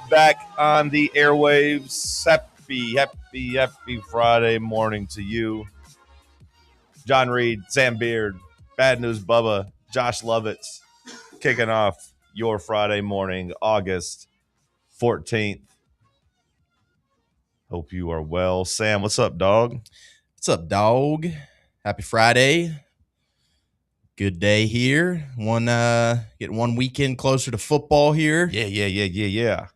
Back on the airwaves. Happy Friday morning to you. John Reed, Sam Beard, Bad News Bubba, Josh Lovitz, kicking off your Friday morning, August 14th. Hope you are well. Sam, what's up, dog? What's up, dog? Happy Friday. Good day here. Getting one weekend closer to football here. Yeah.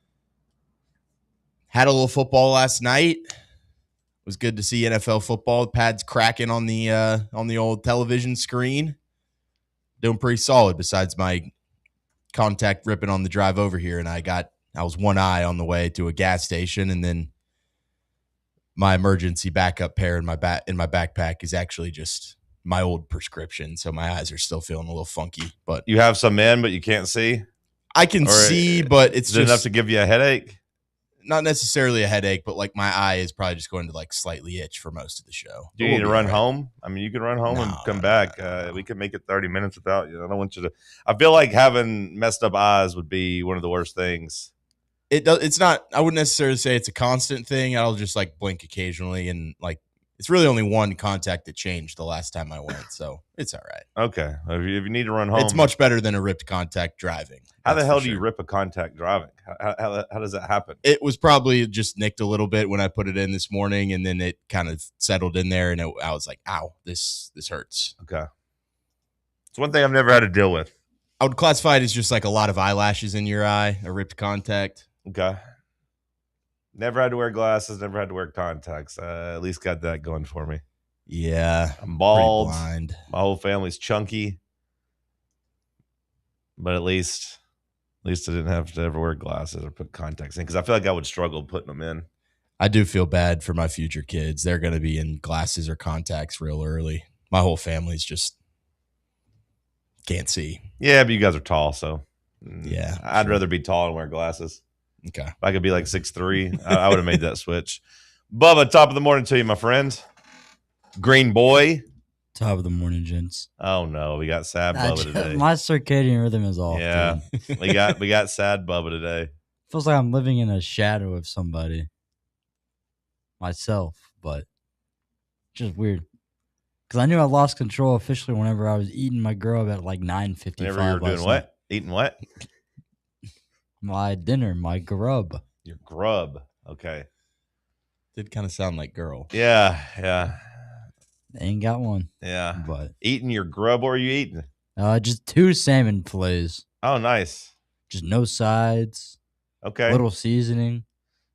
Had a little football last night. It was good to see NFL football. The pads cracking on the old television screen. Doing pretty solid besides my contact ripping on the drive over here, and I was one eye on the way to a gas station, and then my emergency backup pair in my backpack is actually just my old prescription, so my eyes are still feeling a little funky. But You have some in, but you can't see? I can see, but it's Is it just enough to give you a headache? not necessarily a headache, but like my eye is probably just going to like slightly itch for most of the show. Do you need to run home? I mean, you can run home and come back. We can make it 30 minutes without you. I don't want you to. I feel like having messed up eyes would be one of the worst things. It's not. I wouldn't necessarily say it's a constant thing. I'll just like blink occasionally, and like it's really only one contact that changed the last time I went, so it's all right. Okay, if you need to run home, it's much better than a ripped contact driving. How the hell do you rip a contact driving? How does that happen? It was probably just nicked a little bit when I put it in this morning, and then it kind of settled in there, and I was like, "Ow, this hurts." Okay, it's one thing I've never had to deal with. I would classify it as just like a lot of eyelashes in your eye, a ripped contact. Okay. Never had to wear glasses, never had to wear contacts. At least got that going for me. Yeah. I'm bald. Blind. My whole family's chunky. But at least I didn't have to ever wear glasses or put contacts in because I feel like I would struggle putting them in. I do feel bad for my future kids. They're going to be in glasses or contacts real early. My whole family's just can't see. Yeah, but you guys are tall, so yeah. I'd rather be tall and wear glasses. Okay. If I could be like 6'3", I would have made that switch. Bubba, top of the morning to you, my friend. Green boy. Top of the morning, gents. Oh no, we got sad Bubba today. My circadian rhythm is off. Yeah, we got sad Bubba today. Feels like I'm living in a shadow of somebody. Myself, but just weird. Because I knew I lost control officially whenever I was eating my grub at like 9:55. Whenever you were doing what? Eating what? My dinner, my grub. Your grub. Okay. Did kind of sound like girl. Yeah. Ain't got one. Yeah. But eating your grub, or are you eating? Just 2 salmon fillets. Oh, nice. Just no sides. Okay. Little seasoning.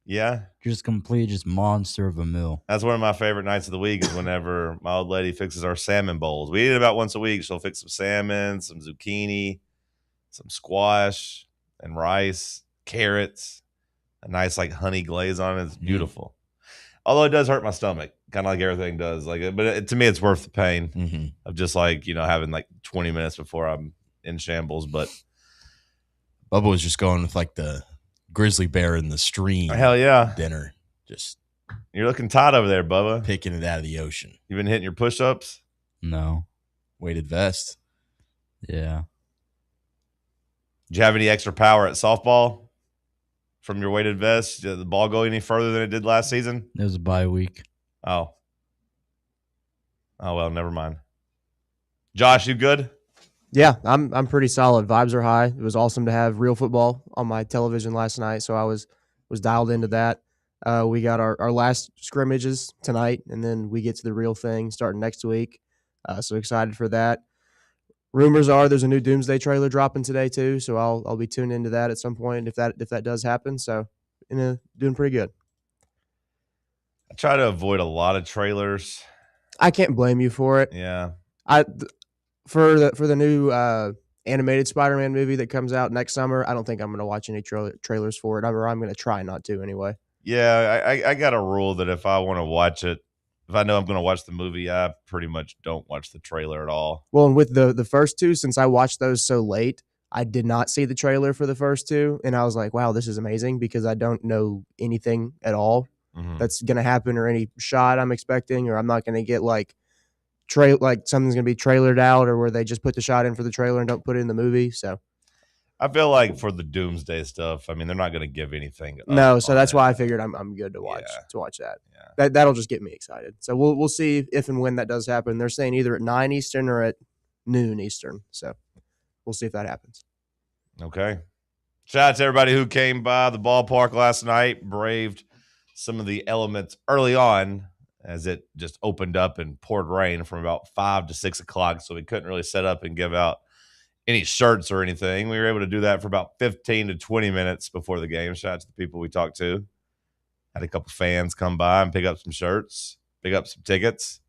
Yeah. Just complete, just monster of a meal. That's one of my favorite nights of the week is whenever my old lady fixes our salmon bowls. We eat it about once a week. She'll fix some salmon, some zucchini, some squash, and rice, carrots, a nice like honey glaze on it. It's beautiful. Although it does hurt my stomach, kind of like everything does. But to me, it's worth the pain of just like, having like 20 minutes before I'm in shambles. But Bubba was just going with like the grizzly bear in the stream. Hell yeah. Dinner. Just you're looking tight over there, Bubba. Picking it out of the ocean. You been hitting your push-ups? No. Weighted vest. Yeah. Did you have any extra power at softball from your weighted vest? Did the ball go any further than it did last season? It was a bye week. Oh, well, never mind. Josh, you good? Yeah, I'm pretty solid. Vibes are high. It was awesome to have real football on my television last night, so I was dialed into that. We got our last scrimmages tonight, and then we get to the real thing starting next week. So excited for that. Rumors are there's a new Doomsday trailer dropping today too, so I'll be tuned into that at some point if that does happen. So, doing pretty good. I try to avoid a lot of trailers. I can't blame you for it. Yeah. For the new animated Spider-Man movie that comes out next summer, I don't think I'm going to watch any trailers for it. I'm going to try not to anyway. Yeah, I got a rule that if I want to watch it, if I know I'm going to watch the movie, I pretty much don't watch the trailer at all. Well, and with the first two, since I watched those so late, I did not see the trailer for the first two, and I was like, wow, this is amazing because I don't know anything at all that's going to happen or any shot I'm expecting, or I'm not going to get like something's going to be trailered out or where they just put the shot in for the trailer and don't put it in the movie. So I feel like for the doomsday stuff, I mean, they're not going to give anything. No, up so on that's it. why I figured I'm good to watch that. Yeah. That'll just get me excited. So we'll see if and when that does happen. They're saying either at 9 Eastern or at noon Eastern. So we'll see if that happens. Okay. Shout out to everybody who came by the ballpark last night, braved some of the elements early on as it just opened up and poured rain from about 5 to 6 o'clock. So we couldn't really set up and give out any shirts or anything. We were able to do that for about 15 to 20 minutes before the game. Shout out to the people we talked to. Had a couple fans come by and pick up some shirts, pick up some tickets.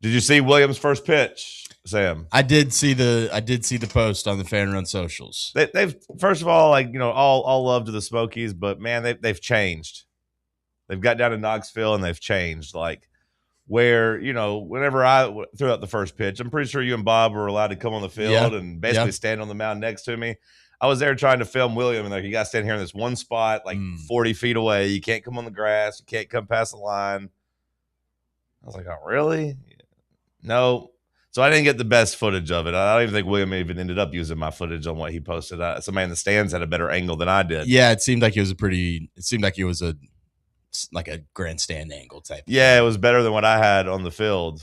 Did you see Williams' first pitch, Sam? I did see the post on the Fan Run socials. They've first of all, like, all love to the Smokies, but man, they've changed. They've got down to Knoxville and they've changed. Like, where, whenever I threw out the first pitch, I'm pretty sure you and Bob were allowed to come on the field and basically stand on the mound next to me. I was there trying to film William, and like, you got to stand here in this one spot, like 40 feet away. You can't come on the grass. You can't come past the line. I was like, oh, really? No. So I didn't get the best footage of it. I don't even think William even ended up using my footage on what he posted. Somebody in the stands had a better angle than I did. Yeah, it seemed like it was like a grandstand angle type. Yeah, it was better than what I had on the field.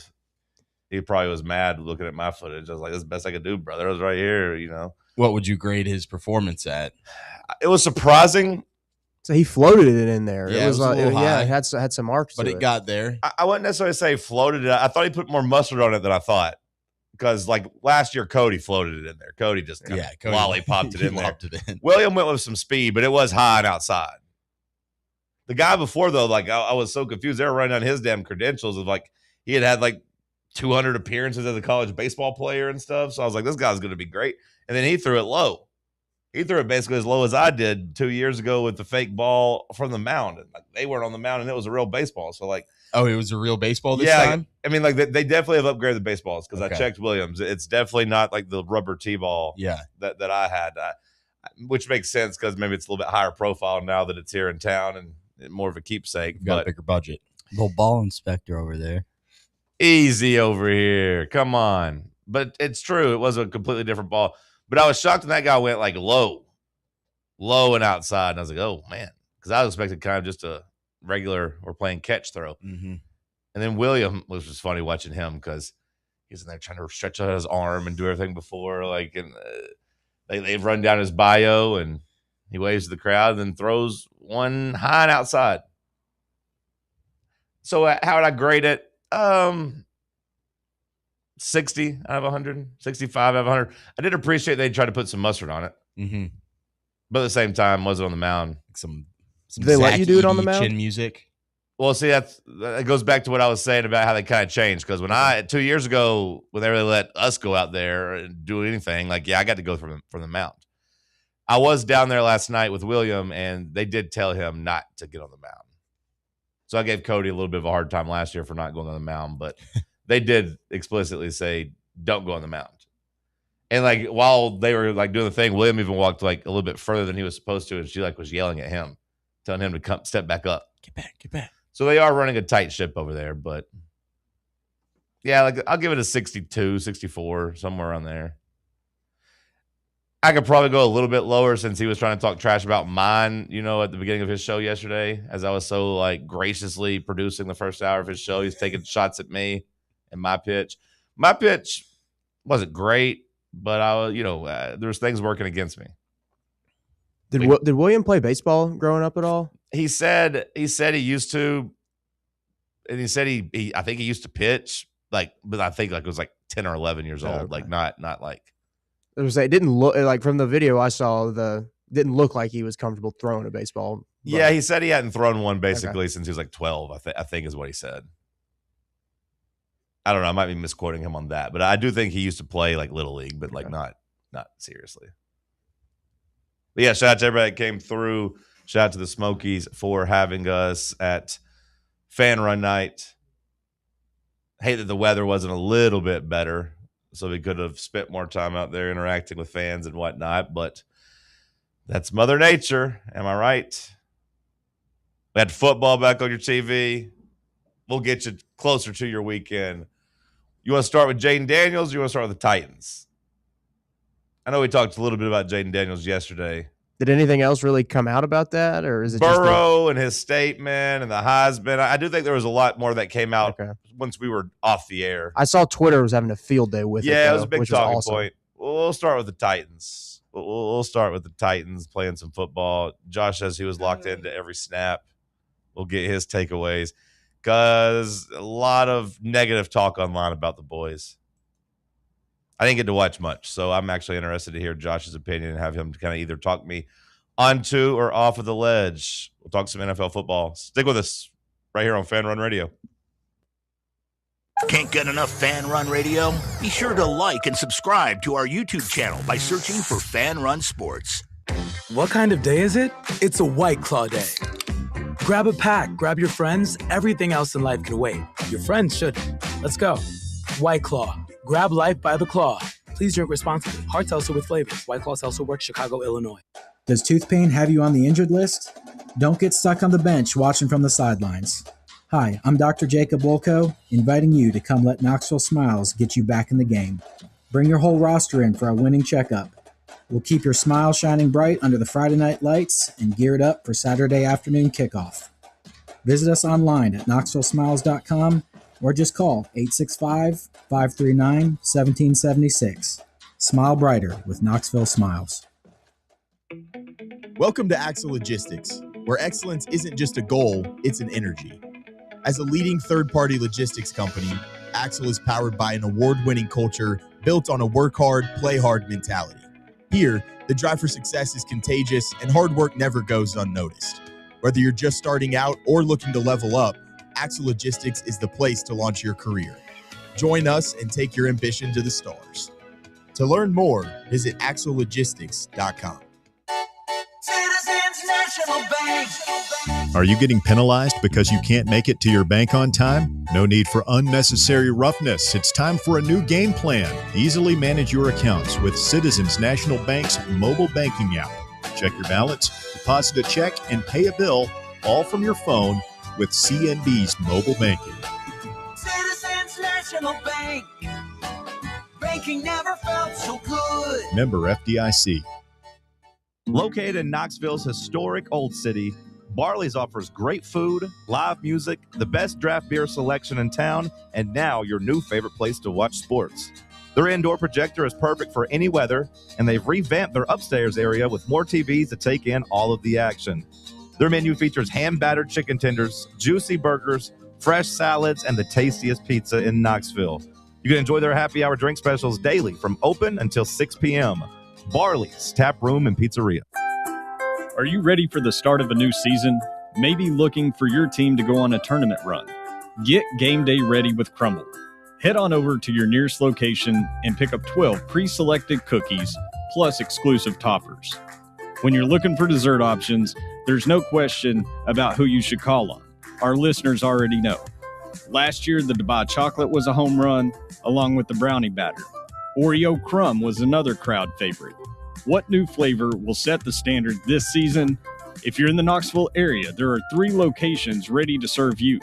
He probably was mad looking at my footage. I was like, "This is the best I could do, brother." I was right here, What would you grade his performance at? It was surprising. So he floated it in there. Yeah, it was a little high. it had some arcs, But to it got there. I wouldn't necessarily say floated it. I thought he put more mustard on it than I thought. Because like last year, Cody floated it in there. Cody just Cody lollipopped it in there. William went with some speed, but it was high and outside. The guy before, though, like I was so confused. They were running on his damn credentials of like he had like 200 appearances as a college baseball player and stuff. So I was like, this guy's going to be great. And then he threw it low. He threw it basically as low as I did 2 years ago with the fake ball from the mound. And like, they weren't on the mound, and it was a real baseball. So like, oh, it was a real baseball this time? I mean, like they definitely have upgraded the baseballs because I checked Williams. It's definitely not like the rubber T-ball that I had, which makes sense because maybe it's a little bit higher profile now that it's here in town and more of a keepsake. Got a bigger budget. Little ball inspector over there. Easy over here. Come on. But it's true. It was a completely different ball. But I was shocked when that guy went like low and outside. And I was like, oh, man. Because I was expecting kind of just a regular or playing catch throw. Mm-hmm. And then William was just funny watching him because he's in there trying to stretch out his arm and do everything before. Like, and they've run down his bio and he waves to the crowd and then throws one high and outside. So how would I grade it? 60 out of 100, 65 out of 100. I did appreciate they tried to put some mustard on it. Mm-hmm. But at the same time, wasn't on the mound. Some Did they let you do it on the mound? Chin music. Well, see, that goes back to what I was saying about how they kind of changed. Because when 2 years ago, when they really let us go out there and do anything, like, I got to go from the mound. I was down there last night with William, and they did tell him not to get on the mound. So I gave Cody a little bit of a hard time last year for not going on the mound, but they did explicitly say, don't go on the mound. And like, while they were like doing the thing, William even walked like a little bit further than he was supposed to. And she like was yelling at him, telling him to come step back up. Get back. So they are running a tight ship over there, but yeah, like I'll give it a 62, 64, somewhere around there. I could probably go a little bit lower since he was trying to talk trash about mine, at the beginning of his show yesterday, as I was so like graciously producing the first hour of his show. He's taking shots at me and my pitch. My pitch wasn't great, but there was things working against me. Did William play baseball growing up at all? He said he used to, and he said I think he used to pitch, like, but I think like it was like 10 or 11 years old, like not like. I was saying, it didn't look like from the video I saw. Didn't look like he was comfortable throwing a baseball. But. Yeah, he said he hadn't thrown one basically since he was like 12. I think is what he said. I don't know. I might be misquoting him on that, but I do think he used to play like Little League, but like not seriously. But yeah, shout out to everybody that came through. Shout out to the Smokies for having us at Fan Run Night. Hate that the weather wasn't a little bit better, so we could have spent more time out there interacting with fans and whatnot, but that's Mother Nature. Am I right? We had football back on your TV. We'll get you closer to your weekend. You want to start with Jaden Daniels or you want to start with the Titans? I know we talked a little bit about Jaden Daniels yesterday. Did anything else really come out about that, or is it Burrow and his statement and the Heisman? I do think there was a lot more that came out once we were off the air. I saw Twitter was having a field day with it. Yeah, it was a big talking awesome. point. We'll start with the Titans. We'll start with the Titans playing some football. Josh says he was locked into every snap. We'll get his takeaways because a lot of negative talk online about the boys. I didn't get to watch much, so I'm actually interested to hear Josh's opinion and have him kind of either talk me onto or off of the ledge. We'll talk some NFL football. Stick with us right here on Fan Run Radio. Can't get enough Fan Run Radio? Be sure to like and subscribe to our YouTube channel by searching for Fan Run Sports. What kind of day is it? It's a White Claw day. Grab a pack, grab your friends. Everything else in life can wait. Your friends shouldn't. Let's go. White Claw. Grab life by the claw. Please drink responsibly. Hard seltzer with flavors. White Claw Seltzer Works, Chicago, Illinois. Does tooth pain have you on the injured list? Don't get stuck on the bench watching from the sidelines. Hi, I'm Dr. Jacob Wolko, inviting you to come let Knoxville Smiles get you back in the game. Bring your whole roster in for our winning checkup. We'll keep your smile shining bright under the Friday night lights and geared up for Saturday afternoon kickoff. Visit us online at knoxvillesmiles.com or just call 865-539-1776. Smile brighter with Knoxville Smiles. Welcome to Axle Logistics, where excellence isn't just a goal, it's an energy. As a leading third-party logistics company, Axle is powered by an award-winning culture built on a work hard, play hard mentality. Here, the drive for success is contagious and hard work never goes unnoticed. Whether you're just starting out or looking to level up, Axle Logistics is the place to launch your career. Join us and take your ambition to the stars. To learn more, visit axlelogistics.com. Citizens National Bank. Are you getting penalized because you can't make it to your bank on time? No need for unnecessary roughness. It's time for a new game plan. Easily manage your accounts with Citizens National Bank's mobile banking app. Check your balance, deposit a check, and pay a bill all from your phone with CNB's mobile banking. Citizens National Bank. Banking never felt so good. Member FDIC. Located in Knoxville's historic Old City, Barley's offers great food, live music, the best draft beer selection in town, and now your new favorite place to watch sports. Their indoor projector is perfect for any weather, and they've revamped their upstairs area with more TVs to take in all of the action. Their menu features hand-battered chicken tenders, juicy burgers, fresh salads, and the tastiest pizza in Knoxville. You can enjoy their happy hour drink specials daily from open until 6 p.m. Barley's Tap Room and Pizzeria. Are you ready for the start of a new season? Maybe looking for your team to go on a tournament run? Get game day ready with Crumble. Head on over to your nearest location and pick up 12 pre-selected cookies plus exclusive toppers. When you're looking for dessert options, there's no question about who you should call on. Our listeners already know. Last year, the Dubai chocolate was a home run, along with the brownie batter. Oreo crumb was another crowd favorite. What new flavor will set the standard this season? If you're in the Knoxville area, there are 3 locations ready to serve you: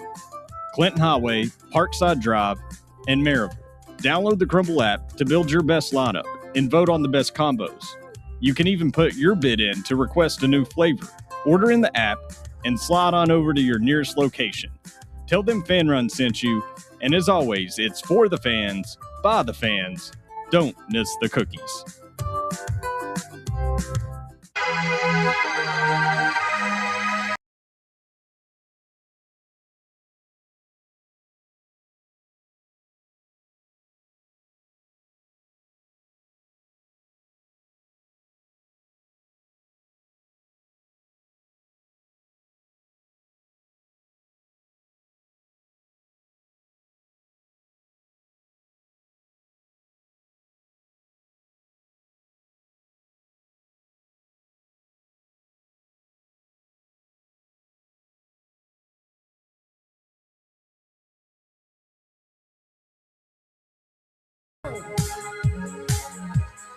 Clinton Highway, Parkside Drive, and Maryville. Download the Crumble app to build your best lineup and vote on the best combos. You can even put your bid in to request a new flavor. Order in the app and slide on over to your nearest location. Tell them Fan Run sent you, and as always, it's for the fans, by the fans. Don't miss the cookies.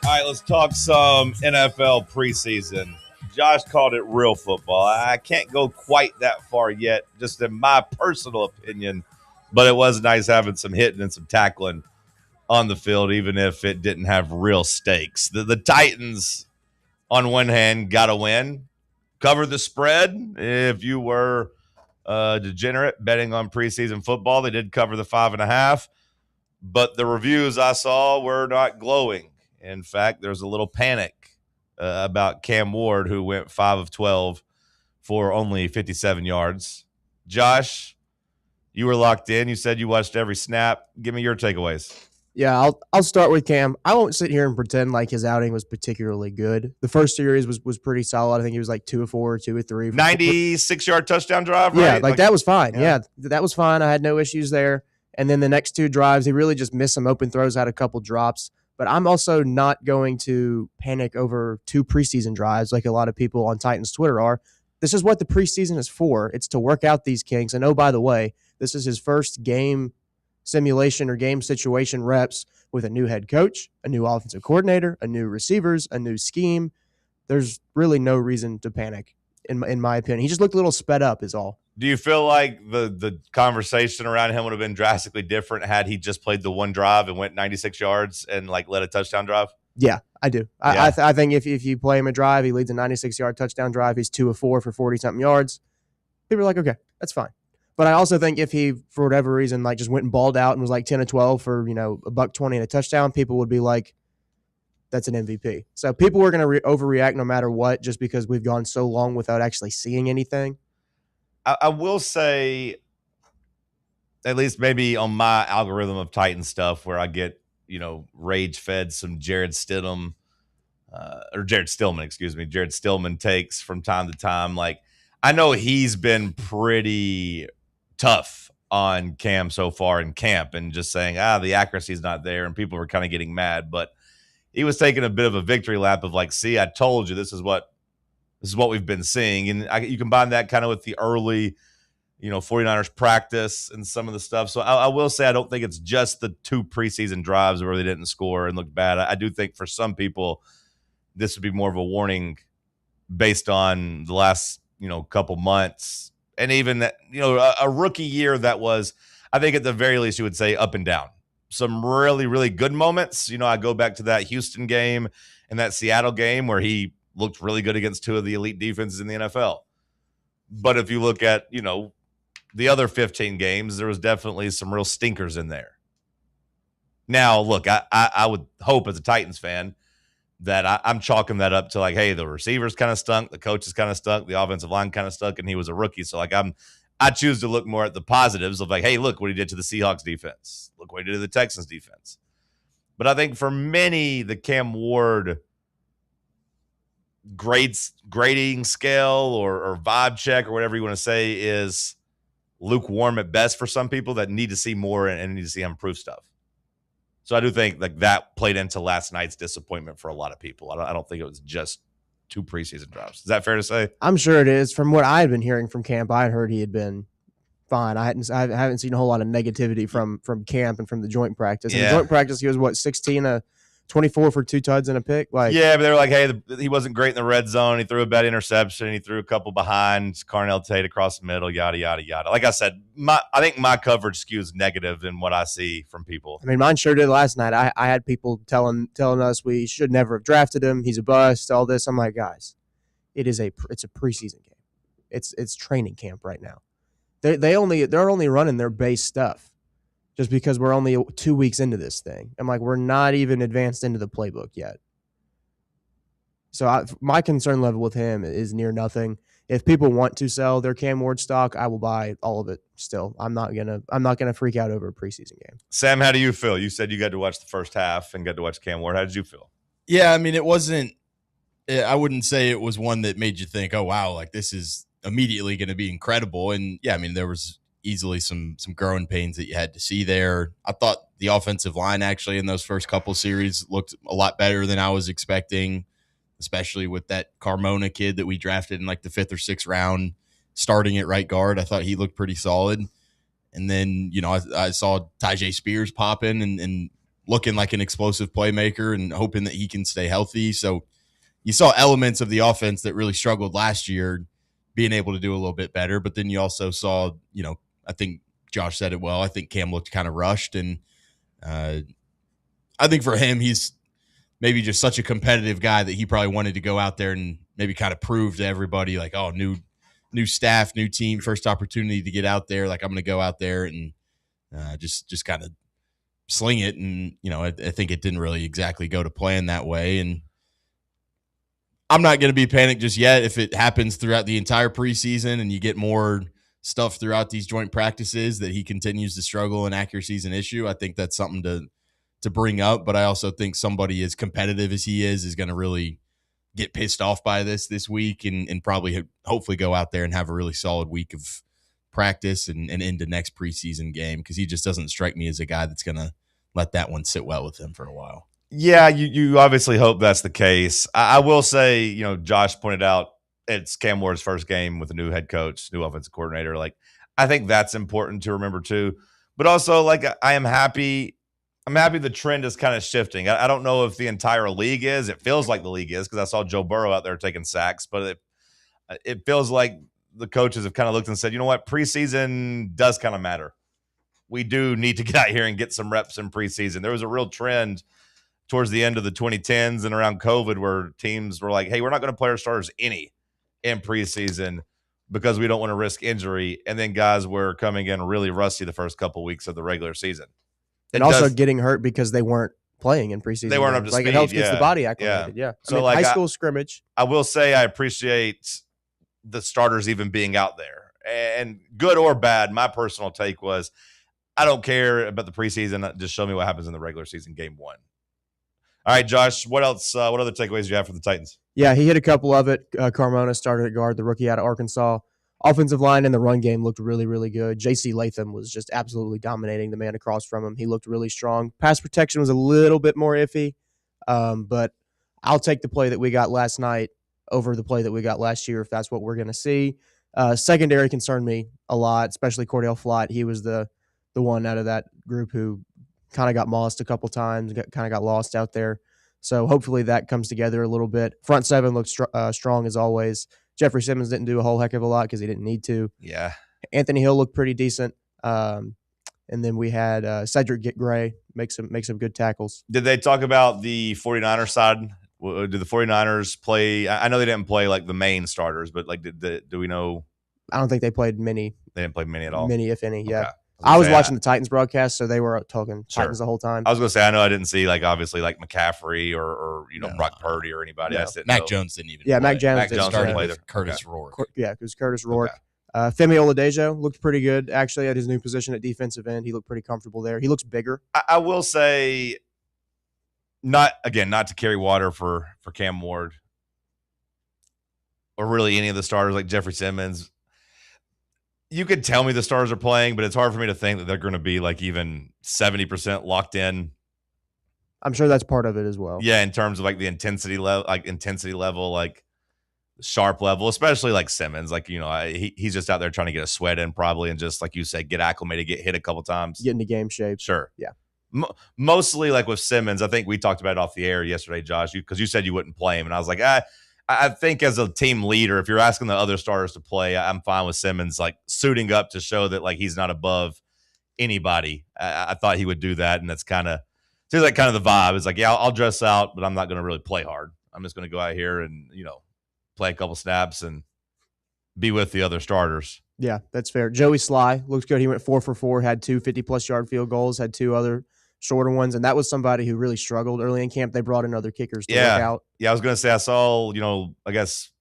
All right, let's talk some NFL preseason. Josh called it real football. I can't go quite that far yet, just in my personal opinion, but it was nice having some hitting and some tackling on the field, even if it didn't have real stakes. The Titans, on one hand, got to win, cover the spread. If you were degenerate betting on preseason football, they did cover the 5.5, but the reviews I saw were not glowing. In fact, there's a little panic about Cam Ward, who went 5 of 12 for only 57 yards. Josh, you were locked in. You said you watched every snap. Give me your takeaways. Yeah, I'll start with Cam. I won't sit here and pretend like his outing was particularly good. The first series was pretty solid. I think he was like 2 of 4, 2 of 3. 96-yard touchdown drive, right? Yeah, like that was fine. Yeah, that was fine. I had no issues there. And then the next 2 drives, he really just missed some open throws, had a couple drops. But I'm also not going to panic over 2 preseason drives like a lot of people on Titans Twitter are. This is what the preseason is for. It's to work out these kinks. And oh, by the way, this is his first game simulation or game situation reps with a new head coach, a new offensive coordinator, a new receivers, a new scheme. There's really no reason to panic, in my opinion. He just looked a little sped up is all. Do you feel like the conversation around him would have been drastically different had he just played the one drive and went 96 yards and like led a touchdown drive? Yeah, I do. Yeah. I think if you play him a drive, he leads a 96-yard touchdown drive. He's 2 of 4 for 40-something yards. People are like, okay, that's fine. But I also think if he, for whatever reason, like just went and balled out and was like 10 of 12 for, $120 and a touchdown, people would be like, that's an MVP. So people were going to overreact no matter what, just because we've gone so long without actually seeing anything. I will say, at least maybe on my algorithm of Titan stuff, where I get, rage fed some Jared Stillman takes from time to time. Like, I know he's been pretty tough on Cam so far in camp and just saying, the accuracy's not there, and people were kind of getting mad, but he was taking a bit of a victory lap of like, see, I told you this is what we've been seeing. And you combine that kind of with the early, 49ers practice and some of the stuff. So I will say I don't think it's just the 2 preseason drives where they didn't score and look bad. I do think for some people this would be more of a warning based on the last, couple months. And even, a rookie year that was, I think at the very least you would say up and down. Some really, really good moments. I go back to that Houston game and that Seattle game where he looked really good against 2 of the elite defenses in the NFL. But if you look at, the other 15 games, there was definitely some real stinkers in there. Now, look, I would hope as a Titans fan that I'm chalking that up to like, hey, the receivers kind of stunk, the coaches kind of stunk, the offensive line kind of stunk, and he was a rookie. So like I choose to look more at the positives of like, hey, look what he did to the Seahawks defense. Look what he did to the Texans defense. But I think for many, the Cam Ward grading scale or vibe check or whatever you want to say is lukewarm at best for some people that need to see more and need to see him improve stuff. So I do think like that played into last night's disappointment for a lot of people. I don't think it was just 2 preseason drives. Is that fair to say? I'm sure it is. From what I had been hearing from camp, I had heard he had been fine. I haven't seen a whole lot of negativity from camp and from the joint practice. In the joint practice, he was 16 of 24 for 2 tuds and a pick. Like, yeah, but they were like, hey, he wasn't great in the red zone. He threw a bad interception. He threw a couple behind Carnell Tate across the middle, yada, yada, yada. Like I said, I think my coverage skews negative in what I see from people. I mean, mine sure did last night. I had people telling us we should never have drafted him. He's a bust, all this. I'm like, guys, it's a preseason game. It's training camp right now. They're only running their base stuff. Just because we're only 2 weeks into this thing. I'm like, we're not even advanced into the playbook yet. So my concern level with him is near nothing. If people want to sell their Cam Ward stock, I will buy all of it still. I'm not gonna freak out over a preseason game. Sam, how do you feel? You said you got to watch the first half and got to watch Cam Ward. How did you feel? Yeah, I mean, it wasn't – I wouldn't say it was one that made you think, oh, wow, like this is immediately going to be incredible. And, yeah, I mean, there was – easily some growing pains that you had to see there. I thought the offensive line actually in those first couple series looked a lot better than I was expecting, especially with that Carmona kid that we drafted in like the 5th or 6th round starting at right guard. I thought he looked pretty solid. And then, I saw Tyjae Spears pop in and looking like an explosive playmaker and hoping that he can stay healthy. So you saw elements of the offense that really struggled last year being able to do a little bit better. But then you also saw, I think Josh said it well. I think Cam looked kind of rushed, and I think for him, he's maybe just such a competitive guy that he probably wanted to go out there and maybe kind of prove to everybody, like, oh, new staff, new team, first opportunity to get out there. Like, I'm going to go out there and just kind of sling it. And, I think it didn't really exactly go to plan that way. And I'm not going to be panicked just yet if it happens throughout the entire preseason and you get more stuff throughout these joint practices that he continues to struggle and accuracy is an issue. I think that's something to bring up, but I also think somebody as competitive as he is going to really get pissed off by this week and probably hopefully go out there and have a really solid week of practice and into next preseason game, because he just doesn't strike me as a guy that's going to let that one sit well with him for a while. Yeah, you obviously hope that's the case. I will say, Josh pointed out it's Cam Ward's first game with a new head coach, new offensive coordinator. Like, I think that's important to remember too. But also, like, I'm happy the trend is kind of shifting. I don't know if the entire league is. It feels like the league is, because I saw Joe Burrow out there taking sacks. But it feels like the coaches have kind of looked and said, you know what, preseason does kind of matter. We do need to get out here and get some reps in preseason. There was a real trend towards the end of the 2010s and around COVID where teams were like, hey, we're not going to play our starters any in preseason because we don't want to risk injury. And then guys were coming in really rusty the first couple weeks of the regular season. And also getting hurt because they weren't playing in preseason. They weren't up to speed. It helps get the body acclimated. Yeah. So high school scrimmage. I will say I appreciate the starters even being out there. And good or bad, my personal take was, I don't care about the preseason. Just show me what happens in the regular season game one. All right, Josh, what else? What other takeaways do you have for the Titans? Yeah, he hit a couple of it. Carmona started at guard, the rookie out of Arkansas. Offensive line and the run game looked really, really good. J.C. Latham was just absolutely dominating the man across from him. He looked really strong. Pass protection was a little bit more iffy, but I'll take the play that we got last night over the play that we got last year if that's what we're going to see. Secondary concerned me a lot, especially Cordell Flott. He was the one out of that group who kind of got mossed a couple times, kind of got lost out there. So hopefully that comes together a little bit. Front seven looks strong as always. Jeffrey Simmons didn't do a whole heck of a lot because he didn't need to. Yeah. Anthony Hill looked pretty decent. And then we had Cedric Gray make some good tackles. Did they talk about the 49ers side? Did the 49ers play? I know they didn't play like the main starters, but like, do we know? I don't think they played many. They didn't play many at all? Many, if any, yeah. Okay. I was watching the Titans broadcast, so they were talking Sure. Titans the whole time. I was going to say, I know I didn't see, like, obviously, like McCaffrey or Brock Purdy or anybody. No. I just didn't Mac know. Jones didn't even Yeah, play. Mac Jones started play with there. Curtis Okay. Rourke. Yeah, it was Curtis Rourke. Femi Oladejo looked pretty good, actually, at his new position at defensive end. He looked pretty comfortable there. He looks bigger. I will say, not to carry water for Cam Ward or really any of the starters like Jeffrey Simmons. You could tell me the stars are playing, but it's hard for me to think that they're going to be like even 70% locked in. I'm sure that's part of it as well. Yeah, in terms of like the intensity level, like sharp level, especially like Simmons. Like, he's just out there trying to get a sweat in probably, and just like you said, get acclimated, get hit a couple times, Get into game shape. Sure. Yeah. Mostly like with Simmons, I think we talked about it off the air yesterday, Josh, because you said you wouldn't play him, and I was like, I think as a team leader, if you're asking the other starters to play, I'm fine with Simmons like suiting up to show that like he's not above anybody. I thought he would do that, and that's kind of seems like kind of the vibe. It's like, yeah, I'll dress out, but I'm not going to really play hard. I'm just going to go out here and play a couple snaps and be with the other starters. Yeah, that's fair. Joey Sly looks good. He went 4 for 4, had 2 50-plus yard field goals, had 2 other shorter ones, and that was somebody who really struggled early in camp. They brought in other kickers to work out. Yeah, I was going to say I saw, I guess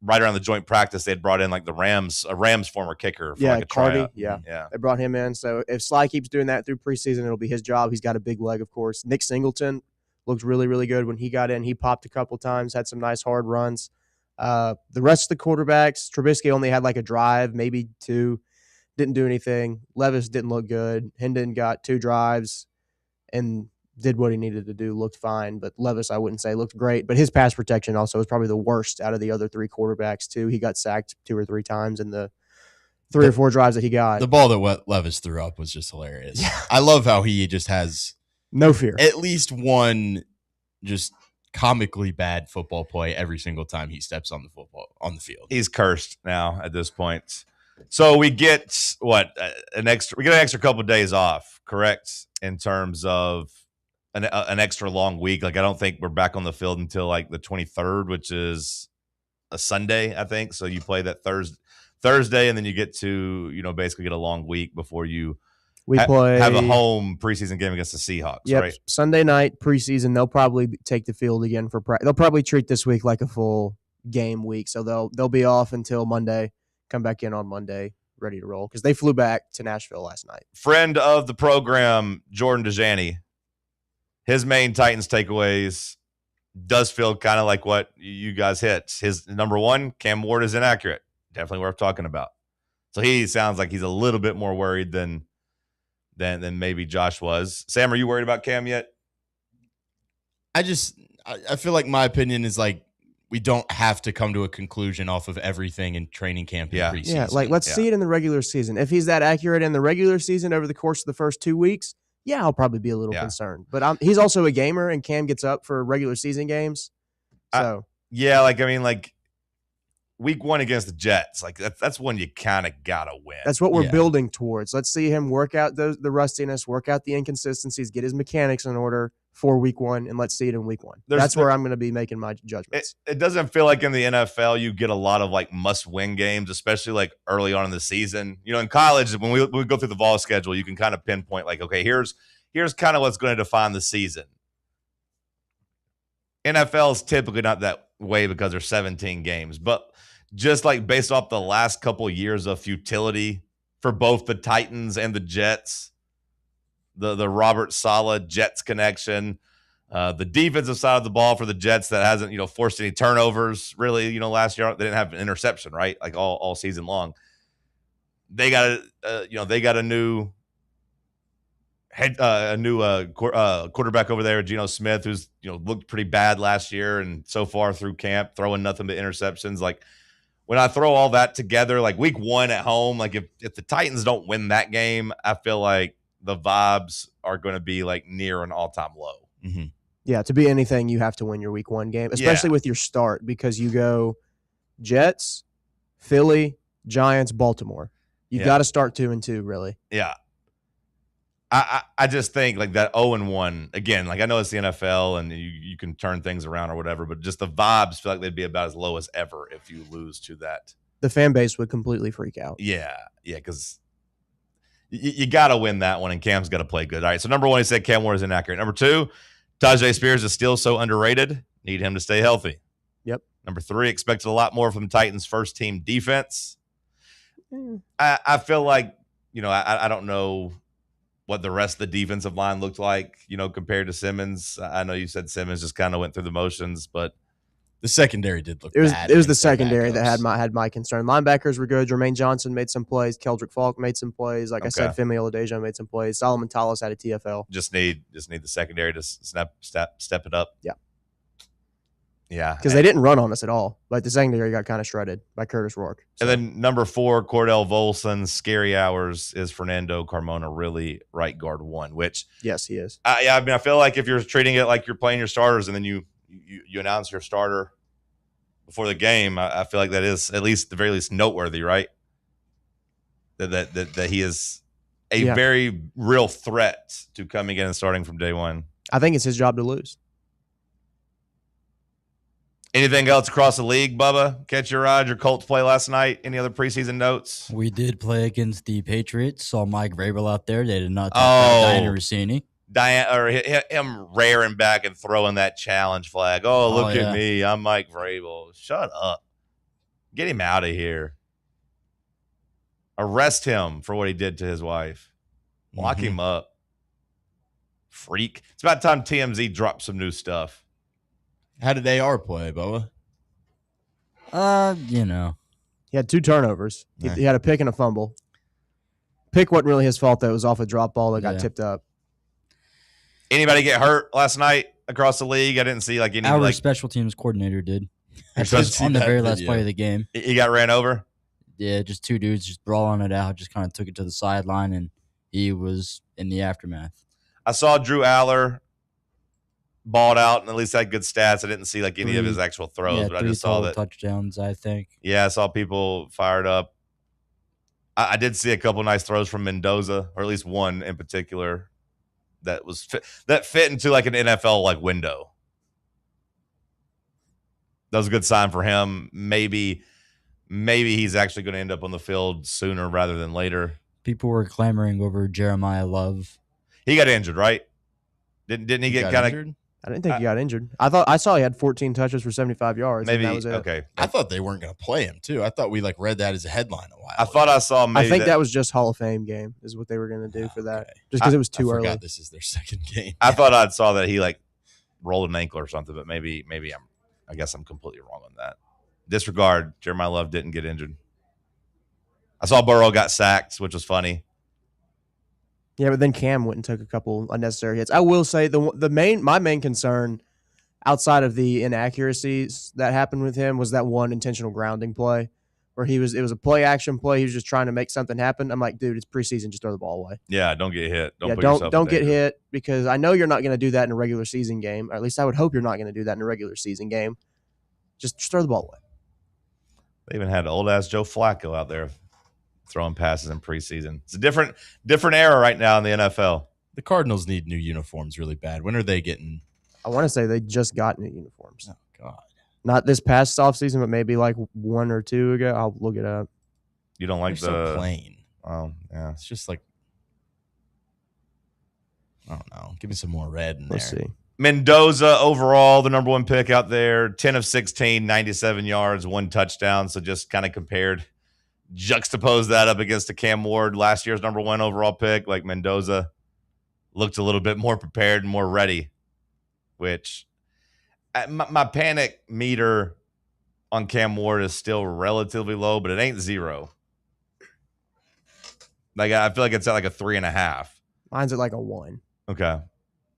right around the joint practice, they had brought in like a Rams former kicker for like a Cardi. tryout. Yeah. They brought him in. So if Sly keeps doing that through preseason, it'll be his job. He's got a big leg, of course. Nick Singleton looked really, really good when he got in. He popped a couple times, had some nice hard runs. The rest of the quarterbacks, Trubisky only had like a drive, maybe 2. Didn't do anything. Levis didn't look good. Hendon got 2 drives and did what he needed to do, looked fine. But Levis, I wouldn't say looked great. But his pass protection also was probably the worst out of the other 3 quarterbacks, too. He got sacked 2 or 3 times in the 3 or 4 drives that he got. The ball that Levis threw up was just hilarious. Yeah. I love how he just has no fear. At least one just comically bad football play every single time he steps on the field. He's cursed now at this point. So we get an extra couple of days off, correct? In terms of an extra long week. Like I don't think we're back on the field until like the 23rd, which is a Sunday, I think. So you play that Thursday, and then you get to basically get a long week before you have a home preseason game against the Seahawks. Yep, right? Sunday night preseason. They'll probably take the field again for practice. They'll probably treat this week like a full game week, so they'll be off until Monday. Come back in on Monday, ready to roll because they flew back to Nashville last night. Friend of the program, Jordan DeJani, his main Titans takeaways does feel kind of like what you guys hit. His number one, Cam Ward is inaccurate. Definitely worth talking about. So he sounds like he's a little bit more worried than maybe Josh was. Sam, are you worried about Cam yet? I feel like my opinion is like we don't have to come to a conclusion off of everything in training camp and preseason. Yeah, like let's see it in the regular season. If he's that accurate in the regular season over the course of the first 2 weeks, yeah, I'll probably be a little concerned. But he's also a gamer, and Cam gets up for regular season games. So week one against the Jets, like that's one you kind of gotta win. That's what we're building towards. Let's see him work out the rustiness, work out the inconsistencies, get his mechanics in order for week one, and let's see it in week one. That's where I'm going to be making my judgments. It doesn't feel like in the NFL you get a lot of like must-win games, especially like early on in the season. In college, when we go through the Vols schedule, you can kind of pinpoint like, okay, here's kind of what's going to define the season. NFL is typically not that way because there's 17 games, but just like based off the last couple years of futility for both the Titans and the Jets, the Robert Saleh Jets connection, the defensive side of the ball for the Jets that hasn't forced any turnovers really. Last year they didn't have an interception, right? Like all season long. They got a new quarterback over there, Geno Smith, who's looked pretty bad last year and so far through camp, throwing nothing but interceptions. Like when I throw all that together, like week one at home, like if the Titans don't win that game, I feel like the vibes are going to be like near an all-time low. Mm-hmm. Yeah, to be anything, you have to win your week one game, especially with your start, because you go Jets, Philly, Giants, Baltimore. You got to start 2-2, really. Yeah. I just think like that 0-1 again. Like I know it's the NFL and you can turn things around or whatever, but just the vibes feel like they'd be about as low as ever if you lose to that. The fan base would completely freak out. Yeah, because you got to win that one, and Cam's got to play good. All right, so number one, he said Cam Ward is inaccurate. Number two, Tajay Spears is still so underrated. Need him to stay healthy. Yep. Number three, expected a lot more from Titans' first team defense. I feel like I don't know what the rest of the defensive line looked like, compared to Simmons. I know you said Simmons just kind of went through the motions, but the secondary did look bad. It was the secondary that had my concern. Linebackers were good. Jermaine Johnson made some plays. Keldrick Falk made some plays. Like I said, Femi Oladejo made some plays. Solomon Tallis had a TFL. Just need the secondary to step it up. Yeah. Yeah. Because they didn't run on us at all. Like the secondary got kind of shredded by Curtis Rourke. So. And then number four, Cordell Volson, scary hours. Is Fernando Carmona really right guard one? Which yes, he is. I feel like if you're treating it like you're playing your starters and then you announce your starter before the game, I feel like that is at least the very least noteworthy, right? That he is a very real threat to coming in and starting from day one. I think it's his job to lose. Anything else across the league, Bubba? Catch your eye. Your Colts play last night. Any other preseason notes? We did play against the Patriots. Saw Mike Vrabel out there. They did not take Diana Rossini. Him raring back and throwing that challenge flag. Oh, look at me. I'm Mike Vrabel. Shut up. Get him out of here. Arrest him for what he did to his wife. Lock him up. Freak. It's about time TMZ dropped some new stuff. How did AR play, Bubba? He had 2 turnovers. He had a pick and a fumble. Pick wasn't really his fault, though. It was off a drop ball that got tipped up. Anybody get hurt last night across the league? I didn't see any. Our special teams coordinator did. On the very last play of the game. He got ran over? Yeah, just 2 dudes just brawling it out, just kind of took it to the sideline, and he was in the aftermath. I saw Drew Aller balled out and at least had good stats. I didn't see any of his actual throws, but I just saw that touchdowns, I think. Yeah, I saw people fired up. I did see a couple nice throws from Mendoza, or at least one in particular. that fit into like an NFL like window. That was a good sign for him. Maybe he's actually going to end up on the field sooner rather than later. People were clamoring over Jeremiah Love. He got injured, right? Didn't he get kind injured? of? I didn't think he got injured. I saw he had 14 touches for 75 yards. Maybe and that was it. okay. I thought they weren't going to play him too. I thought we read that as a headline a while I thought I saw. Maybe I think that was just Hall of Fame game is what they were going to do for that, just because it was too early. This is their second game. I thought I saw that he like rolled an ankle or something, but maybe I guess I'm completely wrong on that. Disregard. Jeremiah Love didn't get injured. I saw Burrow got sacked, which was funny. Yeah, but then Cam went and took a couple unnecessary hits. I will say my main concern outside of the inaccuracies that happened with him was that one intentional grounding play where it was a play action play. He was just trying to make something happen. I'm like, dude, it's preseason. Just throw the ball away. Yeah, don't get hit. Don't get hit, because I know you're not going to do that in a regular season game. Or at least I would hope you're not going to do that in a regular season game. Just throw the ball away. They even had old ass Joe Flacco out there throwing passes in preseason. It's a different era right now in the NFL. The Cardinals need new uniforms really bad. When are they getting? I want to say they just got new uniforms. Oh, God. Not this past offseason, but maybe like 1 or 2 ago. I'll look it up. You don't like They're so plain. Oh, yeah. It's just like, I don't know. Give me some more red in there. Let's see. Mendoza overall, the number 1 pick out there, 10 of 16, 97 yards, 1 touchdown. So just kind of juxtapose that up against the Cam Ward, last year's number 1 overall pick. Like Mendoza looked a little bit more prepared and more ready, which my panic meter on Cam Ward is still relatively low, but it ain't 0. Like I feel like it's at like a 3.5. Mine's at like a 1. Okay.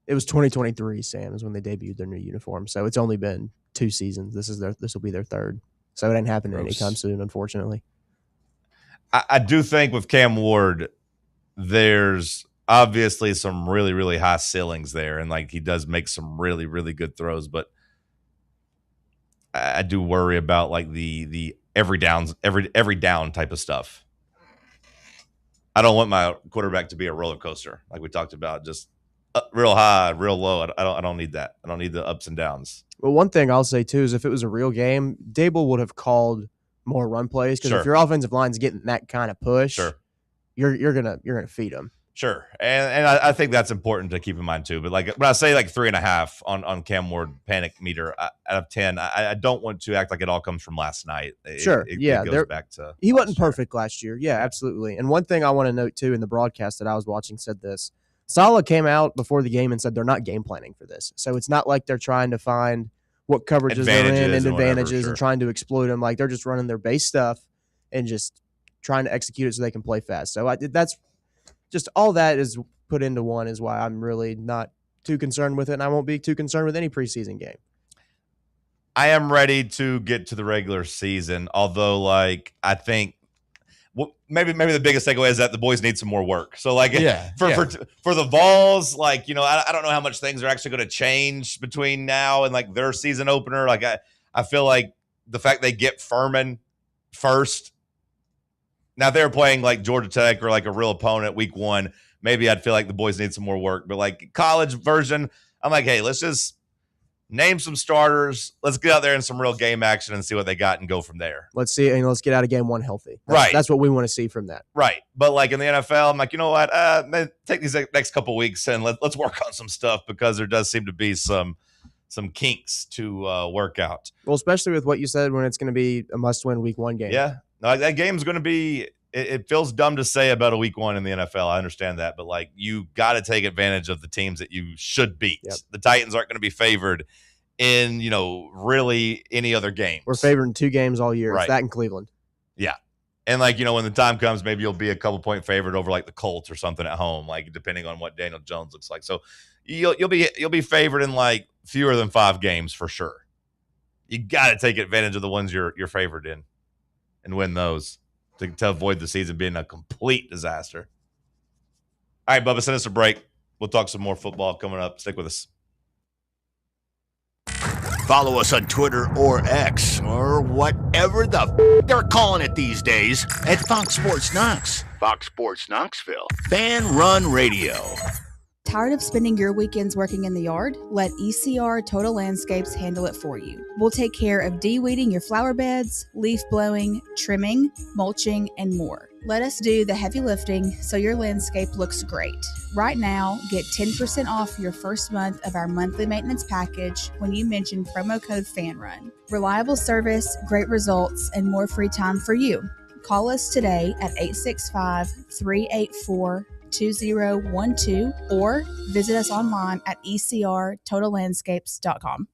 It was 2023, Sam, is when they debuted their new uniform. So it's only been 2 seasons. This will be their 3rd. So it ain't happening anytime soon, unfortunately. I do think with Cam Ward, there's obviously some really, really high ceilings there. And like he does make some really, really good throws, but I do worry about like the every down type of stuff. I don't want my quarterback to be a roller coaster, like we talked about, just real high, real low. I don't need that. I don't need the ups and downs. Well, one thing I'll say too is if it was a real game, Dable would have called more run plays, because if your offensive line's getting that kind of push, you're gonna feed them. Sure, and I think that's important to keep in mind too. But like when I say like 3.5 on Cam Ward panic meter out of 10, I don't want to act like it all comes from last night. It goes back to he wasn't perfect last year. Yeah, absolutely. And one thing I want to note too, in the broadcast that I was watching said this: Saleh came out before the game and said they're not game planning for this. So it's not like they're trying to find what coverages they're in and advantages and trying to exploit them. Like they're just running their base stuff and just trying to execute it so they can play fast. So that's just all that is put into one is why I'm really not too concerned with it, and I won't be too concerned with any preseason game. I am ready to get to the regular season, although like I think maybe the biggest takeaway is that the boys need some more work. So like for the Vols, like, you know, I don't know how much things are actually going to change between now and like their season opener. Like I feel like the fact they get Furman first. Now, if they were playing like Georgia Tech or like a real opponent week 1, maybe I'd feel like the boys need some more work. But like college version, I'm like, hey, let's just name some starters. Let's get out there in some real game action and see what they got and go from there. Let's see, and let's get out of game 1 healthy. Right. That's what we want to see from that. Right. But like in the NFL, I'm like, you know what? Take these next couple weeks and let's work on some stuff, because there does seem to be some kinks to work out. Well, especially with what you said when it's going to be a must-win week 1 game. Yeah. No, that game's going to be – it feels dumb to say about a week 1 in the NFL. I understand that. But, like, you got to take advantage of the teams that you should beat. Yep. The Titans aren't going to be favored in, you know, really any other game. We're favored in 2 games all year. Right. It's that in Cleveland. Yeah. And, like, you know, when the time comes, maybe you'll be a couple point favorite over, like, the Colts or something at home, like, depending on what Daniel Jones looks like. So you'll be favored in, like, fewer than 5 games for sure. You got to take advantage of the ones you're favored in and win those to avoid the season being a complete disaster. All right, Bubba, send us a break. We'll talk some more football coming up. Stick with us. Follow us on Twitter or X or whatever the they're calling it these days at Fox Sports Knox. Fox Sports Knoxville. Fan Run Radio. Tired of spending your weekends working in the yard? Let ECR Total Landscapes handle it for you. We'll take care of de-weeding your flower beds, leaf blowing, trimming, mulching, and more. Let us do the heavy lifting so your landscape looks great. Right now, get 10% off your first month of our monthly maintenance package when you mention promo code FANRUN. Reliable service, great results, and more free time for you. Call us today at 865-384-2012 or visit us online at ecrtotallandscapes.com.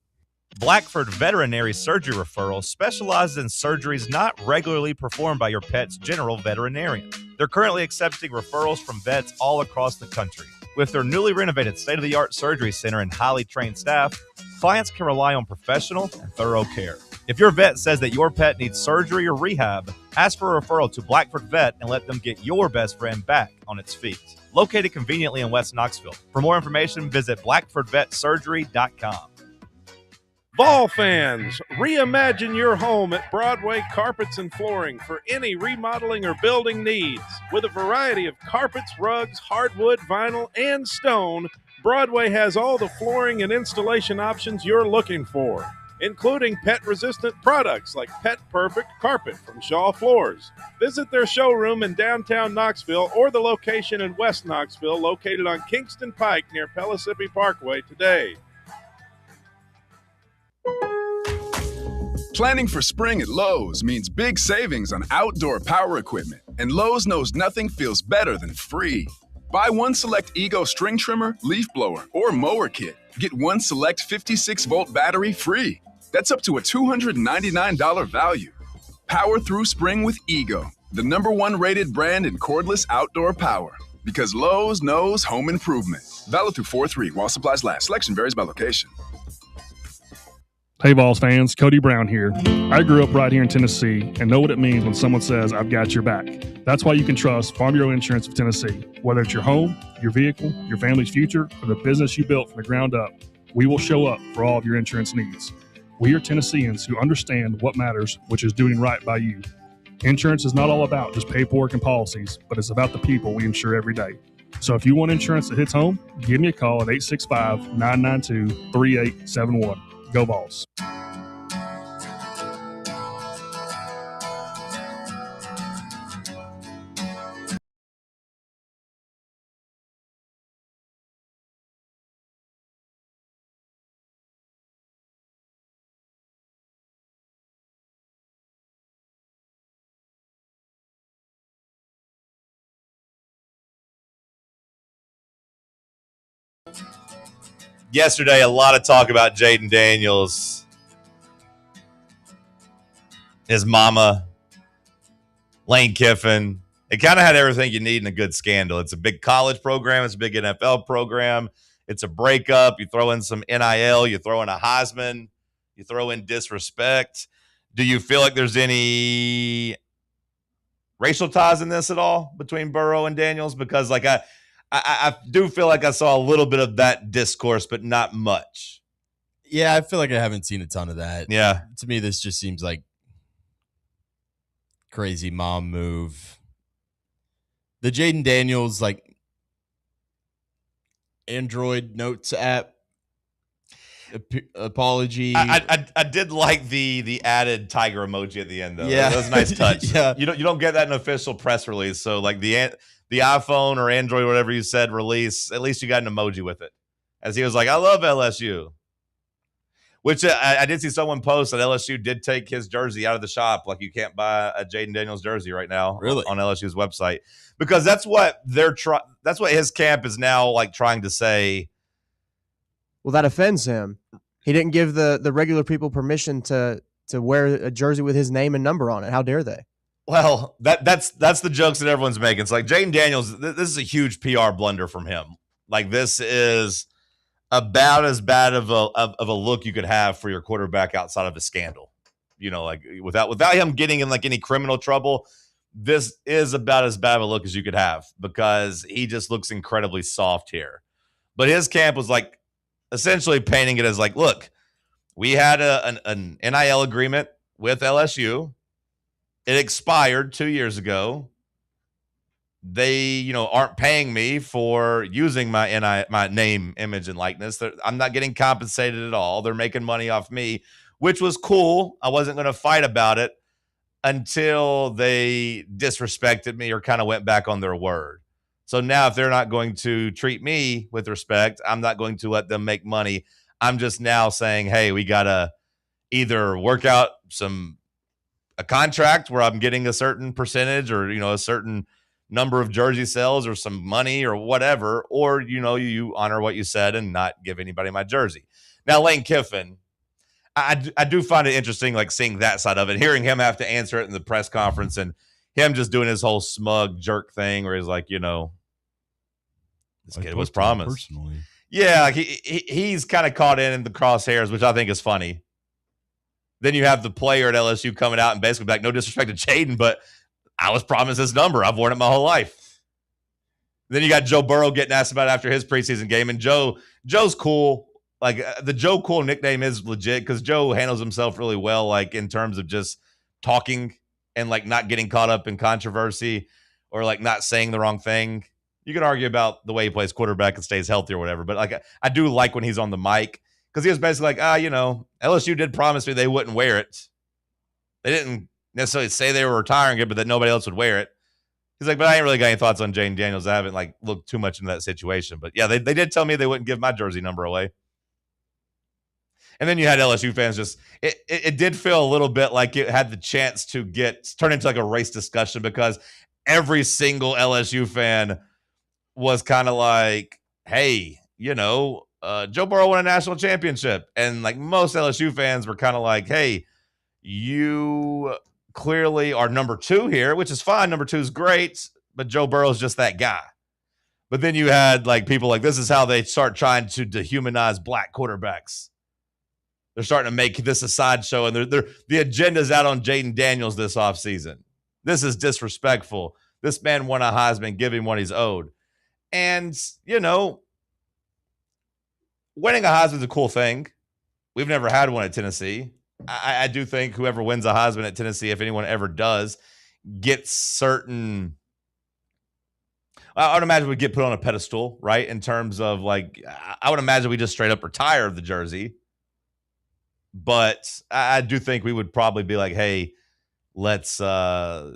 Blackford Veterinary Surgery Referral specializes in surgeries not regularly performed by your pet's general veterinarian. They're currently accepting referrals from vets all across the country. With their newly renovated state-of-the-art surgery center and highly trained staff, clients can rely on professional and thorough care. If your vet says that your pet needs surgery or rehab, ask for a referral to Blackford Vet and let them get your best friend back on its feet. Located conveniently in West Knoxville. For more information, visit blackfordvetsurgery.com. Vol fans, reimagine your home at Broadway Carpets and Flooring for any remodeling or building needs. With a variety of carpets, rugs, hardwood, vinyl, and stone, Broadway has all the flooring and installation options you're looking for, including pet-resistant products like Pet Perfect Carpet from Shaw Floors. Visit their showroom in downtown Knoxville or the location in West Knoxville located on Kingston Pike near Pellissippi Parkway today. Planning for spring at Lowe's means big savings on outdoor power equipment, and Lowe's knows nothing feels better than free. Buy one select Ego string trimmer, leaf blower, or mower kit. Get one select 56-volt battery free. That's up to a $299 value. Power through spring with Ego, the #1 rated brand in cordless outdoor power. Because Lowe's knows home improvement. Valid through 4/3 while supplies last. Selection varies by location. Hey Vols fans, Cody Brown here. I grew up right here in Tennessee and know what it means when someone says, I've got your back. That's why you can trust Farm Bureau Insurance of Tennessee. Whether it's your home, your vehicle, your family's future, or the business you built from the ground up, we will show up for all of your insurance needs. We are Tennesseans who understand what matters, which is doing right by you. Insurance is not all about just paperwork and policies, but it's about the people we insure every day. So if you want insurance that hits home, give me a call at 865-992-3871. Go Vols. Yesterday, a lot of talk about Jaden Daniels, his mama, Lane Kiffin. It kind of had everything you need in a good scandal. It's a big college program. It's a big NFL program. It's a breakup. You throw in some NIL. You throw in a Heisman. You throw in disrespect. Do you feel like there's any racial ties in this at all between Burrow and Daniels? Because like I do feel like I saw a little bit of that discourse, but not much. Yeah, I feel like I haven't seen a ton of that. Yeah. To me, this just seems like crazy mom move. The Jaden Daniels, like, Android Notes app apology. I did like the added tiger emoji at the end, though. Yeah. That was a nice touch. Yeah. You don't get that in an official press release. So like the iPhone or Android, whatever you said, release, at least you got an emoji with it. As he was like, I love LSU. Which I did see someone post that LSU did take his jersey out of the shop. Like you can't buy a Jaden Daniels jersey right now on LSU's website. Because that's what that's what his camp is now like trying to say. Well, that offends him. He didn't give the regular people permission to wear a jersey with his name and number on it. How dare they? Well, that's the jokes that everyone's making. It's like Jaden Daniels, this is a huge PR blunder from him. Like this is about as bad of a look you could have for your quarterback outside of a scandal. You know, like without him getting in like any criminal trouble, this is about as bad of a look as you could have because he just looks incredibly soft here. But his camp was like essentially painting it as like, look, we had an NIL agreement with LSU. It expired 2 years ago. they, aren't paying me for using my name, image, and likeness. I'm not getting compensated at all. They're making money off me, which was cool. I wasn't going to fight about it until they disrespected me or kind of went back on their word. So now if they're not going to treat me with respect, I'm not going to let them make money. I'm just now saying, hey, we got to either work out a contract where I'm getting a certain percentage or, a certain number of jersey sales or some money or whatever, or, you honor what you said and not give anybody my jersey. Now, Lane Kiffin, I do find it interesting, like seeing that side of it, hearing him have to answer it in the press conference and him just doing his whole smug jerk thing where he's like, this kid was promised. Personally. Yeah, like he's kind of caught in the crosshairs, which I think is funny. Then you have the player at LSU coming out and basically like, no disrespect to Jaden, but I was promised this number. I've worn it my whole life. Then you got Joe Burrow getting asked about it after his preseason game, and Joe's cool. Like the Joe Cool nickname is legit because Joe handles himself really well, like in terms of just talking and like not getting caught up in controversy or like not saying the wrong thing. You can argue about the way he plays quarterback and stays healthy or whatever, but like I do like when he's on the mic because he was basically like, LSU did promise me they wouldn't wear it. They didn't necessarily say they were retiring it, but that nobody else would wear it. He's like, but I ain't really got any thoughts on Jaden Daniels. I haven't like looked too much into that situation, but yeah, they did tell me they wouldn't give my jersey number away. And then you had LSU fans just it did feel a little bit like it had the chance to turn into like a race discussion because every single LSU fan was kind of like, hey, Joe Burrow won a national championship. And like most LSU fans were kind of like, hey, you clearly are number 2 here, which is fine. Number 2 is great, but Joe Burrow is just that guy. But then you had like people like, this is how they start trying to dehumanize black quarterbacks. They're starting to make this a sideshow, and the agenda's out on Jaden Daniels this offseason. This is disrespectful. This man won a Heisman. Give him what he's owed. And, winning a Heisman is a cool thing. We've never had one at Tennessee. I do think whoever wins a Heisman at Tennessee, if anyone ever does, gets certain – I would imagine we'd get put on a pedestal, right, in terms of, like – I would imagine we just straight up retire the jersey. But I do think we would probably be like, hey, let's honor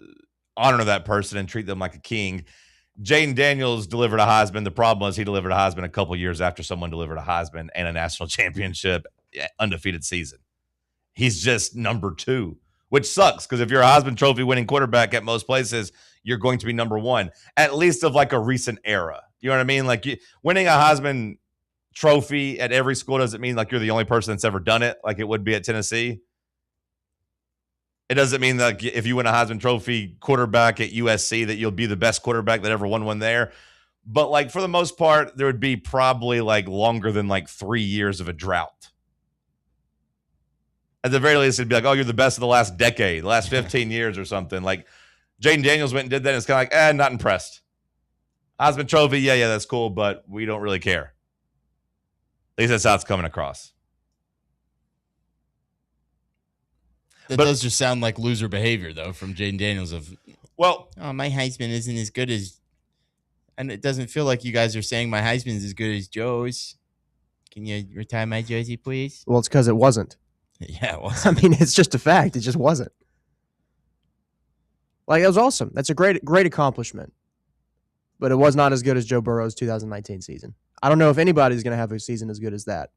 that person and treat them like a king. Jaden Daniels delivered a Heisman. The problem was he delivered a Heisman a couple years after someone delivered a Heisman and a national championship undefeated season. He's just number 2, which sucks because if you're a Heisman Trophy winning quarterback at most places, you're going to be number 1, at least of like a recent era. You know what I mean? Like winning a Heisman Trophy at every school doesn't mean like you're the only person that's ever done it, like it would be at Tennessee. It doesn't mean that if you win a Heisman Trophy quarterback at USC that you'll be the best quarterback that ever won one there. But like for the most part, there would be probably like longer than like 3 years of a drought. At the very least, it'd be like, oh, you're the best of the last decade, the last 15 years or something. Like Jaden Daniels went and did that, and it's kind of like, not impressed. Heisman Trophy, yeah, that's cool, but we don't really care. At least that's how it's coming across. That does just sound like loser behavior, though, from Jaden Daniels. My Heisman isn't as good as, and it doesn't feel like you guys are saying my Heisman is as good as Joe's. Can you retire my jersey, please? Well, it's because it wasn't. Yeah, it was. I mean, it's just a fact. It just wasn't. Like, it was awesome. That's a great accomplishment. But it was not as good as Joe Burrow's 2019 season. I don't know if anybody's going to have a season as good as that.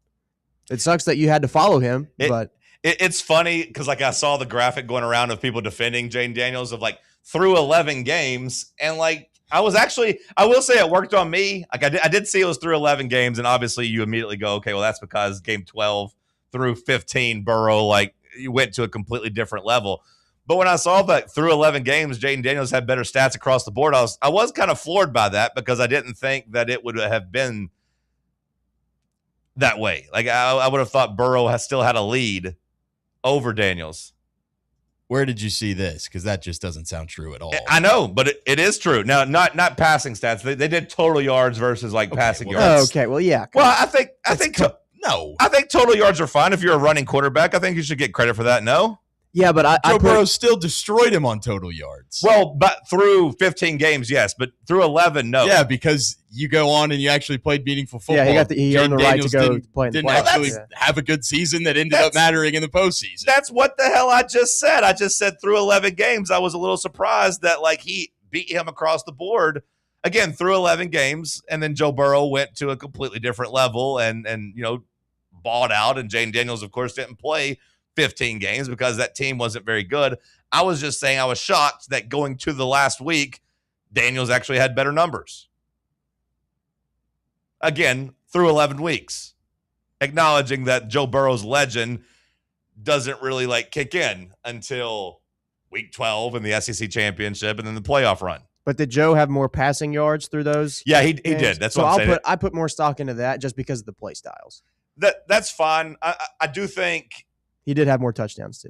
It sucks that you had to follow him, but it's funny because like I saw the graphic going around of people defending Jaden Daniels of like through 11 games, and like I will say it worked on me. Like I did see it was through 11 games, and obviously you immediately go, okay, well that's because game 12 through 15, Burrow like you went to a completely different level. But when I saw that through 11 games, Jaden Daniels had better stats across the board, I was kind of floored by that because I didn't think that it would have been that way. Like I would have thought Burrow still had a lead over Daniels. Where did you see this? Because that just doesn't sound true at all. I know, but it is true. Now, not passing stats. They did total yards versus passing yards. Okay, well, yeah. Well, I think total yards are fine if you're a running quarterback. I think you should get credit for that. No. Yeah, but Joe Burrow still destroyed him on total yards. Well, but through 15 games, yes, but through 11, no. Yeah, because you go on and you actually played meaningful football. Yeah, he earned the right to go play in the didn't playoffs. actually have a good season that ended up mattering in the postseason. That's what the hell I just said. I just said through 11 games, I was a little surprised that like he beat him across the board. Again, through 11 games, and then Joe Burrow went to a completely different level and balled out, and Jayden Daniels, of course, didn't play 15 games because that team wasn't very good. I was just saying I was shocked that going to the last week, Daniels actually had better numbers. Again, through 11 weeks, acknowledging that Joe Burrow's legend doesn't really like kick in until week 12 in the SEC championship and then the playoff run. But did Joe have more passing yards through those? Yeah, he games? did. That's so what I'm saying. I put more stock into that just because of the play styles. That's fine. I do think he did have more touchdowns too.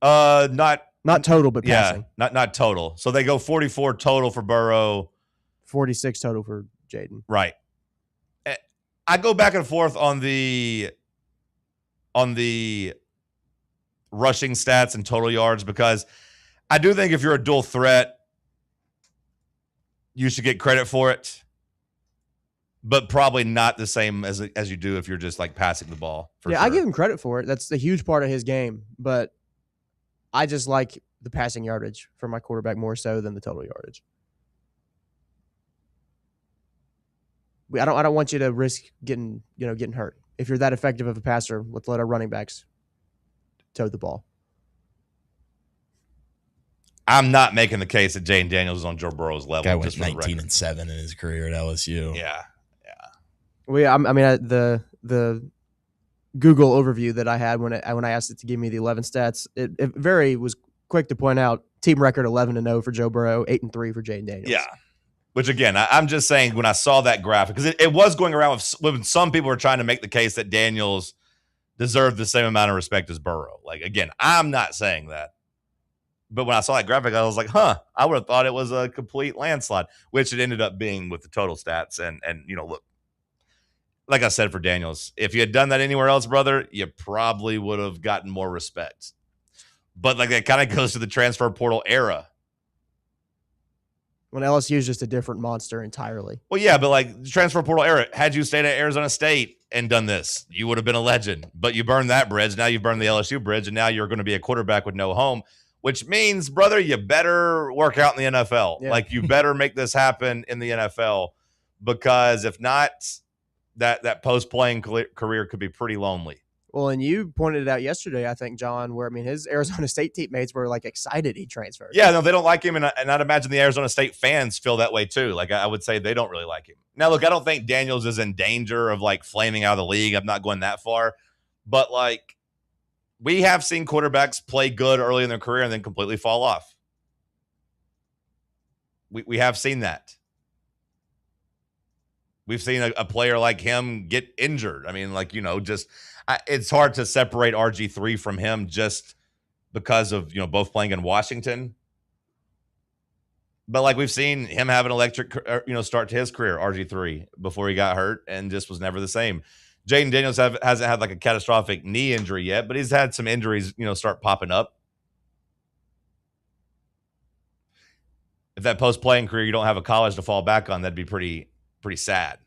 Not total, but passing. Not total. So they go 44 total for Burrow, 46 total for Jayden. Right. I go back and forth on the rushing stats and total yards because I do think if you're a dual threat, you should get credit for it, but probably not the same as you do if you're just like passing the ball. Yeah, sure. I give him credit for it. That's a huge part of his game, but I just like the passing yardage for my quarterback more so than the total yardage. I don't want you to risk getting hurt. If you're that effective of a passer, let's let our running backs tote the ball. I'm not making the case that Jayden Daniels is on Joe Burrow's level. Guy went 19-7 in his career at LSU. Yeah. Well, yeah. I mean, the Google overview that I had when I asked it to give me the 11 stats, it was quick to point out team record 11-0 for Joe Burrow, 8-3 for Jayden Daniels. Yeah. Which again, I'm just saying when I saw that graphic, because it was going around when some people were trying to make the case that Daniels deserved the same amount of respect as Burrow. Like again, I'm not saying that. But when I saw that graphic, I was like, I would have thought it was a complete landslide, which it ended up being with the total stats. And look, like I said for Daniels, if you had done that anywhere else, brother, you probably would have gotten more respect. But like that kind of goes to the transfer portal era. When LSU is just a different monster entirely. Well, yeah, but like the transfer portal era, had you stayed at Arizona State and done this, you would have been a legend. But you burned that bridge. Now you burned the LSU bridge, and now you're going to be a quarterback with no home. Which means, brother, you better work out in the NFL. Yeah. Like, you better make this happen in the NFL because if not, that post-playing career could be pretty lonely. Well, and you pointed it out yesterday, I think, John, where, I mean, his Arizona State teammates were, like, excited he transferred. Yeah, no, they don't like him, and I'd imagine the Arizona State fans feel that way, too. Like, I would say they don't really like him. Now, look, I don't think Daniels is in danger of, like, flaming out of the league. I'm not going that far. But, like, we have seen quarterbacks play good early in their career and then completely fall off. We have seen that. We've seen a player like him get injured. I mean, like, it's hard to separate RG3 from him just because of, both playing in Washington. But like we've seen him have an electric, start to his career, RG3, before he got hurt and just was never the same. Jayden Daniels hasn't had like a catastrophic knee injury yet, but he's had some injuries, start popping up. If that post-playing career you don't have a college to fall back on, that'd be pretty sad.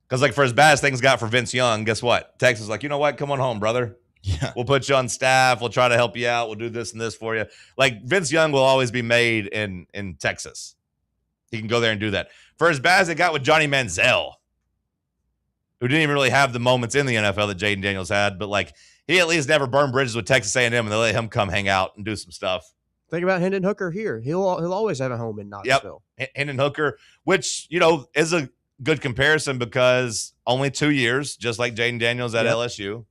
Because like for as bad as things got for Vince Young, guess what? Texas is like, you know what? Come on home, brother. Yeah. We'll put you on staff. We'll try to help you out. We'll do this and this for you. Like Vince Young will always be made in Texas. He can go there and do that. For as bad as it got with Johnny Manziel, who didn't even really have the moments in the NFL that Jayden Daniels had, but like he at least never burned bridges with Texas A&M, and they let him come hang out and do some stuff. Think about Hendon Hooker here. He'll always have a home in Knoxville. Yep. Hendon Hooker, which is a good comparison because only 2 years, just like Jayden Daniels at LSU.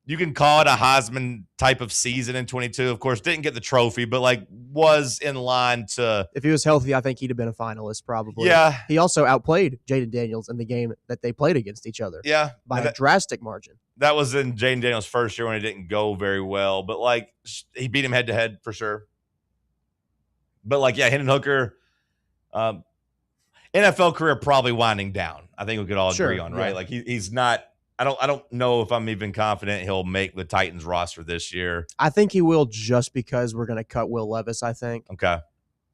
You can call it a Heisman type of season in 22. Of course, didn't get the trophy, but like was in line to. If he was healthy, I think he'd have been a finalist probably. Yeah. He also outplayed Jayden Daniels in the game that they played against each other. Yeah. By a drastic margin. That was in Jayden Daniels' first year when it didn't go very well, but like he beat him head to head for sure. But like, yeah, Hendon Hooker, NFL career probably winding down. I think we could all agree on, right? Yeah. Like he's not I don't know if I'm even confident he'll make the Titans roster this year. I think he will just because we're going to cut Will Levis, I think. Okay.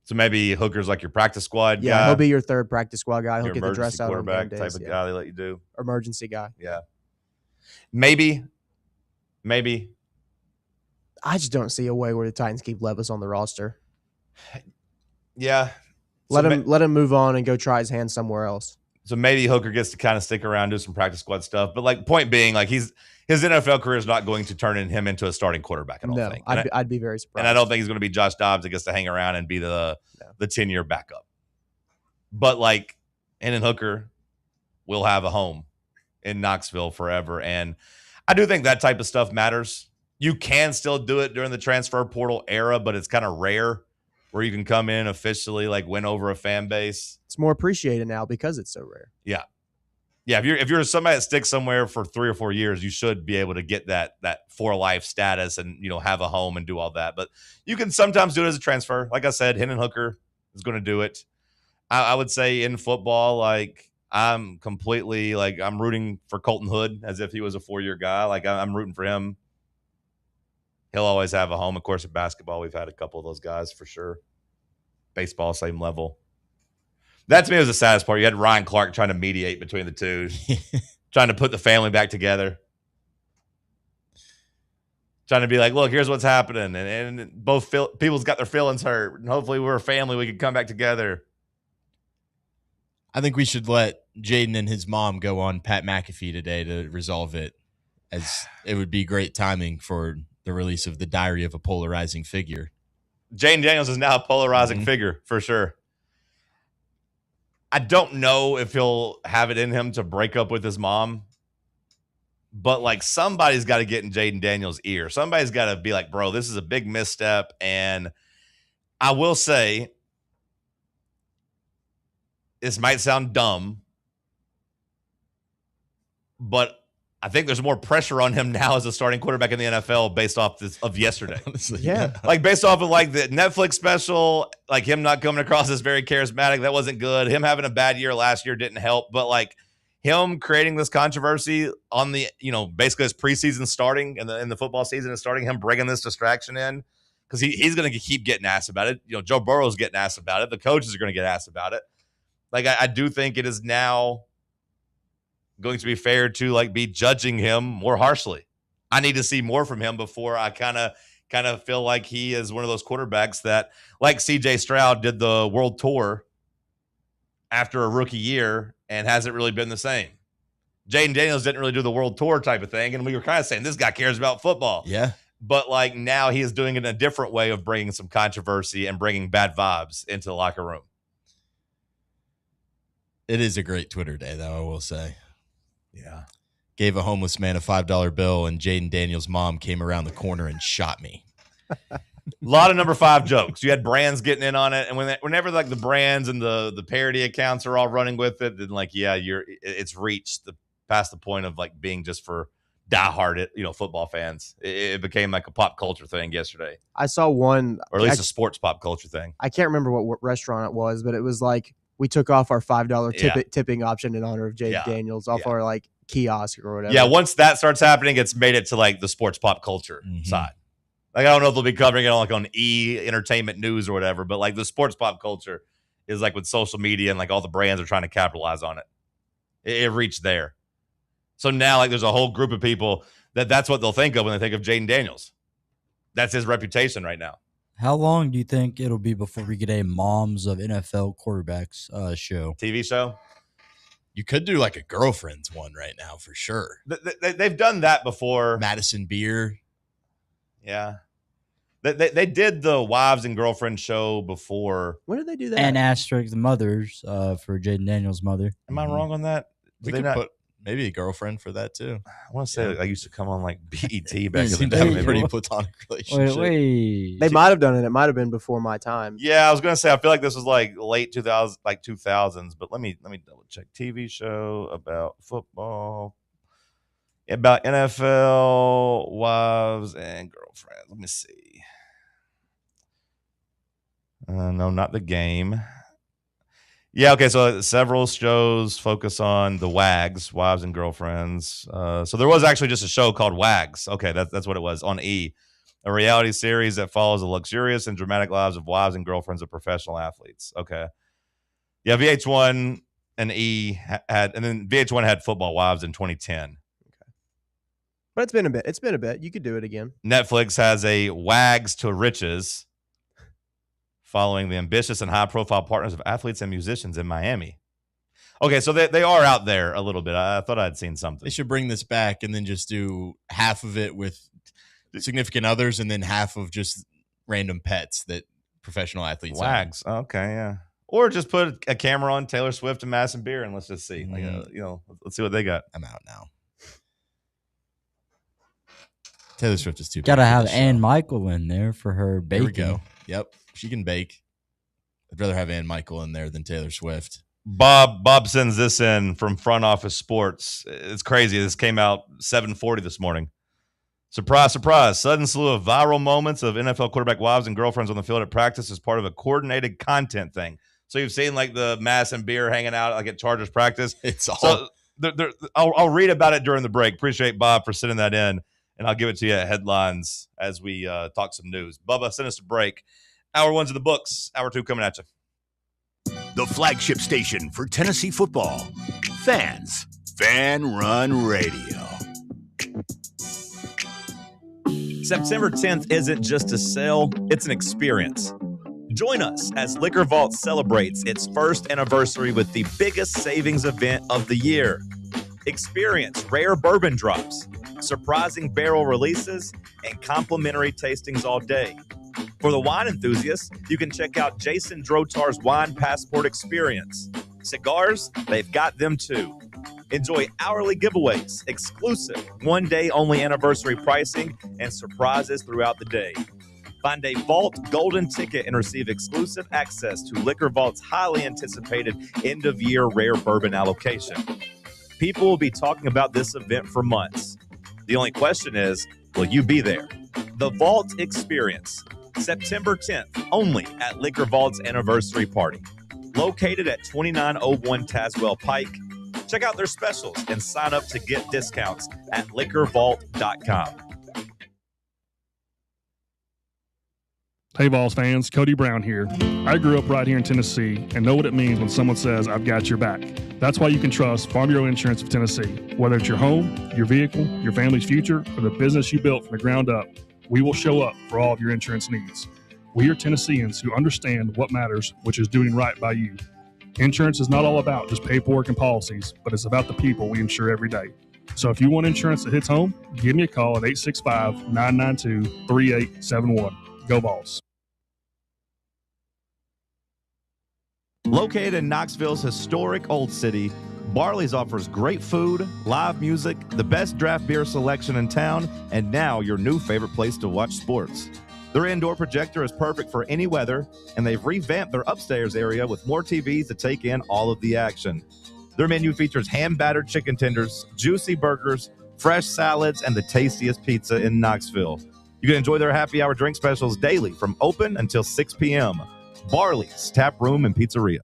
So maybe Hooker's like your practice squad guy. Yeah, he'll be your third practice squad guy. He'll your get the dress out on game quarterback days. type of guy they let you do. Emergency guy. Yeah. Maybe. I just don't see a way where the Titans keep Levis on the roster. Yeah. Let him move on and go try his hand somewhere else. So maybe Hooker gets to kind of stick around, do some practice squad stuff. But like, point being, like his NFL career is not going to turn him into a starting quarterback. I don't think. I'd be very surprised. And I don't think he's going to be Josh Dobbs that gets to hang around and be the 10-year backup. But like, Hendon Hooker will have a home in Knoxville forever, and I do think that type of stuff matters. You can still do it during the transfer portal era, but it's kind of rare where you can come in officially, like win over a fan base. It's more appreciated now because it's so rare. Yeah. If you're somebody that sticks somewhere for 3 or 4 years, you should be able to get that for life status and have a home and do all that. But you can sometimes do it as a transfer. Like I said, Hendon Hooker is going to do it. I would say in football, like I'm completely like I'm rooting for Colton Hood as if he was a 4-year guy. Like I'm rooting for him. He'll always have a home. Of course, in basketball, we've had a couple of those guys for sure. Baseball, same level. That to me was the saddest part. You had Ryan Clark trying to mediate between the two, trying to put the family back together, trying to be like, look, here's what's happening. And both people's got their feelings hurt. And hopefully we're a family. We can come back together. I think we should let Jaden and his mom go on Pat McAfee today to resolve it, as it would be great timing for the release of the Diary of a Polarizing Figure. Jaden Daniels is now a polarizing figure for sure. I don't know if he'll have it in him to break up with his mom, but like somebody's got to get in Jaden Daniels' ear. Somebody's got to be like, bro, this is a big misstep. And I will say, this might sound dumb, but I think there's more pressure on him now as a starting quarterback in the NFL based off of yesterday. Honestly, yeah. Like based off of like the Netflix special, like him not coming across as very charismatic, that wasn't good. Him having a bad year last year didn't help, but like him creating this controversy on the, basically his preseason starting and in the football season is starting, him bringing this distraction in because he's going to keep getting asked about it. Joe Burrow's getting asked about it. The coaches are going to get asked about it. Like I do think it is now going to be fair to like be judging him more harshly. I need to see more from him before I kind of feel like he is one of those quarterbacks that, like CJ Stroud did the world tour after a rookie year and hasn't really been the same. Jaden Daniels didn't really do the world tour type of thing, and we were kind of saying this guy cares about football. Yeah. But like now he is doing it in a different way of bringing some controversy and bringing bad vibes into the locker room. It is a great Twitter day, though, I will say. Yeah. Gave a homeless man a $5 bill, and Jaden Daniels' mom came around the corner and shot me. A lot of number 5 jokes. You had brands getting in on it, and whenever like the brands and the parody accounts are all running with it, then like it's reached past the point of like being just for diehard football fans. It became like a pop culture thing yesterday. I saw one, or at least a sports pop culture thing. I can't remember what restaurant it was, but it was like we took off our $5 tipping option in honor of Jaden Daniels off our like kiosk or whatever. Yeah, once that starts happening, it's made it to like the sports pop culture side. Like I don't know if they'll be covering it on like on entertainment news or whatever, but like the sports pop culture is like with social media and like all the brands are trying to capitalize on it. It reached there. So now like there's a whole group of people that's what they'll think of when they think of Jaden Daniels. That's his reputation right now. How long do you think it'll be before we get a Moms of NFL Quarterbacks show? TV show? You could do like a Girlfriends one right now for sure. They've done that before. Madison Beer. Yeah. They did the Wives and Girlfriends show before. When did they do that? And asterisk the mothers for Jaden Daniels' mother. Am I wrong on that? We could put maybe a girlfriend for that too. I want to say I used to come on like BET back in the They have day. a pretty platonic relationship. Wait. They might have done it. It might have been before my time. Yeah, I was gonna say I feel like this was like late 2000s, but let me double check. TV show about football, about NFL wives and girlfriends. Let me see. No, not The Game. Yeah, okay, so several shows focus on the WAGs, wives and girlfriends. So there was actually just a show called WAGs. Okay, that's what it was on E, a reality series that follows the luxurious and dramatic lives of wives and girlfriends of professional athletes. Okay. Yeah, VH1 and E had, and then VH1 had Football Wives in 2010. But it's been a bit. It's been a bit. You could do it again. Netflix has a WAGs to Riches, following the ambitious and high-profile partners of athletes and musicians in Miami. Okay, so they are out there a little bit. I thought I'd seen something. They should bring this back and then just do half of it with significant others and then half of just random pets that professional athletes WAGs. Okay, yeah. Or just put a camera on Taylor Swift and Madison Beer and let's just see. Let's see what they got. I'm out now. Taylor Swift is too big. Gotta have Ann Michael in there for her baking. Here we go. Yep, she can bake. I'd rather have Ann Michael in there than Taylor Swift. Bob sends this in from Front Office Sports. It's crazy. This came out 7:40 this morning. Surprise, surprise. Sudden slew of viral moments of NFL quarterback wives and girlfriends on the field at practice as part of a coordinated content thing. So you've seen like the Mass and Beer hanging out like at Chargers practice. It's all. So I'll read about it during the break. Appreciate Bob for sending that in, and I'll give it to you at headlines as we talk some news. Bubba, send us a break. Hour one's of the books. Hour two coming at you. The flagship station for Tennessee football. Fans. Fan Run Radio. September 10th isn't just a sale, it's an experience. Join us as Liquor Vault celebrates its first anniversary with the biggest savings event of the year. Experience rare bourbon drops, surprising barrel releases, and complimentary tastings all day. For the wine enthusiasts, you can check out Jason Drotar's Wine Passport Experience. Cigars, they've got them too. Enjoy hourly giveaways, exclusive one-day only anniversary pricing, and surprises throughout the day. Find a Vault Golden Ticket and receive exclusive access to Liquor Vault's highly anticipated end-of-year rare bourbon allocation. People will be talking about this event for months. The only question is, will you be there? The Vault Experience, September 10th, only at Liquor Vault's anniversary party. Located at 2901 Tazewell Pike. Check out their specials and sign up to get discounts at liquorvault.com. Hey, Vols fans, Cody Brown here. I grew up right here in Tennessee and know what it means when someone says, I've got your back. That's why you can trust Farm Bureau Insurance of Tennessee. Whether it's your home, your vehicle, your family's future, or the business you built from the ground up, we will show up for all of your insurance needs. We are Tennesseans who understand what matters, which is doing right by you. Insurance is not all about just paperwork and policies, but it's about the people we insure every day. So if you want insurance that hits home, give me a call at 865-992-3871. Go Vols. Located in Knoxville's historic Old City, Barley's offers great food, live music, the best draft beer selection in town, and now your new favorite place to watch sports. Their indoor projector is perfect for any weather, and they've revamped their upstairs area with more TVs to take in all of the action. Their menu features hand-battered chicken tenders, juicy burgers, fresh salads, and the tastiest pizza in Knoxville. You can enjoy their happy hour drink specials daily from open until 6 p.m. Barley's Tap Room and Pizzeria.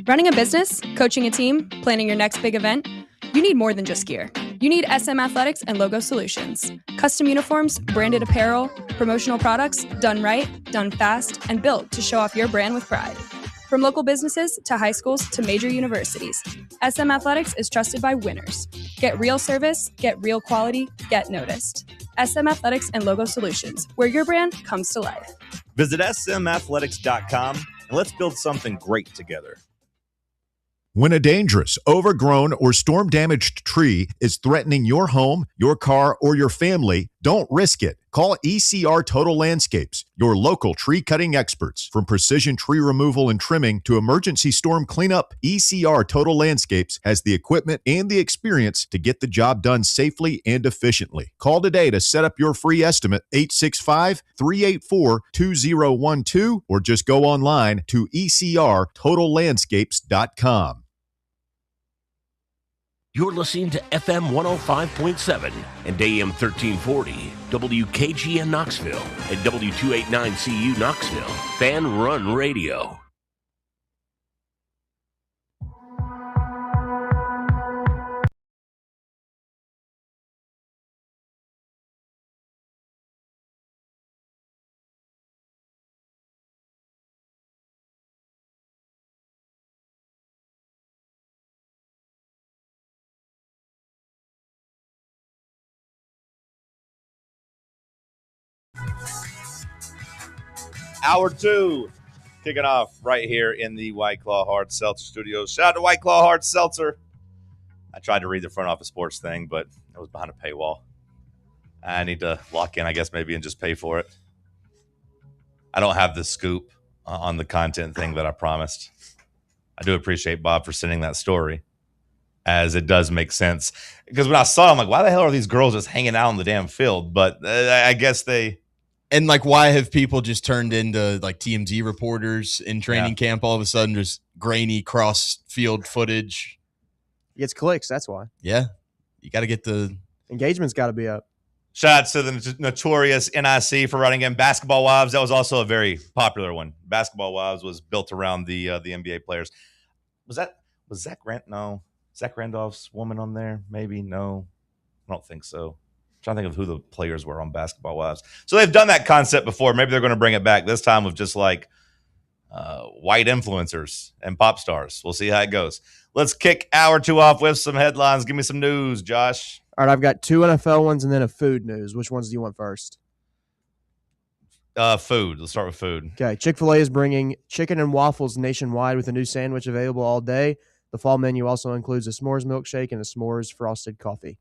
Running a business, coaching a team, planning your next big event, you need more than just gear. You need SM Athletics and Logo Solutions. Custom uniforms, branded apparel, promotional products, done right, done fast, and built to show off your brand with pride. From local businesses to high schools to major universities, SM Athletics is trusted by winners. Get real service, get real quality, get noticed. SM Athletics and Logo Solutions, where your brand comes to life. Visit smathletics.com and let's build something great together. When a dangerous, overgrown, or storm-damaged tree is threatening your home, your car, or your family, don't risk it. Call ECR Total Landscapes, your local tree-cutting experts. From precision tree removal and trimming to emergency storm cleanup, ECR Total Landscapes has the equipment and the experience to get the job done safely and efficiently. Call today to set up your free estimate, 865-384-2012, or just go online to ecrtotallandscapes.com. You're listening to FM 105.7 and AM 1340, WKGN Knoxville, and W289CU Knoxville, Fan Run Radio. Hour 2 kicking off right here in the White Claw Hard Seltzer Studios. Shout out to White Claw Hard Seltzer. I tried to read the front office sports thing, but it was behind a paywall. I need to lock in, I guess, maybe and just pay for it. I don't have the scoop on the content thing that I promised. I do appreciate Bob for sending that story, as it does make sense. Because when I saw it, I'm like, why the hell are these girls just hanging out on the damn field? But I guess they... And, like, why have people just turned into, like, TMZ reporters in training camp all of a sudden, just grainy cross-field footage? It gets clicks, that's why. Yeah. You got to get the... Engagement's got to be up. Shout out to the notorious NIC for running in Basketball Wives. That was also a very popular one. Basketball Wives was built around the NBA players. Was Zach Rand? No. Zach Randolph's woman on there? Maybe. No. I don't think so. I'm trying to think of who the players were on Basketball Wives. So they've done that concept before. Maybe they're going to bring it back this time with just like white influencers and pop stars. We'll see how it goes. Let's kick hour 2 off with some headlines. Give me some news, Josh. All right, I've got 2 NFL ones and then a food news. Which ones do you want first? Food. Let's start with food. Okay, Chick-fil-A is bringing chicken and waffles nationwide with a new sandwich available all day. The fall menu also includes a s'mores milkshake and a s'mores frosted coffee.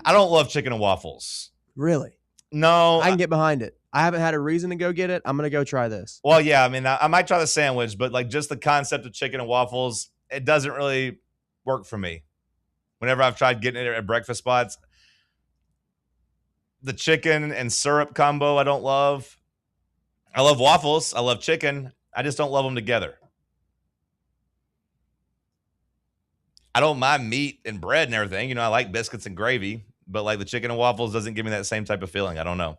I don't love chicken and waffles. Really? No. I can get behind it. I haven't had a reason to go get it. I'm going to go try this. Well, yeah, I mean, I might try the sandwich, but like just the concept of chicken and waffles, it doesn't really work for me. Whenever I've tried getting it at breakfast spots, the chicken and syrup combo I don't love. I love waffles. I love chicken. I just don't love them together. I don't mind meat and bread and everything. You know, I like biscuits and gravy, but like the chicken and waffles doesn't give me that same type of feeling. I don't know.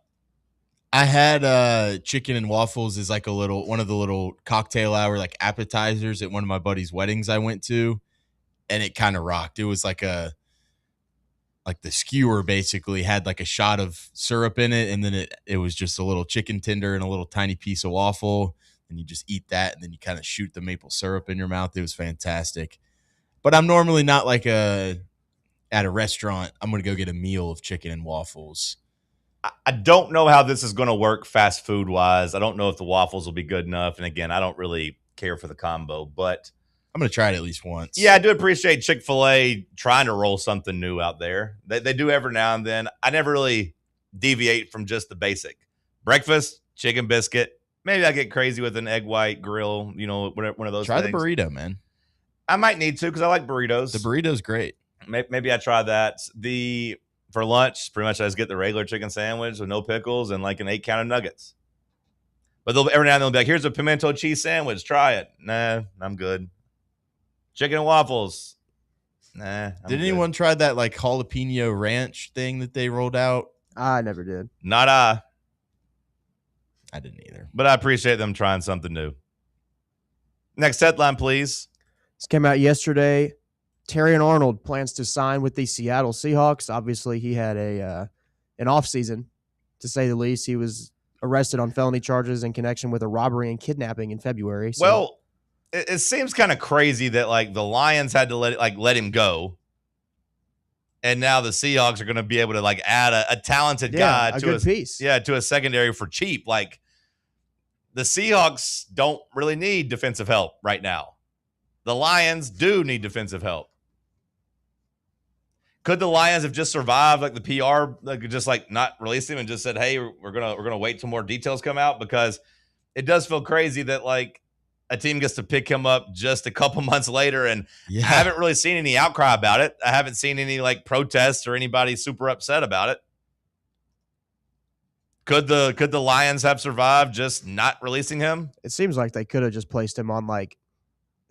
I had chicken and waffles as like one of the little cocktail hour like appetizers at one of my buddy's weddings I went to, and it kind of rocked. It was like the skewer basically had like a shot of syrup in it, and then it was just a little chicken tender and a little tiny piece of waffle, and you just eat that, and then you kind of shoot the maple syrup in your mouth. It was fantastic. But I'm normally not like at a restaurant, I'm going to go get a meal of chicken and waffles. I don't know how this is going to work fast food wise. I don't know if the waffles will be good enough. And again, I don't really care for the combo, but I'm going to try it at least once. Yeah, I do appreciate Chick-fil-A trying to roll something new out there. They do every now and then. I never really deviate from just the basic. Breakfast, chicken biscuit. Maybe I get crazy with an egg white grill, you know, one of those Try things. the burrito, man. I might need to because I like burritos. The burrito's great. Maybe I try that. For lunch, pretty much I just get the regular chicken sandwich with no pickles and like an 8-count of nuggets. But every now and then they'll be like, here's a pimento cheese sandwich. Try it. Nah, I'm good. Chicken and waffles. Nah. Did anyone try that like jalapeno ranch thing that they rolled out? I never did. Not I. I didn't either. But I appreciate them trying something new. Next headline, please. This came out yesterday. Terrion Arnold plans to sign with the Seattle Seahawks. Obviously, he had an offseason, to say the least. He was arrested on felony charges in connection with a robbery and kidnapping in February. So. Well, it seems kind of crazy that like the Lions had to let him go, and now the Seahawks are going to be able to like add a talented guy to good piece. Yeah, to a secondary for cheap. Like the Seahawks don't really need defensive help right now. The Lions do need defensive help. Could the Lions have just survived like the PR, like just like not release him and just said, "Hey, we're gonna wait till more details come out"? Because it does feel crazy that like a team gets to pick him up just a couple months later, and I haven't really seen any outcry about it. I haven't seen any like protests or anybody super upset about it. Could the Lions have survived just not releasing him? It seems like they could have just placed him on like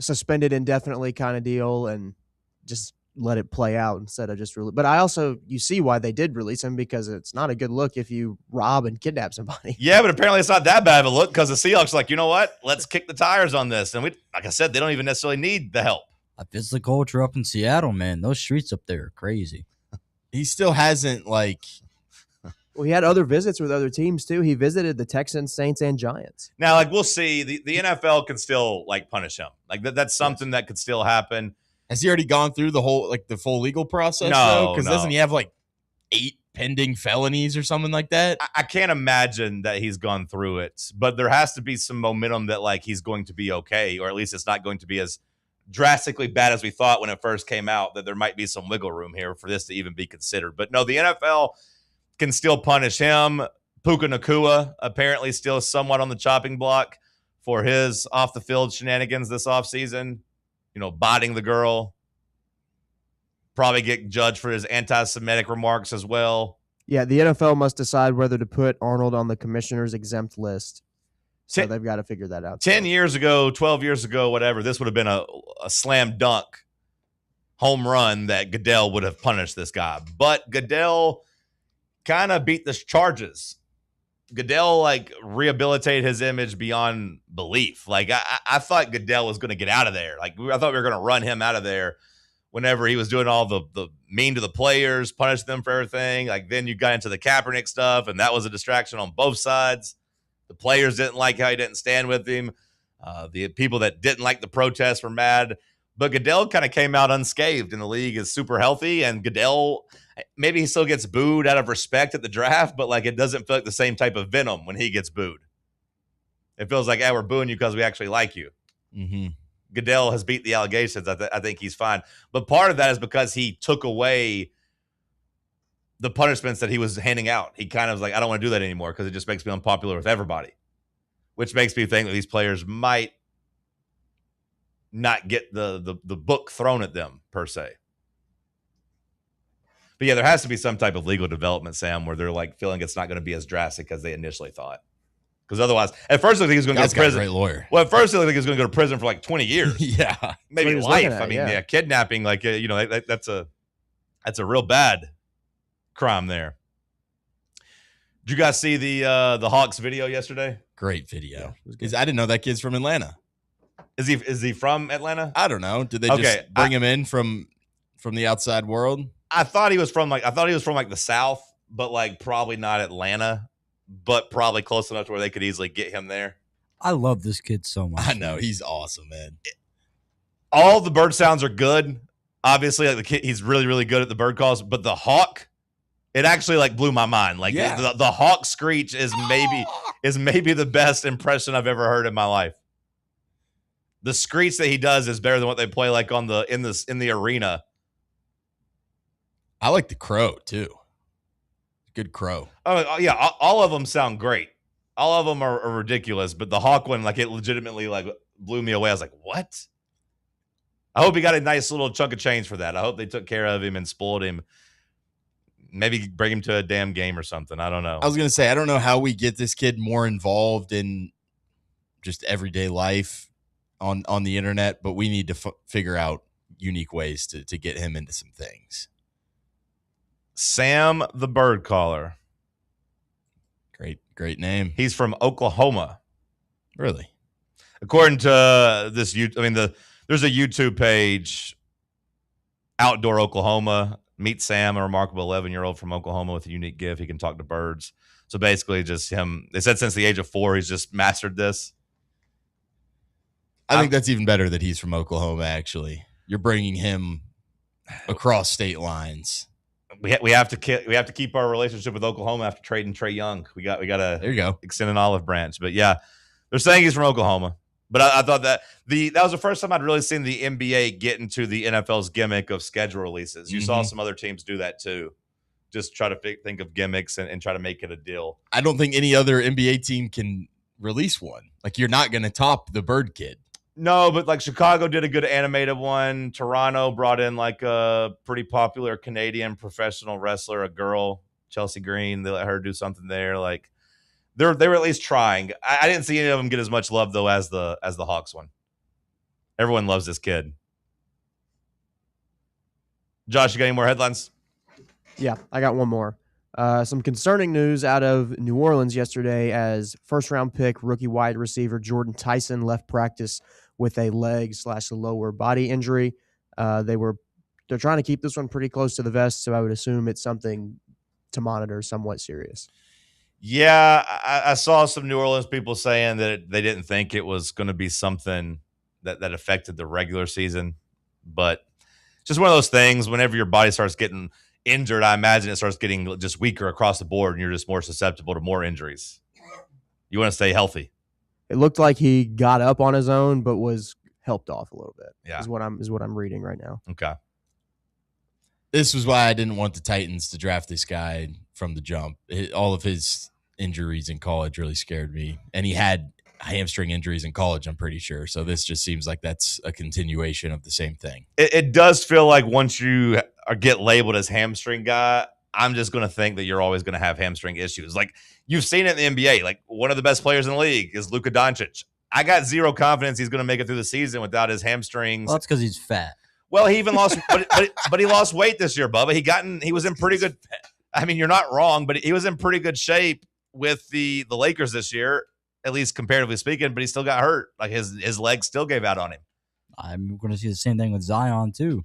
suspended indefinitely kind of deal and just let it play out instead of just But I also, you see why they did release him, because it's not a good look if you rob and kidnap somebody. Yeah, but apparently it's not that bad of a look because the Seahawks are like, you know what? Let's kick the tires on this. And like I said, they don't even necessarily need the help. It's the culture up in Seattle, man. Those streets up there are crazy. He still hasn't Well, he had other visits with other teams too. He visited the Texans, Saints, and Giants. Now, like, we'll see. The NFL can still like punish him. Like that's something that could still happen. Has he already gone through the full legal process? No, because doesn't he have 8 pending felonies or something like that? I can't imagine that he's gone through it, but there has to be some momentum that like he's going to be okay, or at least it's not going to be as drastically bad as we thought when it first came out, that there might be some wiggle room here for this to even be considered. But no, the NFL can still punish him. Puka Nacua apparently still somewhat on the chopping block for his off the field shenanigans this offseason. Botting the girl. Probably get judged for his anti-Semitic remarks as well. Yeah, the NFL must decide whether to put Arnold on the commissioner's exempt list. So they've got to figure that out. 10 years ago, 12 years ago, whatever, this would have been a slam dunk home run that Goodell would have punished this guy. But Goodell kind of beat the charges. Goodell rehabilitated his image beyond belief. I thought Goodell was going to get out of there. I thought we were going to run him out of there whenever he was doing all the mean to the players, punish them for everything. Then you got into the Kaepernick stuff, and that was a distraction on both sides. The players didn't like how he didn't stand with him. The people that didn't like the protests were mad. But Goodell kind of came out unscathed, and the league is super healthy. And Goodell, maybe he still gets booed out of respect at the draft, but it doesn't feel like the same type of venom when he gets booed. It feels like, hey, we're booing you because we actually like you. Mm-hmm. Goodell has beat the allegations. I think he's fine. But part of that is because he took away the punishments that he was handing out. He kind of was like, I don't want to do that anymore because it just makes me unpopular with everybody, which makes me think that these players might not get the book thrown at them per se. But yeah, there has to be some type of legal development, Sam, where they're feeling it's not going to be as drastic as they initially thought. Because other's, at first I think he was going to go to prison. Great lawyer. Well, at first I think he was going to go to prison for 20 years. Yeah, maybe life. Kidnapping, that's a real bad crime there. Did you guys see the Hawks video yesterday? Great video. I didn't know that kid's from Atlanta. Is he from Atlanta? I don't know. Did they just bring him in from the outside world? I thought he was from the South, but probably not Atlanta, but probably close enough to where they could easily get him there. I love this kid so much. I know, he's awesome, man. All the bird sounds are good. Obviously, the kid, he's really, really good at the bird calls, but the hawk, it actually blew my mind. The hawk screech is maybe the best impression I've ever heard in my life. The screech that he does is better than what they play in the arena. I like the crow too. Good crow. Oh yeah, all of them sound great. All of them are ridiculous, but the hawk one, it legitimately blew me away. I was like, what? I hope he got a nice little chunk of change for that. I hope they took care of him and spoiled him. Maybe bring him to a damn game or something. I don't know. I was going to say, I don't know how we get this kid more involved in just everyday life on the internet, but we need to figure out unique ways to get him into some things. Sam the Bird Caller. Great name. He's from Oklahoma. Really? According to this, there's a YouTube page, Outdoor Oklahoma. Meet Sam, a remarkable 11-year-old from Oklahoma with a unique gift. He can talk to birds. So basically just him. They said since the age of 4, he's just mastered this. I think that's even better that he's from Oklahoma, actually. You're bringing him across state lines. We have to keep our relationship with Oklahoma after trading Trae Young. We got to there you go. Extend an olive branch. But yeah, they're saying he's from Oklahoma. But I thought that was the first time I'd really seen the NBA get into the NFL's gimmick of schedule releases. You saw some other teams do that too. Just try to think of gimmicks and try to make it a deal. I don't think any other NBA team can release one. You're not going to top the Bird Kid. No, but Chicago did a good animated one. Toronto brought in a pretty popular Canadian professional wrestler, a girl, Chelsea Green. They let her do something there. They were at least trying. I didn't see any of them get as much love though as the Hawks one. Everyone loves this kid. Josh, you got any more headlines? Yeah, I got one more. Some concerning news out of New Orleans yesterday as first-round pick rookie wide receiver Jordan Tyson left practice with a leg/lower body injury. They're trying to keep this one pretty close to the vest, so I would assume it's something to monitor, somewhat serious. Yeah, I saw some New Orleans people saying that they didn't think it was going to be something that affected the regular season, but just one of those things. Whenever your body starts getting injured, I imagine it starts getting just weaker across the board, and you're just more susceptible to more injuries. You want to stay healthy. It looked like he got up on his own, but was helped off a little bit. Yeah, is what I'm reading right now. Okay. This was why I didn't want the Titans to draft this guy from the jump. All of his injuries in college really scared me. And he had hamstring injuries in college, I'm pretty sure. So this just seems like that's a continuation of the same thing. It does feel like once you get labeled as hamstring guy, I'm just going to think that you're always going to have hamstring issues. Like you've seen it in the NBA. Like one of the best players in the league is Luka Doncic. I got zero confidence he's going to make it through the season without his hamstrings. Well, that's because he's fat. Well, he even lost, but he lost weight this year, Bubba. He was in pretty good. I mean, you're not wrong, but he was in pretty good shape with the Lakers this year, at least comparatively speaking. But he still got hurt. Like his legs still gave out on him. I'm going to see the same thing with Zion too.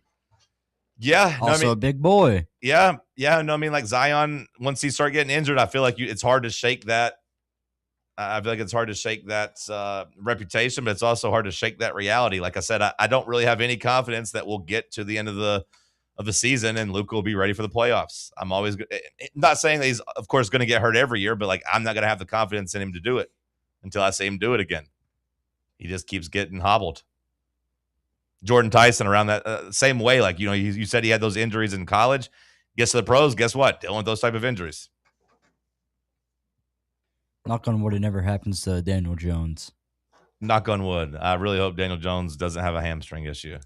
Yeah, also a big boy. Yeah. No, I mean, like Zion, once he start getting injured, I feel like it's hard to shake that. I feel like it's hard to shake that reputation, but it's also hard to shake that reality. Like I said, I don't really have any confidence that we'll get to the end of the season and Luka will be ready for the playoffs. I'm always not saying that he's, of course, going to get hurt every year, but like I'm not going to have the confidence in him to do it until I see him do it again. He just keeps getting hobbled. Jordan Tyson around that same way. Like, you said he had those injuries in college. Gets to the pros, guess what? Dealing with those type of injuries. Knock on wood, it never happens to Daniel Jones. Knock on wood. I really hope Daniel Jones doesn't have a hamstring issue.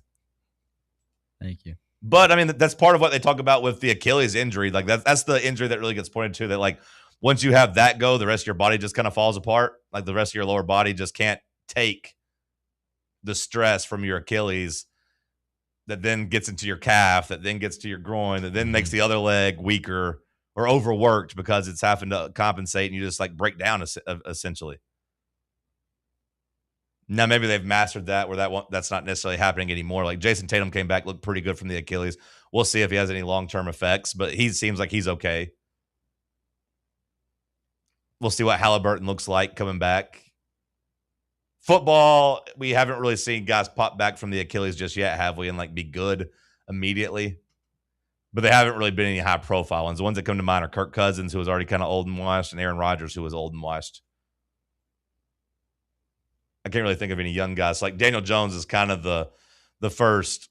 Thank you. But, I mean, that's part of what they talk about with the Achilles injury. Like, that's the injury that really gets pointed to, that, like, once you have that go, the rest of your body just kind of falls apart. Like, the rest of your lower body just can't take the stress from your Achilles that then gets into your calf, that then gets to your groin, that then makes the other leg weaker or overworked because it's having to compensate, and you just like break down essentially. Now maybe they've mastered that where that's not necessarily happening anymore. Like Jason Tatum came back, looked pretty good from the Achilles. We'll see if he has any long-term effects, but he seems like he's okay. We'll see what Halliburton looks like coming back. Football, we haven't really seen guys pop back from the Achilles just yet, have we? And like be good immediately. But they haven't really been any high profile ones. The ones that come to mind are Kirk Cousins, who was already kind of old and washed, and Aaron Rodgers, who was old and washed. I can't really think of any young guys. Like Daniel Jones is kind of the first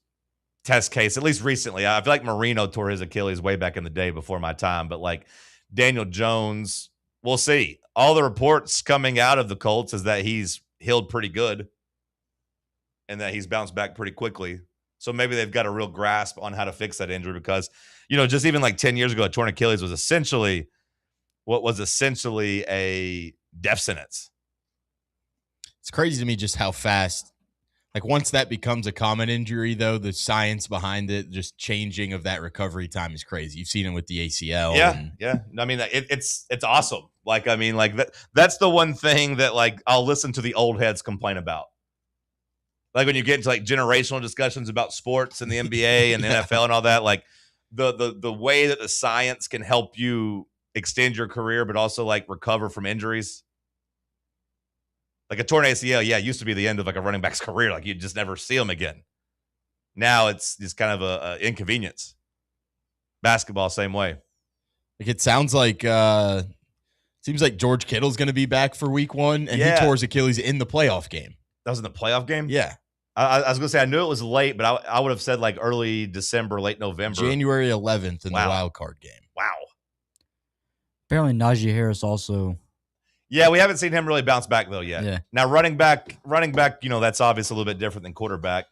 test case, at least recently. I feel like Marino tore his Achilles way back in the day before my time. But like Daniel Jones, we'll see. All the reports coming out of the Colts is that he's healed pretty good and that he's bounced back pretty quickly. So maybe they've got a real grasp on how to fix that injury because, just even like 10 years ago, a torn Achilles was essentially a death sentence. It's crazy to me just how fast, like once that becomes a common injury, though, the science behind it, just changing of that recovery time is crazy. You've seen it with the ACL. Yeah. I mean, it's awesome. Like, I mean, like that's the one thing that like I'll listen to the old heads complain about. Like when you get into like generational discussions about sports and the NBA and the NFL and all that, like the way that the science can help you extend your career, but also like recover from injuries. Like a torn ACL, it used to be the end of like a running back's career. Like you just never see them again. Now it's just kind of a inconvenience. Basketball, same way. Like it sounds like seems like George Kittle's going to be back for week 1, and he tore his Achilles in the playoff game. That was in the playoff game? Yeah. I was going to say, I knew it was late, but I would have said like early December, late November. January 11th in the wild card game. Wow. Apparently Najee Harris also. Yeah, we haven't seen him really bounce back though yet. Yeah. Now running back, that's obviously a little bit different than quarterback.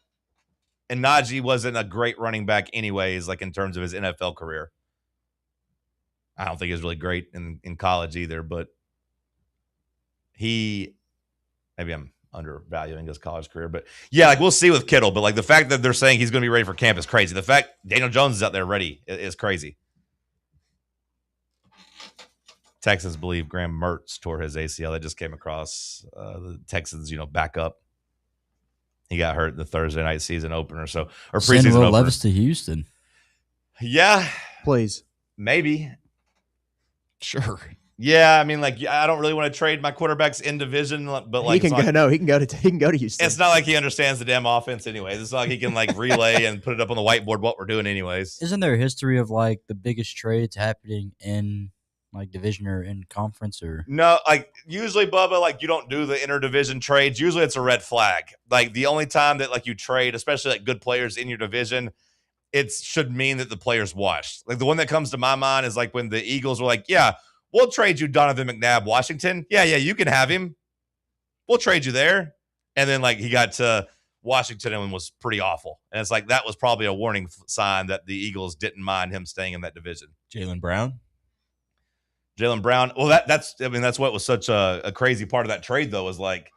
And Najee wasn't a great running back anyways, like in terms of his NFL career. I don't think he was really great in college either, but maybe I'm undervaluing his college career. But yeah, like we'll see with Kittle. But like the fact that they're saying he's going to be ready for camp is crazy. The fact Daniel Jones is out there ready is crazy. Texans believe Graham Mertz tore his ACL. That just came across the Texans, backup. He got hurt in the Thursday night season opener, or preseason Send Will opener. Levis to Houston. Yeah, please, maybe, sure. Yeah, I mean, like I don't really want to trade my quarterbacks in division, but like he can go to Houston. It's not like he understands the damn offense, anyways. It's not like he can like relay and put it up on the whiteboard what we're doing, anyways. Isn't there a history of like the biggest trades happening in like division or in conference or no? Like usually, Bubba, like you don't do the interdivision trades. Usually, it's a red flag. Like the only time that like you trade, especially like good players in your division, it should mean that the player's washed. Like the one that comes to my mind is like when the Eagles were like, "Yeah, we'll trade you Donovan McNabb, Washington. Yeah, you can have him. We'll trade you there." And then like he got to Washington and was pretty awful. And it's like that was probably a warning sign that the Eagles didn't mind him staying in that division. Jaylen Brown. Well, that's what was such a crazy part of that trade though, is like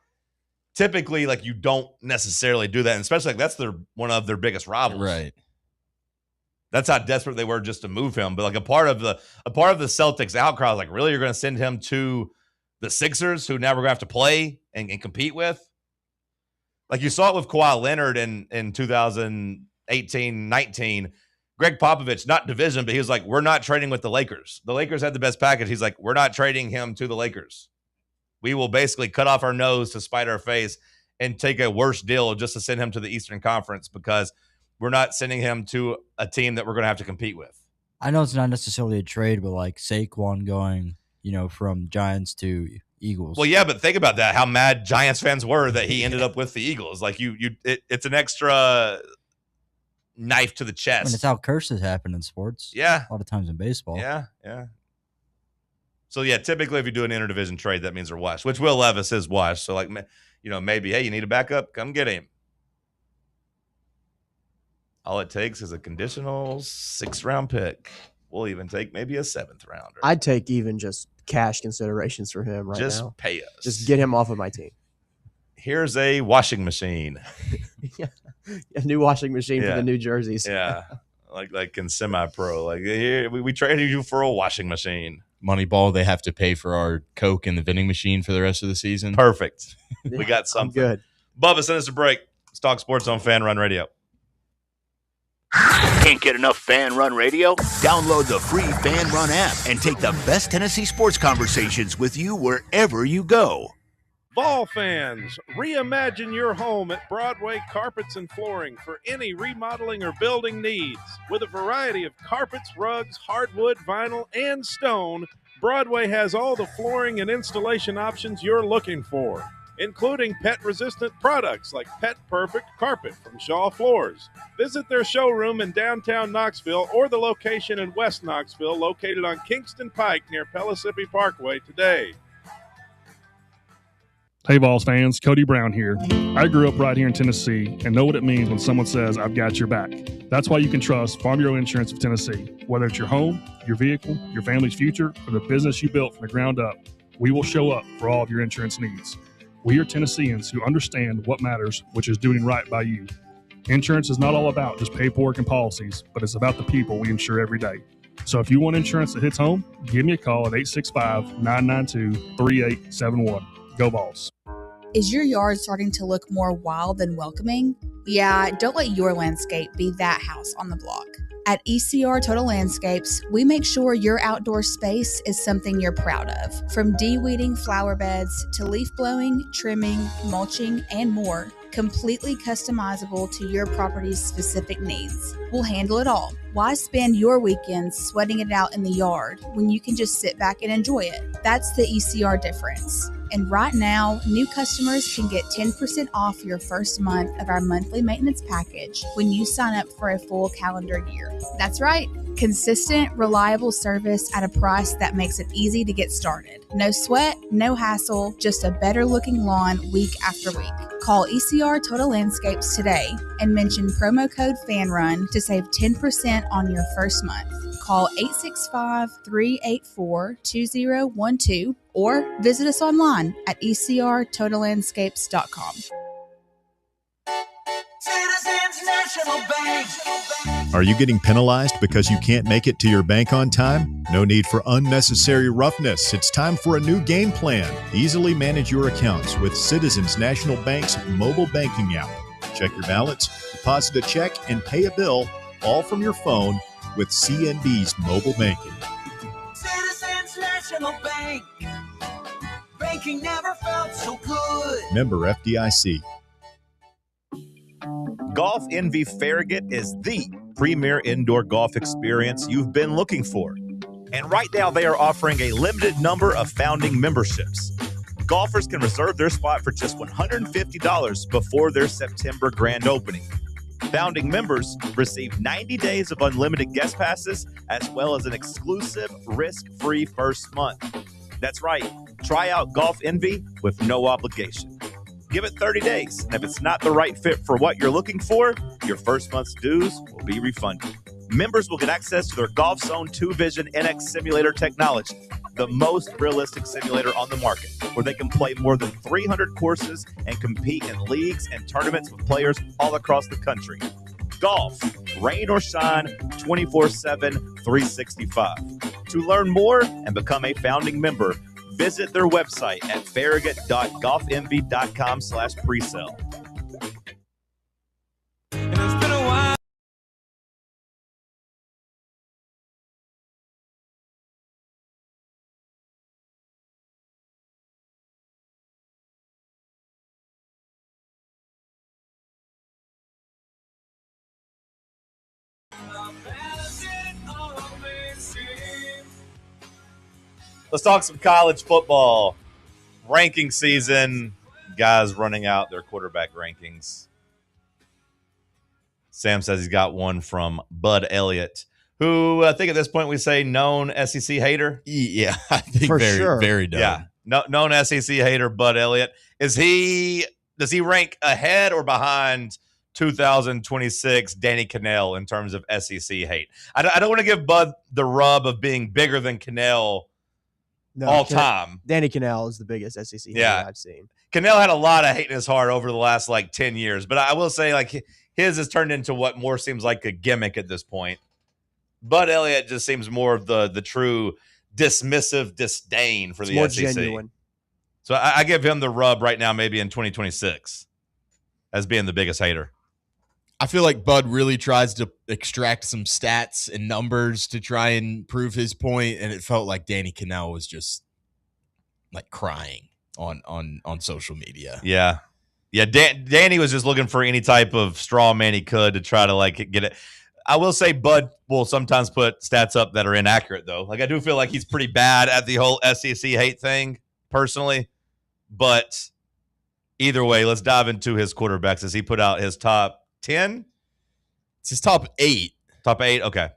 typically like you don't necessarily do that, and especially like that's one of their biggest rivals. Right. That's how desperate they were just to move him. But like a part of the Celtics outcry was like, really, you're going to send him to the Sixers, who now we're going to have to play and compete with? Like you saw it with Kawhi Leonard in 2018-19. Greg Popovich, not division, but he was like, we're not trading with the Lakers. The Lakers had the best package. He's like, we're not trading him to the Lakers. We will basically cut off our nose to spite our face and take a worse deal just to send him to the Eastern Conference because we're not sending him to a team that we're going to have to compete with. I know it's not necessarily a trade, but like Saquon going, from Giants to Eagles. Well, yeah, but think about that. How mad Giants fans were that he ended up with the Eagles. Like it's an extra knife to the chest. I mean, it's how curses happen in sports. Yeah. A lot of times in baseball. Yeah. So, yeah, typically if you do an interdivision trade, that means they're washed, which Will Levis is washed. So, like, maybe, hey, you need a backup? Come get him. All it takes is a conditional 6th-round pick. We'll even take maybe a 7th rounder. I'd take even just cash considerations for him right now. Just pay us. Just get him off of my team. Here's a washing machine. A new washing machine for the new jerseys. Yeah. Like in semi-pro. Like, here, we traded you for a washing machine. Moneyball, they have to pay for our Coke in the vending machine for the rest of the season. Perfect. We got something. Good. Bubba, send us a break. Let's talk sports on Fan Run Radio. Can't get enough Fan Run Radio? Download the free Fan Run app and take the best Tennessee sports conversations with you wherever you go. Vol fans, reimagine your home at Broadway Carpets and Flooring for any remodeling or building needs. With a variety of carpets, rugs, hardwood, vinyl, and stone, Broadway has all the flooring and installation options you're looking for, including pet-resistant products like Pet Perfect Carpet from Shaw Floors. Visit their showroom in downtown Knoxville or the location in West Knoxville located on Kingston Pike near Pellissippi Parkway today. Hey, Vols fans, Cody Brown here. I grew up right here in Tennessee and know what it means when someone says, I've got your back. That's why you can trust Farm Bureau Insurance of Tennessee. Whether it's your home, your vehicle, your family's future, or the business you built from the ground up, we will show up for all of your insurance needs. We are Tennesseans who understand what matters, which is doing right by you. Insurance is not all about just paperwork and policies, but it's about the people we insure every day. So if you want insurance that hits home, give me a call at 865-992-3871. Go Vols. Is your yard starting to look more wild than welcoming? Yeah, don't let your landscape be that house on the block. At ECR Total Landscapes, we make sure your outdoor space is something you're proud of. From de-weeding flower beds to leaf blowing, trimming, mulching, and more, completely customizable to your property's specific needs. We'll handle it all. Why spend your weekends sweating it out in the yard when you can just sit back and enjoy it? That's the ECR difference. And right now, new customers can get 10% off your first month of our monthly maintenance package when you sign up for a full calendar year. That's right. Consistent, reliable service at a price that makes it easy to get started. No sweat, no hassle, just a better looking lawn week after week. Call ECR Total Landscapes today and mention promo code FANRUN to save 10% on your first month. Call 865-384-2012 or visit us online at ecrtotalandscapes.com. Citizens National Bank. Are you getting penalized because you can't make it to your bank on time? No need for unnecessary roughness. It's time for a new game plan. Easily manage your accounts with Citizens National Bank's mobile banking app. Check your balance, deposit a check, and pay a bill all from your phone with CNB's mobile banking. Citizens National Bank. Banking never felt so good. Member FDIC. Golf Envy Farragut is the premier indoor golf experience you've been looking for. And right now, they are offering a limited number of founding memberships. Golfers can reserve their spot for just $150 before their September grand opening. Founding members receive 90 days of unlimited guest passes, as well as an exclusive risk-free first month. That's right. Try out Golf Envy with no obligation. Give it 30 days, and if it's not the right fit for what you're looking for, your first month's dues will be refunded. Members will get access to their Golf Zone 2 Vision NX simulator technology, the most realistic simulator on the market, where they can play more than 300 courses and compete in leagues and tournaments with players all across the country. Golf, rain or shine, 24/7, 365. To learn more and become a founding member, visit their website at farragut.golfenvy.com/presale. Let's talk some college football. Ranking season. Guys running out their quarterback rankings. Sam says he's got one from Bud Elliott, who I think at this point we say known SEC hater. Yeah, I think For very, sure. very known. Yeah, known SEC hater Bud Elliott. Does he rank ahead or behind 2026 Danny Cannell in terms of SEC hate? I don't want to give Bud the rub of being bigger than Cannell all time. Danny Cannell is the biggest SEC hater I've seen. Cannell had a lot of hate in his heart over the last 10 years, but I will say his has turned into what more seems like a gimmick at this point. Bud Elliott just seems more of the true dismissive disdain for the more SEC. genuine. So I give him the rub right now, maybe in 2026, as being the biggest hater. I feel like Bud really tries to extract some stats and numbers to try and prove his point, and it felt like Danny Cannell was just crying on social media. Yeah. Danny was just looking for any type of straw man he could to try to get it. I will say Bud will sometimes put stats up that are inaccurate, though. I do feel like he's pretty bad at the whole SEC hate thing, personally. But either way, let's dive into his quarterbacks as he put out his top 10. It's his top 8. Top 8, okay.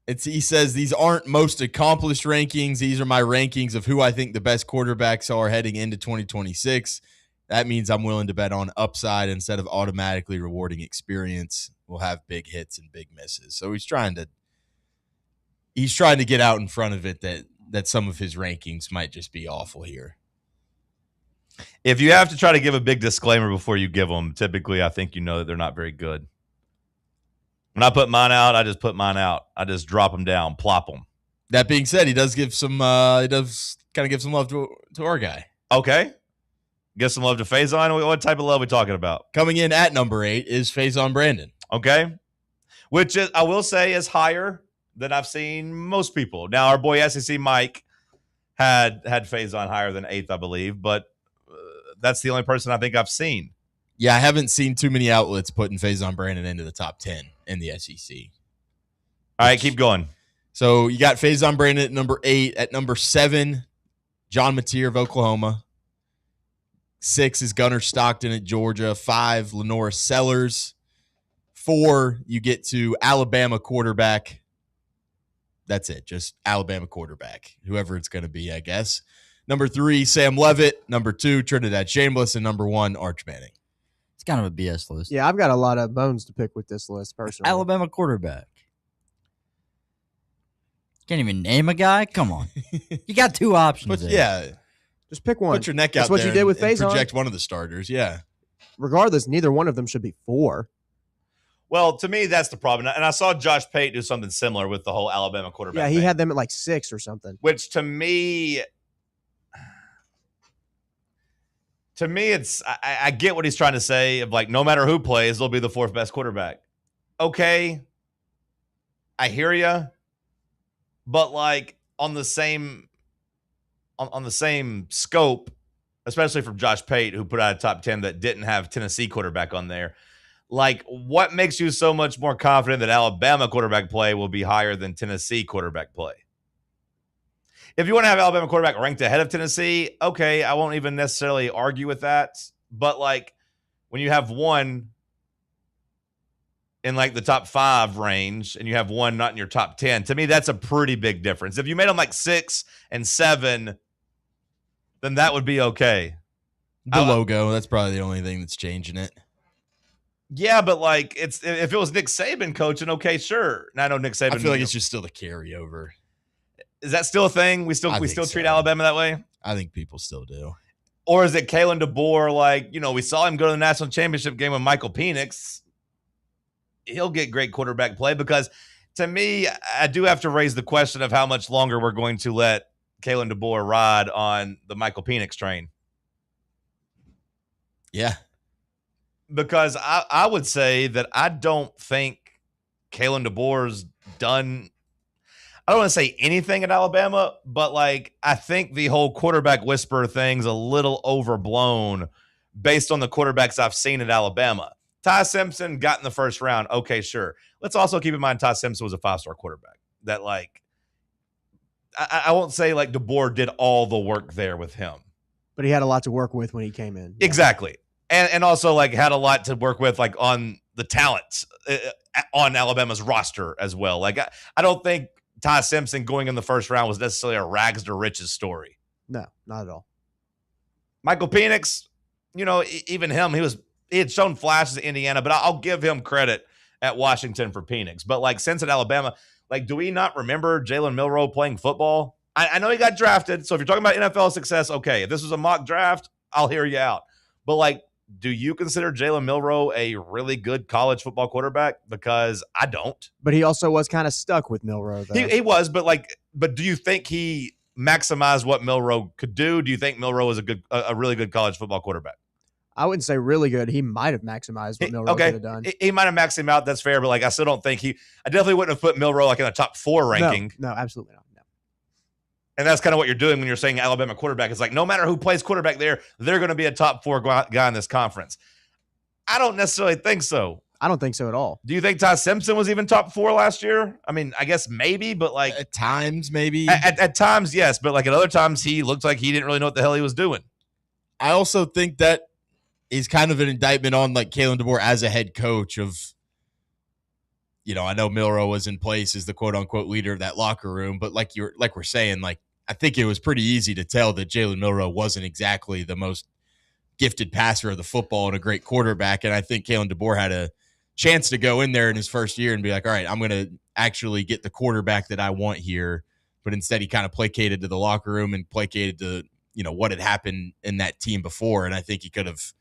He says these aren't most accomplished rankings. These are my rankings of who I think the best quarterbacks are heading into 2026. That means I'm willing to bet on upside instead of automatically rewarding experience. We'll have big hits and big misses. So he's trying to get out in front of it that some of his rankings might just be awful here. If you have to try to give a big disclaimer before you give them, typically I think you know that they're not very good. When I put mine out, I just put mine out. I just drop them down, plop them. That being said, he does give some love to our guy. Okay. Give some love to Faison. What type of love are we talking about? Coming in at number 8 is Faison Brandon. Okay. Which is, I will say, is higher than I've seen most people. Now, our boy SEC Mike had Faison higher than 8th, I believe, but that's the only person I think I've seen. Yeah, I haven't seen too many outlets putting Faison Brandon into the top 10 in the SEC. All right, keep going. So you got Faison Brandon at number 8. At number 7, John Mateer of Oklahoma. 6 is Gunnar Stockton at Georgia. 5, Lenora Sellers. 4, you get to Alabama quarterback. That's it, just Alabama quarterback, whoever it's going to be, I guess. Number 3, Sam Levitt. Number 2, Trinidad Shameless. And number 1, Arch Manning. It's kind of a BS list. Yeah, I've got a lot of bones to pick with this list, personally. Alabama quarterback. Can't even name a guy? Come on. You got two options But there. yeah, Just pick one. put your neck That's out what there you did with and Faison. project one of the starters. Yeah. Regardless, neither one of them should be 4. Well, to me, that's the problem. And I saw Josh Pate do something similar with the whole Alabama quarterback Yeah, he thing, had them at like 6 or something. which to me, it's I get what he's trying to say of like, no matter who plays, they'll be the 4th best quarterback. Okay, I hear you, but like on the same scope, especially from Josh Pate, who put out a top 10 that didn't have Tennessee quarterback on there. Like, what makes you so much more confident that Alabama quarterback play will be higher than Tennessee quarterback play? If you want to have Alabama quarterback ranked ahead of Tennessee, okay, I won't even necessarily argue with that. But like, when you have one in like the top 5 range and you have one not in your top 10, to me, that's a pretty big difference. If you made them like 6 and 7, then that would be okay. The logo, that's probably the only thing that's changing it. Yeah, but like, it's if it was Nick Saban coaching, okay, sure. Now I know Nick Saban. I feel like it's just still the carryover. Is that still a thing? We still treat Alabama that way? I think people still do. Or is it Kalen DeBoer? Like, we saw him go to the national championship game with Michael Penix. He'll get great quarterback play, because to me, I do have to raise the question of how much longer we're going to let Kalen DeBoer ride on the Michael Penix train. Yeah. Because I would say that I don't think Kalen DeBoer's done, I don't want to say anything at Alabama, but like, I think the whole quarterback whisperer thing's a little overblown based on the quarterbacks I've seen at Alabama. Ty Simpson got in the first round. Okay, sure. Let's also keep in mind Ty Simpson was a 5-star quarterback. That like, I won't say like DeBoer did all the work there with him. But he had a lot to work with when he came in. Yeah. Exactly. And also like had a lot to work with like on the talents on Alabama's roster as well. Like I don't think Ty Simpson going in the first round was necessarily a rags to riches story. No, not at all. Michael Penix, even him, he had shown flashes at Indiana, but I'll give him credit at Washington for Penix. But like since at Alabama, like, do we not remember Jalen Milroe playing football? I know he got drafted. So if you're talking about NFL success, okay, if this was a mock draft, I'll hear you out. But like, do you consider Jalen Milroe a really good college football quarterback? Because I don't. But he also was kind of stuck with Milroe, though. He was, but do you think he maximized what Milroe could do? Do you think Milroe was a really good college football quarterback? I wouldn't say really good. He might have maximized what Milroe could have done. He might have maxed him out. That's fair. But like, I still don't think I definitely wouldn't have put Milroe like in a top 4 ranking. No, absolutely not. No. And that's kind of what you're doing when you're saying Alabama quarterback. It's like, no matter who plays quarterback there, they're going to be a top 4 guy in this conference. I don't necessarily think so. I don't think so at all. Do you think Ty Simpson was even top 4 last year? I mean, I guess maybe, but like at times, maybe. At times, yes. But like at other times, he looked like he didn't really know what the hell he was doing. I also think that is kind of an indictment on like Kalen DeBoer as a head coach of, I know Milroe was in place as the quote unquote leader of that locker room, but like we're saying, like, I think it was pretty easy to tell that Jalen Milroe wasn't exactly the most gifted passer of the football and a great quarterback. And I think Kalen DeBoer had a chance to go in there in his first year and be like, all right, I'm going to actually get the quarterback that I want here. But instead he kind of placated to the locker room and placated to, what had happened in that team before. And I think he could have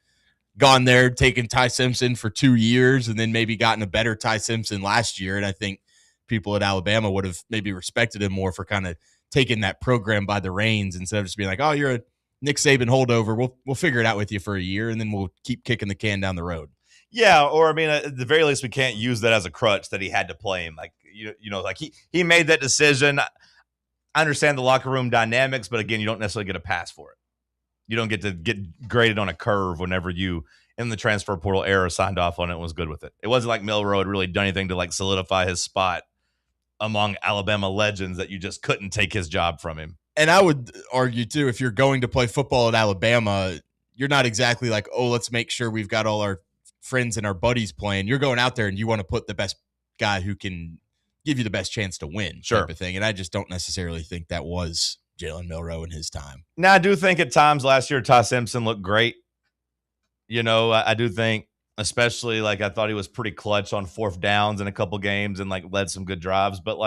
gone there, taken Ty Simpson for 2 years, and then maybe gotten a better Ty Simpson last year. And I think people at Alabama would have maybe respected him more for kind of taking that program by the reins instead of just being like, oh, you're a Nick Saban holdover. We'll figure it out with you for a year, and then we'll keep kicking the can down the road. Yeah, or I mean, at the very least, we can't use that as a crutch that he had to play him. Like, like he made that decision. I understand the locker room dynamics, but again, you don't necessarily get a pass for it. You don't get to get graded on a curve whenever you, in the transfer portal era, signed off on it and was good with it. It wasn't like Milroe had really done anything to like solidify his spot among Alabama legends that you just couldn't take his job from him. And I would argue, too, if you're going to play football at Alabama, you're not exactly like, oh, let's make sure we've got all our friends and our buddies playing. You're going out there and you want to put the best guy who can give you the best chance to win, type of thing. And I just don't necessarily think that was Jalen Milroe in his time. Now, I do think at times last year, Ty Simpson looked great. I do think, especially I thought he was pretty clutch on 4th downs in a couple games and led some good drives. But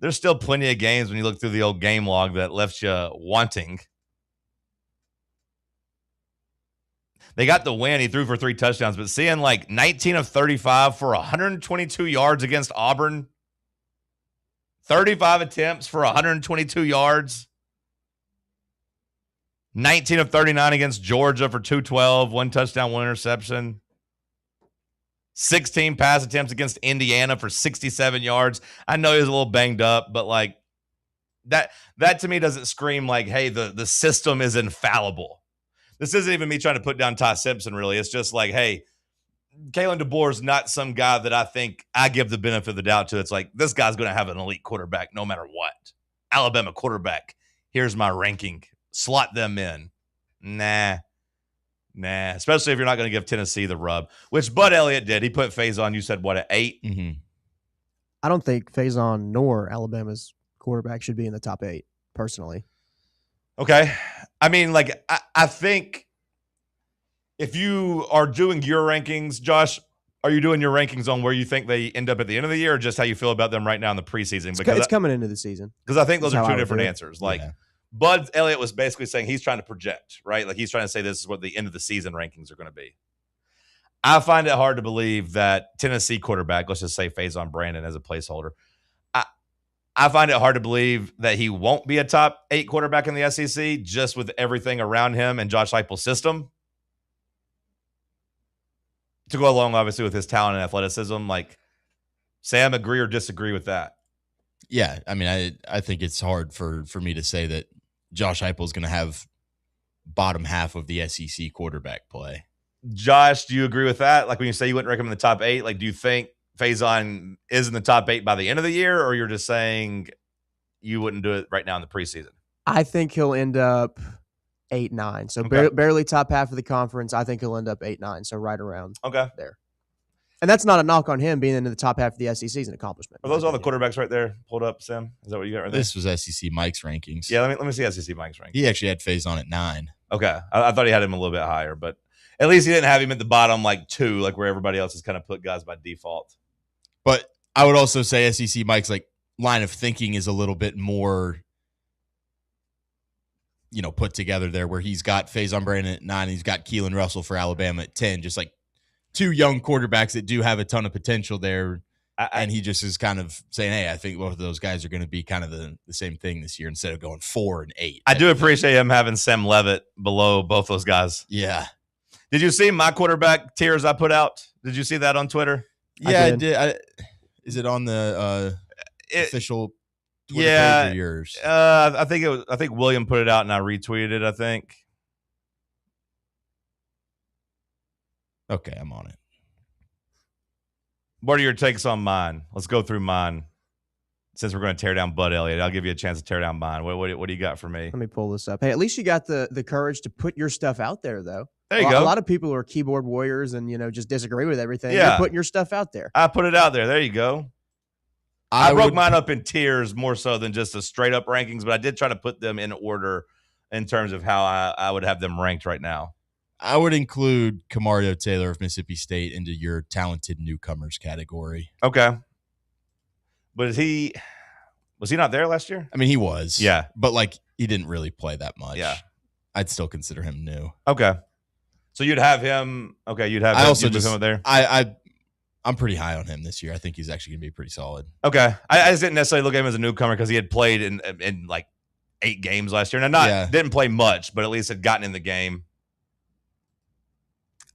there's still plenty of games when you look through the old game log that left you wanting. They got the win. He threw for 3 touchdowns, but seeing like 19 of 35 for 122 yards against Auburn, 35 attempts for 122 yards, 19 of 39 against Georgia for 212, 1 touchdown, 1 interception, 16 pass attempts against Indiana for 67 yards. I know he was a little banged up, but like that to me doesn't scream like, hey, the system is infallible. This isn't even me trying to put down Ty Simpson, really. It's just like, hey, Kalen DeBoer is not some guy that I think I give the benefit of the doubt to. It's like, this guy's going to have an elite quarterback no matter what. Alabama quarterback. Here's my ranking. Slot them in. Nah. Especially if you're not going to give Tennessee the rub, which Bud Elliott did. He put Faison, you said, what, at 8? Mm-hmm. I don't think Faison nor Alabama's quarterback should be in the top 8, personally. Okay. I mean, like, I think if you are doing your rankings, Josh, are you doing your rankings on where you think they end up at the end of the year or just how you feel about them right now in the preseason? Because it's coming into the season. Because I think those are 2 different answers. Like, Bud Elliott was basically saying he's trying to project, right? Like, he's trying to say this is what the end of the season rankings are going to be. I find it hard to believe that Tennessee quarterback, let's just say Faison Brandon as a placeholder, I find it hard to believe that he won't be a top 8 quarterback in the SEC just with everything around him and Josh Heupel's system. To go along, obviously, with his talent and athleticism. Like, Sam, agree or disagree with that? Yeah, I mean, I think it's hard for me to say that Josh Heupel is going to have bottom half of the SEC quarterback play. Josh, do you agree with that? Like, when you say you wouldn't recommend the top 8, like, do you think Faison is in the top 8 by the end of the year, or you're just saying you wouldn't do it right now in the preseason? I think he'll end up 8-9. So barely top half of the conference. I think he'll end up 8-9. So right around there. And that's not a knock on him being into the top half of the SEC is an accomplishment. Are those all the quarterbacks right there pulled up, Sam? Is that what you got right there? This was SEC Mike's rankings. Yeah, let me see SEC Mike's rankings. He actually had Faison at 9. Okay. I thought he had him a little bit higher, but at least he didn't have him at the bottom like 2, like where everybody else has kind of put guys by default. But I would also say SEC Mike's like line of thinking is a little bit more, put together there, where he's got Faison Brandon at 9, he's got Keelan Russell for Alabama at 10, just like 2 young quarterbacks that do have a ton of potential there. And he just is kind of saying, hey, I think both of those guys are going to be kind of the same thing this year instead of going 4 and 8. I do appreciate him having Sam Levitt below both those guys. Yeah. Did you see my quarterback tiers I put out? Did you see that on Twitter? Yeah, I did. Is it on the official Twitter page or yours? I think William put it out and I retweeted it, I think. Okay, I'm on it. What are your takes on mine? Let's go through mine. Since we're going to tear down Bud Elliott, I'll give you a chance to tear down mine. What do you got for me? Let me pull this up. Hey, at least you got the courage to put your stuff out there, though. There you go. A lot of people are keyboard warriors and, just disagree with everything. Yeah. You're putting your stuff out there. I put it out there. There you go. I broke mine up in tiers more so than just a straight up rankings, but I did try to put them in order in terms of how I would have them ranked right now. I would include Kamario Taylor of Mississippi State into your talented newcomers category. Okay. But was he not there last year? I mean, he was. Yeah. But, he didn't really play that much. Yeah. I'd still consider him new. Okay. So you'd have him. Okay, you'd have him. I also just him there. I'm pretty high on him this year. I think he's actually going to be pretty solid. Okay. I just didn't necessarily look at him as a newcomer because he had played in 8 games last year. And didn't play much, but at least had gotten in the game.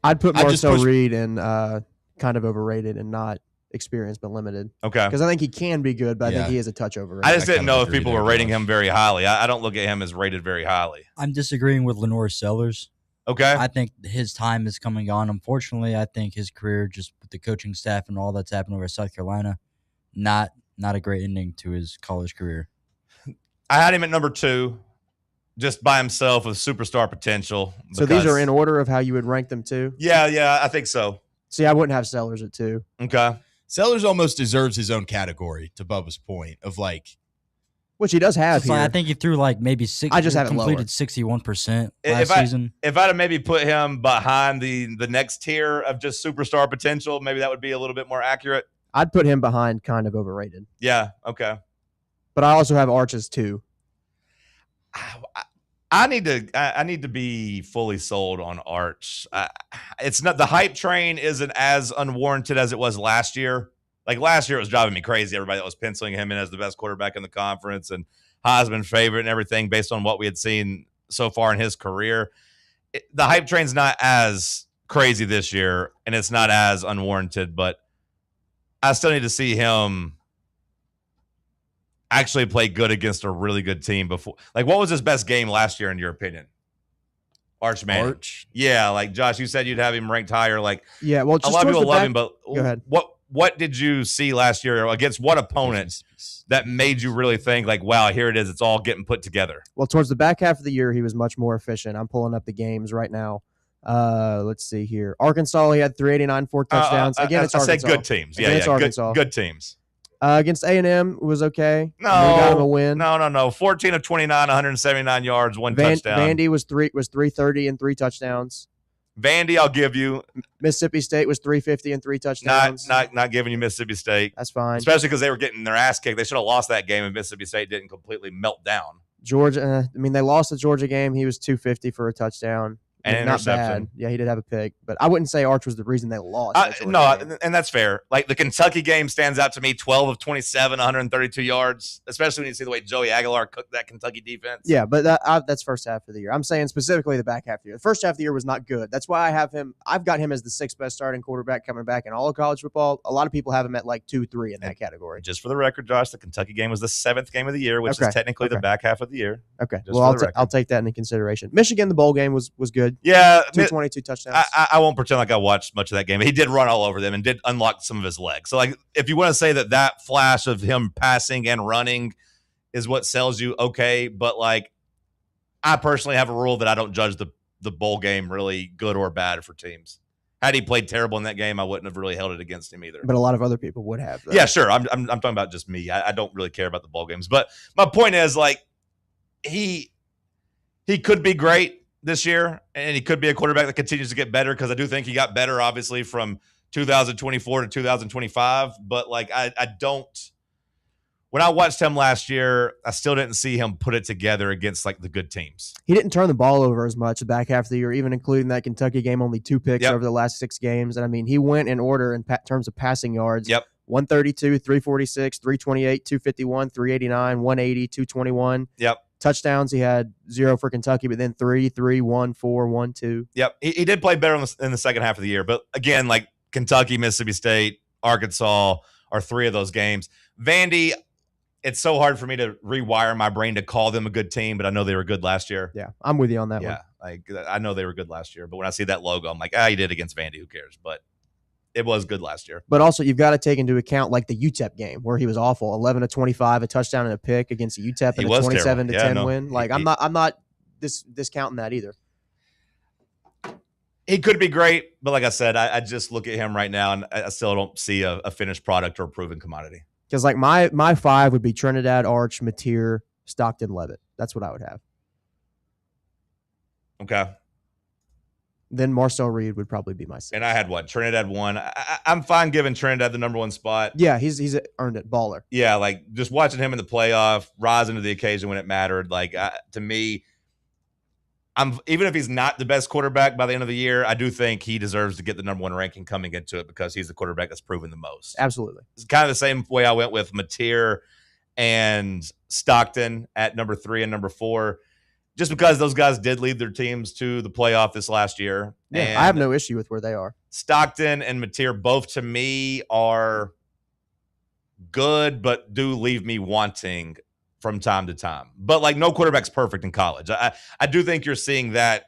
I'd put Marcel Reed in kind of overrated and not experienced but limited. Okay. Because I think he can be good, but I think he is a touch overrated. I just didn't know if people were rating him very highly. I don't look at him as rated very highly. I'm disagreeing with Lenore Sellers. Okay. I think his time is coming on. Unfortunately, I think his career, just with the coaching staff and all that's happened over at South Carolina, not a great ending to his college career. I had him at number 2, just by himself with superstar potential. So these are in order of how you would rank them too? Yeah, I think so. See, I wouldn't have Sellers at 2. Okay. Sellers almost deserves his own category, to Bubba's point, of which he does have here. I think he threw maybe 6. I just have completed 61% last season. If I'd have maybe put him behind the next tier of just superstar potential, maybe that would be a little bit more accurate. I'd put him behind kind of overrated. Yeah. Okay. But I also have Arch as 2. I need to be fully sold on Arch. It's not, the hype train isn't as unwarranted as it was last year. Like last year, it was driving me crazy. Everybody that was penciling him in as the best quarterback in the conference and Heisman favorite and everything based on what we had seen so far in his career. The hype train's not as crazy this year, and it's not as unwarranted, but I still need to see him actually play good against a really good team before. Like, what was his best game last year in your opinion? Arch Manning. Arch? Yeah, like Josh, you said you'd have him ranked higher. Like, yeah, well, a lot of people love him, but go ahead. What did you see last year against what opponent that made you really think like, wow, here it is, it's all getting put together? Well, towards the back half of the year, he was much more efficient. I'm pulling up the games right now. Let's see here. Arkansas, he had 389, 4 touchdowns. Again, it's Arkansas. I said good teams. Yeah, it's Arkansas. Good teams. Against A&M, it was okay. No, we got him a win. No. 14 of 29, 179 yards, one touchdown. Vandy was 330 and 3 touchdowns. Vandy, I'll give you. Mississippi State was 350 and 3 touchdowns. Not giving you Mississippi State. That's fine. Especially because they were getting their ass kicked. They should have lost that game if Mississippi State didn't completely melt down. Georgia, they lost the Georgia game. He was 250 for a touchdown. And not bad. Yeah, he did have a pick, but I wouldn't say Arch was the reason they lost. And that's fair. Like the Kentucky game stands out to me. 12 of 27, 132 yards. Especially when you see the way Joey Aguilar cooked that Kentucky defense. Yeah, but that's first half of the year. I'm saying specifically the back half of the year. The first half of the year was not good. That's why I have him. I've got him as the 6th best starting quarterback coming back in all of college football. A lot of people have him at like 2-3 in that category. Just for the record, Josh, the Kentucky game was the 7th game of the year, which is technically the back half of the year. Okay, well I'll take that into consideration. Michigan, the bowl game was good. Yeah. 222 touchdowns. I won't pretend like I watched much of that game. He did run all over them and did unlock some of his legs. So, like, if you want to say that flash of him passing and running is what sells you, okay. But, like, I personally have a rule that I don't judge the bowl game really good or bad for teams. Had he played terrible in that game, I wouldn't have really held it against him either. But a lot of other people would have. Though. Yeah, sure. I'm talking about just me. I don't really care about the bowl games. But my point is, like, he could be great this year, and he could be a quarterback that continues to get better because I do think he got better, obviously, from 2024 to 2025. But, like, I don't – when I watched him last year, I still didn't see him put it together against, like, the good teams. He didn't turn the ball over as much the back half of the year, even including that Kentucky game, only 2 picks over the last 6 games. And, he went in order in terms of passing yards. 132, 346, 328, 251, 389, 180, 221. Touchdowns, he had 0 for Kentucky, but then 3, 3, 1, 4, 1, 2. He did play better in the second half of the year. But, again, like Kentucky, Mississippi State, Arkansas are 3 of those games. Vandy, it's so hard for me to rewire my brain to call them a good team, but I know they were good last year. Yeah, I'm with you on that one. Yeah, like I know they were good last year. But when I see that logo, I'm like, you did against Vandy. Who cares? But it was good last year. But also, you've got to take into account like the UTEP game where he was awful, 11 of 25, a touchdown and a pick against UTEP, and a 27-10 win. Like I'm not discounting that either. He could be great, but like I said, I just look at him right now, and I still don't see a finished product or a proven commodity. Because like my 5 would be Trinidad, Arch, Mateer, Stockton, Leavitt. That's what I would have. Okay. Then Marcel Reed would probably be my 6. And I had what? Trinidad 1. I'm fine giving Trinidad the number 1 spot. Yeah, he's earned it. Baller. Yeah, like just watching him in the playoff, rising to the occasion when it mattered. Like to me, even if he's not the best quarterback by the end of the year, I do think he deserves to get the number 1 ranking coming into it because he's the quarterback that's proven the most. Absolutely. It's kind of the same way I went with Mateer and Stockton at number 3 and number 4. Just because those guys did lead their teams to the playoff this last year. Yeah, and I have no issue with where they are. Stockton and Mateer both to me are good, but do leave me wanting from time to time. But like no quarterback's perfect in college. I do think you're seeing that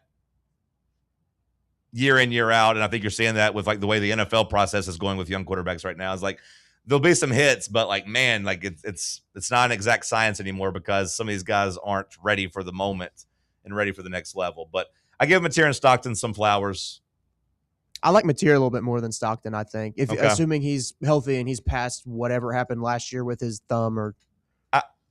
year in, year out. And I think you're seeing that with like the way the NFL process is going with young quarterbacks right now. It's like there'll be some hits, but like, man, like it's not an exact science anymore because some of these guys aren't ready for the moment and ready for the next level. But I give Mateer and Stockton some flowers. I like Mateer a little bit more than Stockton, I think. Assuming he's healthy and he's past whatever happened last year with his thumb or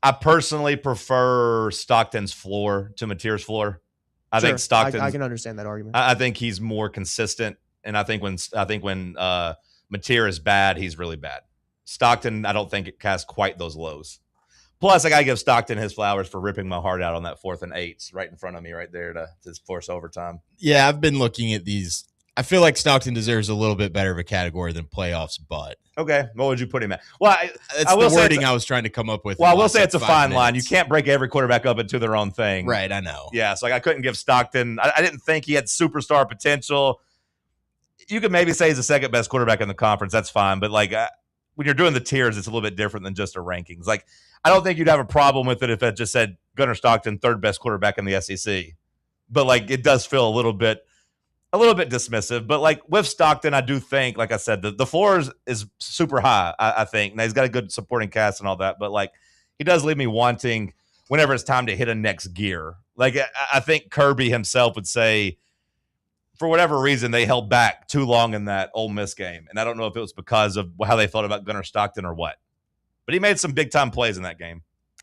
I personally prefer Stockton's floor to Mateer's floor. I think Stockton. I can understand that argument. I think he's more consistent, and I think when Mateer is bad, he's really bad. Stockton, I don't think it casts quite those lows. Plus, I got to give Stockton his flowers for ripping my heart out on that 4th and 8 right in front of me right there to force overtime. Yeah, I've been looking at these. I feel like Stockton deserves a little bit better of a category than playoffs, but okay, what would you put him at? Well, it's the wording I was trying to come up with. Well, I will say it's a fine line. You can't break every quarterback up into their own thing. Right, I know. Yeah, so I couldn't give Stockton. I didn't think he had superstar potential. You could maybe say he's the second best quarterback in the conference. That's fine. But, when you're doing the tiers, it's a little bit different than just a rankings. I don't think you'd have a problem with it if it just said Gunnar Stockton, third best quarterback in the SEC. But, it does feel a little bit dismissive. But, with Stockton, I do think, like I said, the floor is super high, I think. Now, he's got a good supporting cast and all that. But, he does leave me wanting whenever it's time to hit a next gear. I think Kirby himself would say, for whatever reason, they held back too long in that Ole Miss game. And I don't know if it was because of how they felt about Gunnar Stockton or what. But he made some big-time plays in that game.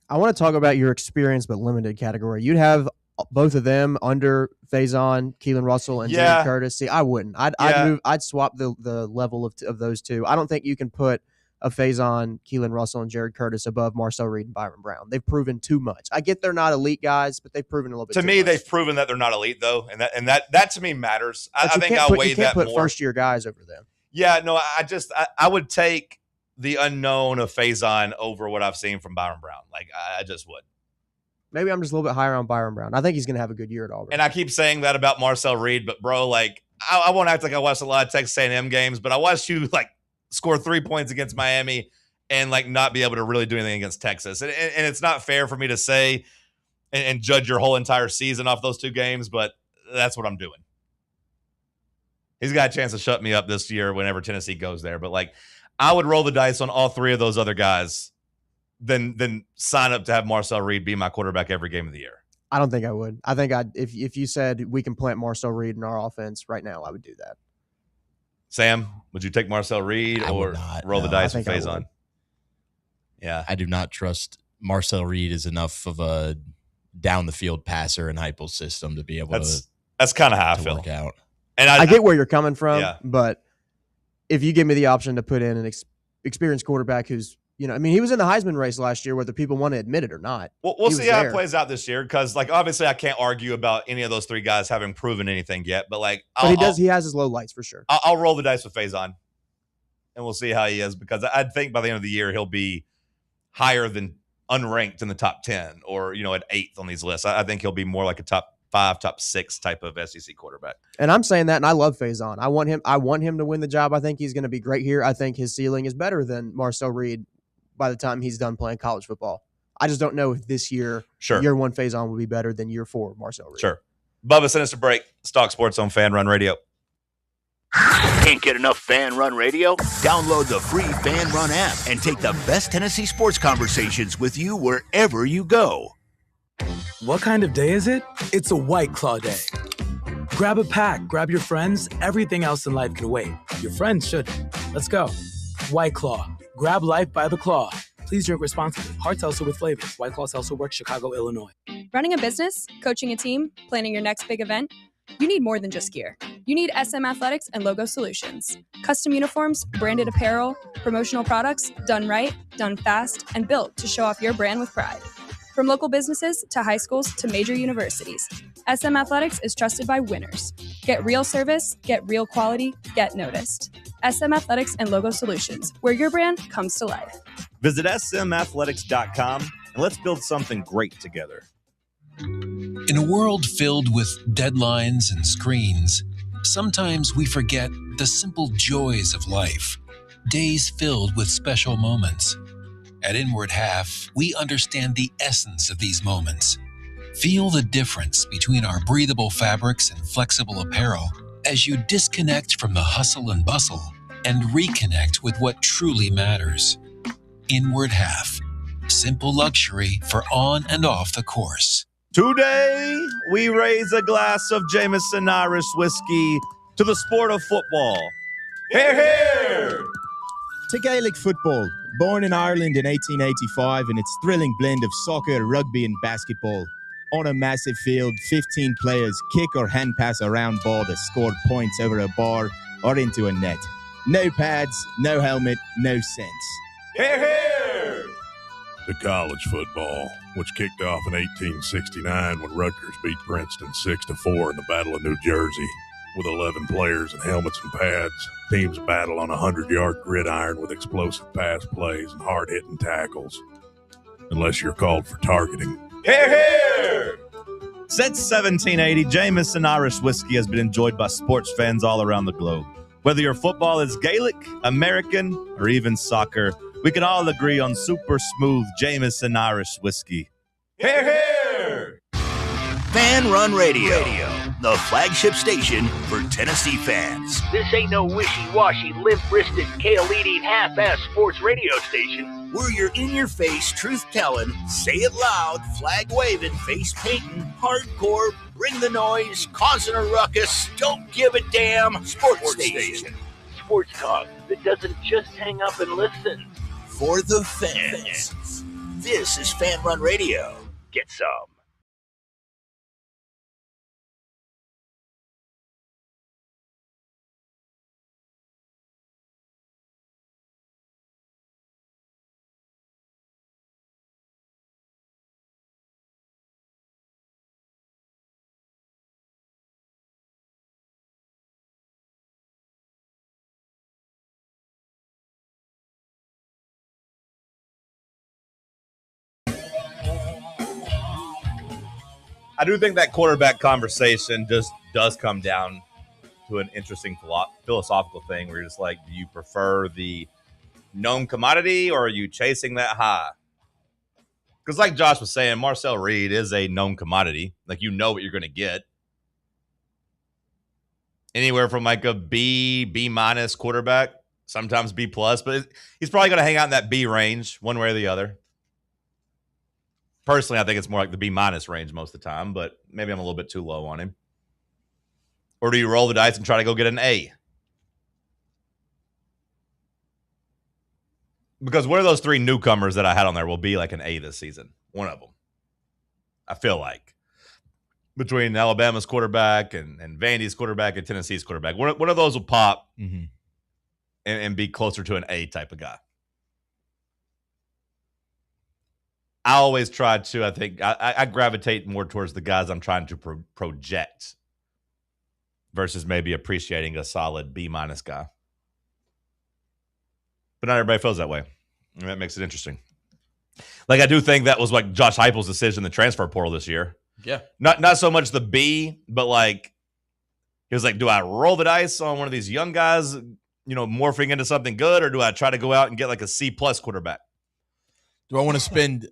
I want to talk about your experience but limited category. You'd have both of them under Faison, Keelan Russell, and Jared Curtis. See, I wouldn't. I'd swap the level of those two. I don't think you can put a Faison, Keelan Russell, and Jared Curtis above Marcel Reed and Byron Brown. They've proven too much. I get they're not elite guys, but they've proven a little bit. To too me, much. they've proven that they're not elite, though, and that to me matters. I think I'll weigh that more. You can't put first-year guys over them. Yeah, no, I would take the unknown of Faison over what I've seen from Byron Brown. I just would. Maybe I'm just a little bit higher on Byron Brown. I think he's going to have a good year at Auburn. And I keep saying that about Marcel Reed, but bro, I won't act like I watched a lot of Texas A&M games, but I watched you score 3 points against Miami and not be able to really do anything against Texas. And it's not fair for me to say and judge your whole entire season off those 2 games, but that's what I'm doing. He's got a chance to shut me up this year whenever Tennessee goes there. But I would roll the dice on all 3 of those other guys than sign up to have Marcel Reed be my quarterback every game of the year. I don't think I would. I think if you said we can plant Marcel Reed in our offense right now, I would do that. Sam, would you take Marcel Reed or roll the dice with Faison? Yeah. I do not trust Marcel Reed is enough of a down the field passer in Heupel's system to be able that's kind of how I feel. Work out. And I get where you're coming from, but if you give me the option to put in an experienced quarterback who's, he was in the Heisman race last year, whether people want to admit it or not. We'll see how it plays out this year because, obviously, I can't argue about any of those 3 guys having proven anything yet. But he has his low lights for sure. I'll roll the dice with Faison, and we'll see how he is because I think by the end of the year he'll be higher than unranked in the top 10 or at 8th on these lists. I think he'll be more like a top 5, top 6 type of SEC quarterback. And I'm saying that, and I love Faison. I want him to win the job. I think he's going to be great here. I think his ceiling is better than Marcel Reed by the time he's done playing college football. I just don't know if this year, year 1 Faison will be better than year 4 Marcel Reed. Sure. Bubba, send us a break. TalkSports on Fan Run Radio. Can't get enough Fan Run Radio? Download the free Fan Run app and take the best Tennessee sports conversations with you wherever you go. What kind of day is it? It's a White Claw day. Grab a pack, grab your friends. Everything else in life can wait. Your friends shouldn't. Let's go. White Claw. Grab life by the claw. Please drink responsibly. Hard seltzer with flavors. White Claw Seltzer Works, Chicago, Illinois. Running a business, coaching a team, planning your next big event, you need more than just gear. You need SM Athletics and Logo Solutions. Custom uniforms, branded apparel, promotional products, done right, done fast, and built to show off your brand with pride. From local businesses to high schools to major universities, SM Athletics is trusted by winners. Get real service, get real quality, get noticed. SM Athletics and Logo Solutions, where your brand comes to life. Visit smathletics.com and let's build something great together. In a world filled with deadlines and screens, sometimes we forget the simple joys of life, days filled with special moments. At Inward Half, we understand the essence of these moments. Feel the difference between our breathable fabrics and flexible apparel as you disconnect from the hustle and bustle and reconnect with what truly matters. Inward Half, simple luxury for on and off the course. Today, we raise a glass of Jameson Irish whiskey to the sport of football. Hear, hear! To Gaelic football, born in Ireland in 1885 in its thrilling blend of soccer, rugby and basketball. On a massive field, 15 players kick or hand pass a round ball that scored points over a bar or into a net. No pads, no helmet, no sense. Hear, hear! to college football, which kicked off in 1869 when Rutgers beat Princeton 6-4 in the Battle of New Jersey. With 11 players in helmets and pads, teams battle on a 100-yard gridiron with explosive pass plays and hard-hitting tackles. Unless you're called for targeting. Hear, hear! Since 1780, Jameson Irish whiskey has been enjoyed by sports fans all around the globe. Whether your football is Gaelic, American, or even soccer, we can all agree on super smooth Jameson Irish whiskey. Hear, hear! Fan Run Radio, the flagship station for Tennessee fans. This ain't no wishy-washy, limp-wristed, kale-eating, half-ass sports radio station. We're your in-your-face, truth-telling, say it loud, flag-waving, face-painting, hardcore, bring the noise, causing a ruckus, don't give a damn sports station. Sports talk that doesn't just hang up and listen. For the fans. This is Fan Run Radio. Get some. I do think that quarterback conversation just does come down to an interesting philosophical thing where you're just like, do you prefer the known commodity or are you chasing that high? Because like Josh was saying, Marcel Reed is a known commodity. Like, you know what you're going to get. Anywhere from like a B minus quarterback, sometimes B plus, but he's probably going to hang out in that B range one way or the other. Personally, I think it's more like the B minus range most of the time, but maybe I'm a little bit too low on him. Or do you roll the dice and try to go get an A? Because one of those three newcomers that I had on there will be like an A this season. One of them. I feel like. Between Alabama's quarterback and Vandy's quarterback and Tennessee's quarterback. One of those will pop and be closer to an A type of guy. I always try to, I think, I gravitate more towards the guys I'm trying to project versus maybe appreciating a solid B minus guy. But not everybody feels that way. And that makes it interesting. Like, I do think that was like Josh Heupel's decision in the transfer portal this year. Yeah. Not so much the B, but like, he was like, do I roll the dice on one of these young guys, morphing into something good, or do I try to go out and get like a C plus quarterback? Do I want to spend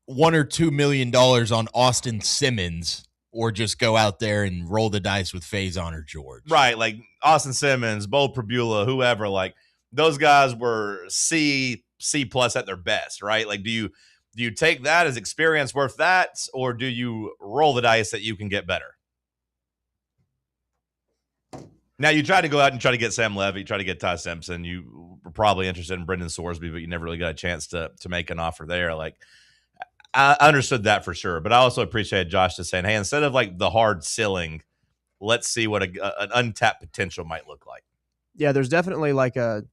$1 or $2 million on Austin Simmons, or just go out there and roll the dice with Faison or George? Right, like Austin Simmons, Bo Prabula, whoever, like those guys were C plus at their best, right? Like, do you take that as experience worth that, or do you roll the dice that you can get better? Now, you try to go out and try to get Sam Levy, try to get Ty Simpson. You were probably interested in Brendan Sorsby, but you never really got a chance to make an offer there. Like, I understood that for sure, but I also appreciate Josh just saying, hey, instead of like the hard ceiling, let's see what an untapped potential might look like. Yeah, there's definitely like a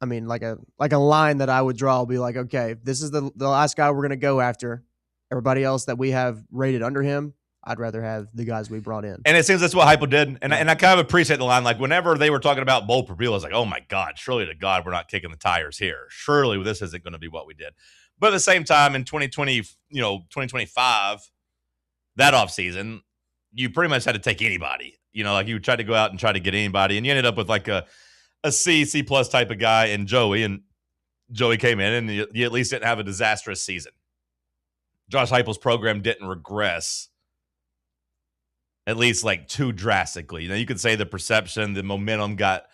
line that I would draw. I'll be like, okay, this is the last guy we're going to go after. Everybody else that we have rated under him, I'd rather have the guys we brought in. And it seems that's what Heupel did. And I kind of appreciate the line. Like, whenever they were talking about Bo Prabula, I was like, oh my God, surely to God, we're not kicking the tires here. Surely this isn't going to be what we did. But at the same time, in 2025, that offseason, you pretty much had to take anybody. Like, you tried to go out and try to get anybody, and you ended up with like a C plus type of guy in Joey, and Joey came in, and you at least didn't have a disastrous season. Josh Heupel's program didn't regress, at least like too drastically. You could say the perception, the momentum got,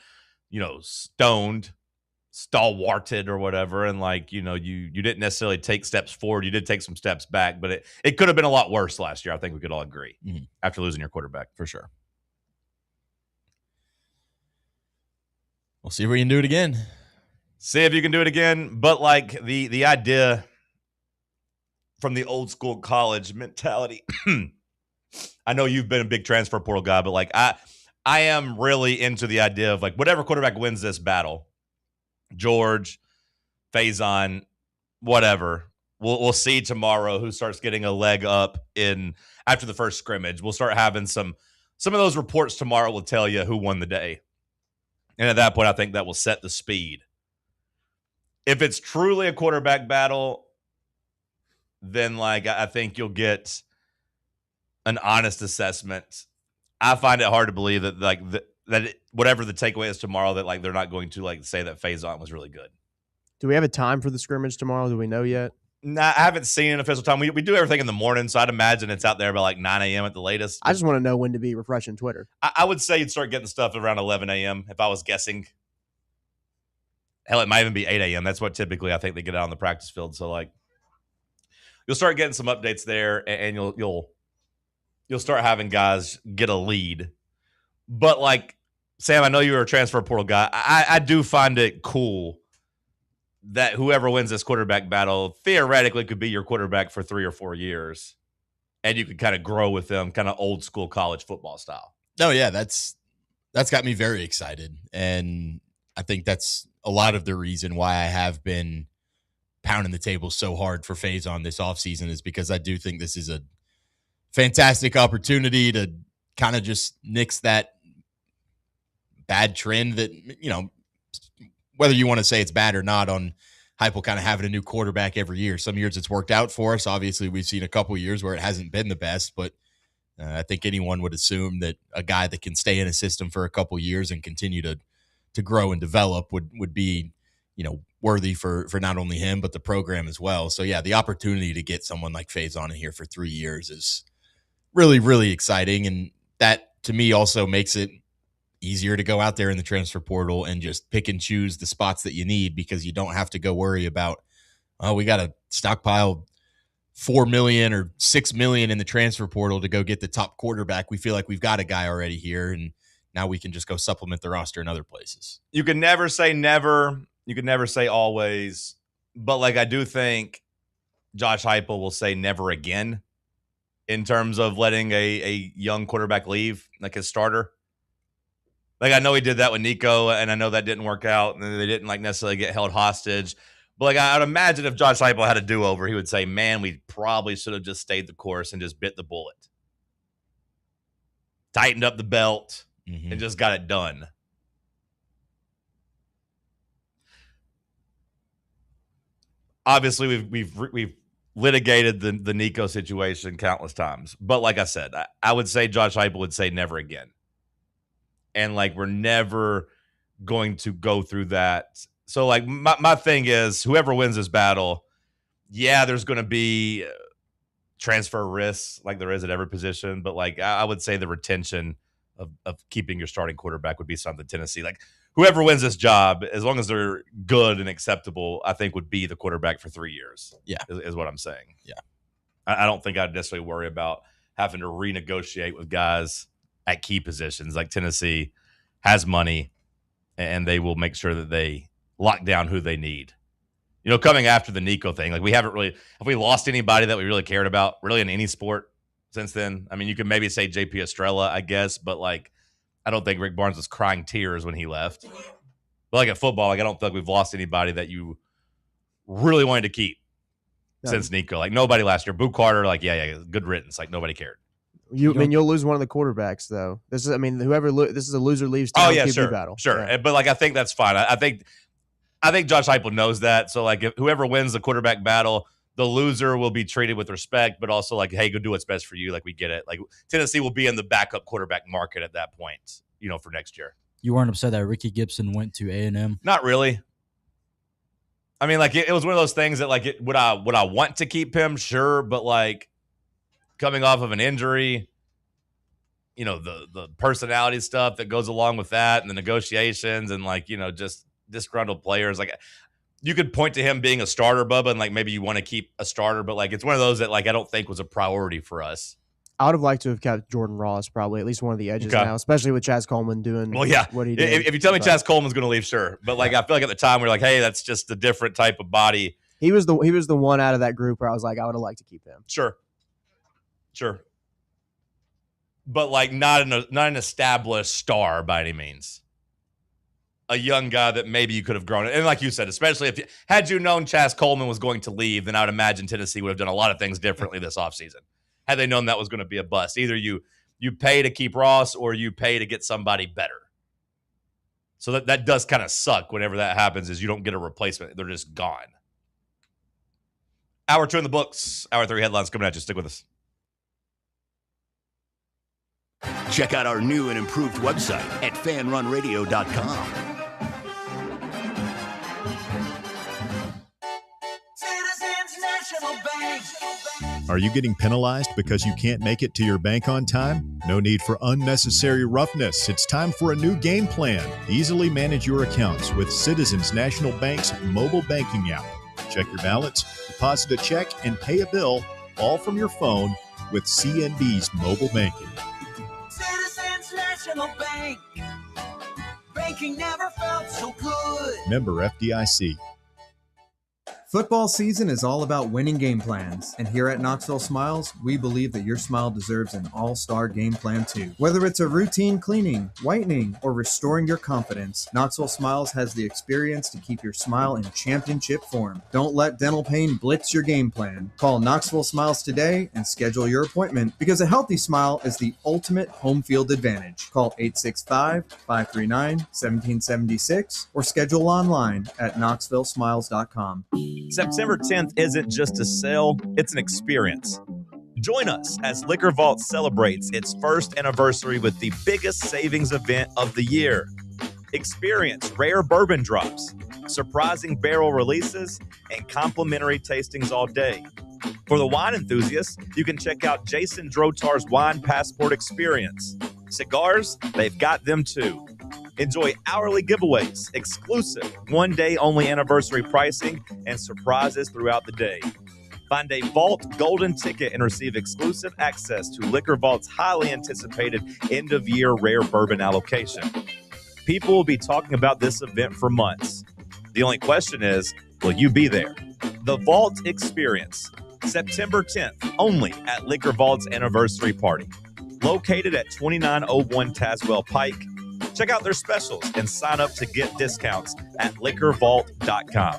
stalwarted or whatever, and like, you didn't necessarily take steps forward. You did take some steps back, but it could have been a lot worse last year. I think we could all agree after losing your quarterback, for sure. We'll see if we can do it again. See if you can do it again. But like the idea from the old school college mentality, I know you've been a big transfer portal guy, but like I am really into the idea of like whatever quarterback wins this battle, George, Faison, whatever, we'll see tomorrow who starts getting a leg up in after the first scrimmage. We'll start having some of those reports tomorrow will tell you who won the day. And at that point, I think that will set the speed. If it's truly a quarterback battle, then like I think you'll get an honest assessment. I find it hard to believe that whatever the takeaway is tomorrow, that like they're not going to like say that Faison was really good. Do we have a time for the scrimmage tomorrow? Do we know yet? Nah, I haven't seen an official time. We do everything in the morning, so I'd imagine it's out there by like 9 a.m. at the latest. I just want to know when to be refreshing Twitter. I would say you'd start getting stuff around 11 a.m. if I was guessing. Hell, it might even be 8 a.m. That's what typically I think they get out on the practice field. So like, you'll start getting some updates there, and you'll start having guys get a lead. But like, Sam, I know you were a transfer portal guy. I do find it cool that whoever wins this quarterback battle theoretically could be your quarterback for 3 or 4 years, and you could kind of grow with them, kind of old school college football style. No, yeah, that's got me very excited, and I think that's a lot of the reason why I have been pounding the table so hard for Faison this offseason, is because I do think this is a fantastic opportunity to kind of just nix that bad trend that, you know, whether you want to say it's bad or not, on Heupel kind of having a new quarterback every year. Some years it's worked out for us. Obviously, we've seen a couple of years where it hasn't been the best, but I think anyone would assume that a guy that can stay in a system for a couple of years and continue to grow and develop would be, you know, worthy for not only him, but the program as well. So yeah, the opportunity to get someone like Faison in here for 3 years is really, really exciting. And that to me also makes it easier to go out there in the transfer portal and just pick and choose the spots that you need, because you don't have to go worry about, oh, we got to stockpile $4 million or $6 million in the transfer portal to go get the top quarterback. We feel like we've got a guy already here, and now we can just go supplement the roster in other places. You can never say never. You can never say always. But like, I do think Josh Heupel will say never again in terms of letting a young quarterback leave, like his starter. Like, I know he did that with Nico, and I know that didn't work out, and they didn't like necessarily get held hostage. But like, I'd imagine if Josh Heupel had a do-over, he would say, man, we probably should have just stayed the course and just bit the bullet. Tightened up the belt and just got it done. Obviously, we've litigated the Nico situation countless times. But like I said, I would say Josh Heupel would say never again. And like, we're never going to go through that. So like, my thing is, whoever wins this battle, yeah, there's going to be transfer risks like there is at every position. But like, I would say the retention of keeping your starting quarterback would be something Tennessee, like whoever wins this job, as long as they're good and acceptable, I think would be the quarterback for 3 years. Yeah. Is what I'm saying. Yeah. I don't think I'd necessarily worry about having to renegotiate with guys at key positions. Like, Tennessee has money, and they will make sure that they lock down who they need. You know, coming after the Nico thing, like, have we lost anybody that we really cared about really in any sport since then? I mean, you could maybe say JP Estrella, I guess, but like, I don't think Rick Barnes was crying tears when he left. But like, at football, like, I don't think we've lost anybody that you really wanted to keep since Nico. Like, nobody last year. Boo Carter, like, yeah, good riddance. Like, nobody cared. You'll lose one of the quarterbacks though. This is a loser leaves town QB battle. Sure. Yeah. But like, I think that's fine. I think Josh Heupel knows that. So like, if whoever wins the quarterback battle, the loser will be treated with respect, but also like, hey, go do what's best for you. Like, we get it. Like, Tennessee will be in the backup quarterback market at that point, you know, for next year. You weren't upset that Ricky Gibson went to A&M? Not really. I mean, like, it was one of those things that like, would I want to keep him? Sure. But like, coming off of an injury, you know, the personality stuff that goes along with that, and the negotiations, and like, you know, just disgruntled players. Like, you could point to him being a starter, Bubba, and like, maybe you want to keep a starter, but like, it's one of those that like, I don't think was a priority for us. I would have liked to have kept Jordan Ross, probably at least one of the edges now, especially with Chaz Coleman doing what he did. If you tell me Chaz Coleman's going to leave, sure. But like, I feel like at the time we were like, hey, that's just a different type of body. He was the one out of that group where I was like, I would have liked to keep him. Sure. But like, not an established star by any means. a young guy that maybe you could have grown. And like you said, especially had you known Chas Coleman was going to leave, then I would imagine Tennessee would have done a lot of things differently this offseason. Had they known that was going to be a bust. Either you pay to keep Ross or you pay to get somebody better. So that does kind of suck whenever that happens, is you don't get a replacement. They're just gone. Hour 2 in the books. Hour 3 headlines coming at you. Stick with us. Check out our new and improved website at fanrunradio.com. Citizens National Bank. Are you getting penalized because you can't make it to your bank on time? No need for unnecessary roughness. It's time for a new game plan. Easily manage your accounts with Citizens National Bank's mobile banking app. Check your balance, deposit a check, and pay a bill, all from your phone with CNB's mobile banking. Citizens National Bank. Banking never felt so good. Member FDIC. Football season is all about winning game plans, and here at Knoxville Smiles, we believe that your smile deserves an all-star game plan too. Whether it's a routine cleaning, whitening, or restoring your confidence, Knoxville Smiles has the experience to keep your smile in championship form. Don't let dental pain blitz your game plan. Call Knoxville Smiles today and schedule your appointment, because a healthy smile is the ultimate home field advantage. Call 865-539-1776 or schedule online at knoxvillesmiles.com. September 10th isn't just a sale, it's an experience. Join us as Liquor Vault celebrates its first anniversary with the biggest savings event of the year. Experience rare bourbon drops, surprising barrel releases, and complimentary tastings all day. For the wine enthusiasts, you can check out Jason Drotar's Wine Passport Experience. Cigars, they've got them too. Enjoy hourly giveaways, exclusive one-day only anniversary pricing, and surprises throughout the day. Find a Vault Golden ticket and receive exclusive access to Liquor Vault's highly anticipated end-of-year rare bourbon allocation. People will be talking about this event for months. The only question is, will you be there? The Vault Experience, September 10th, only at Liquor Vault's anniversary party. Located at 2901 Tazewell Pike. Check out their specials and sign up to get discounts at liquorvault.com.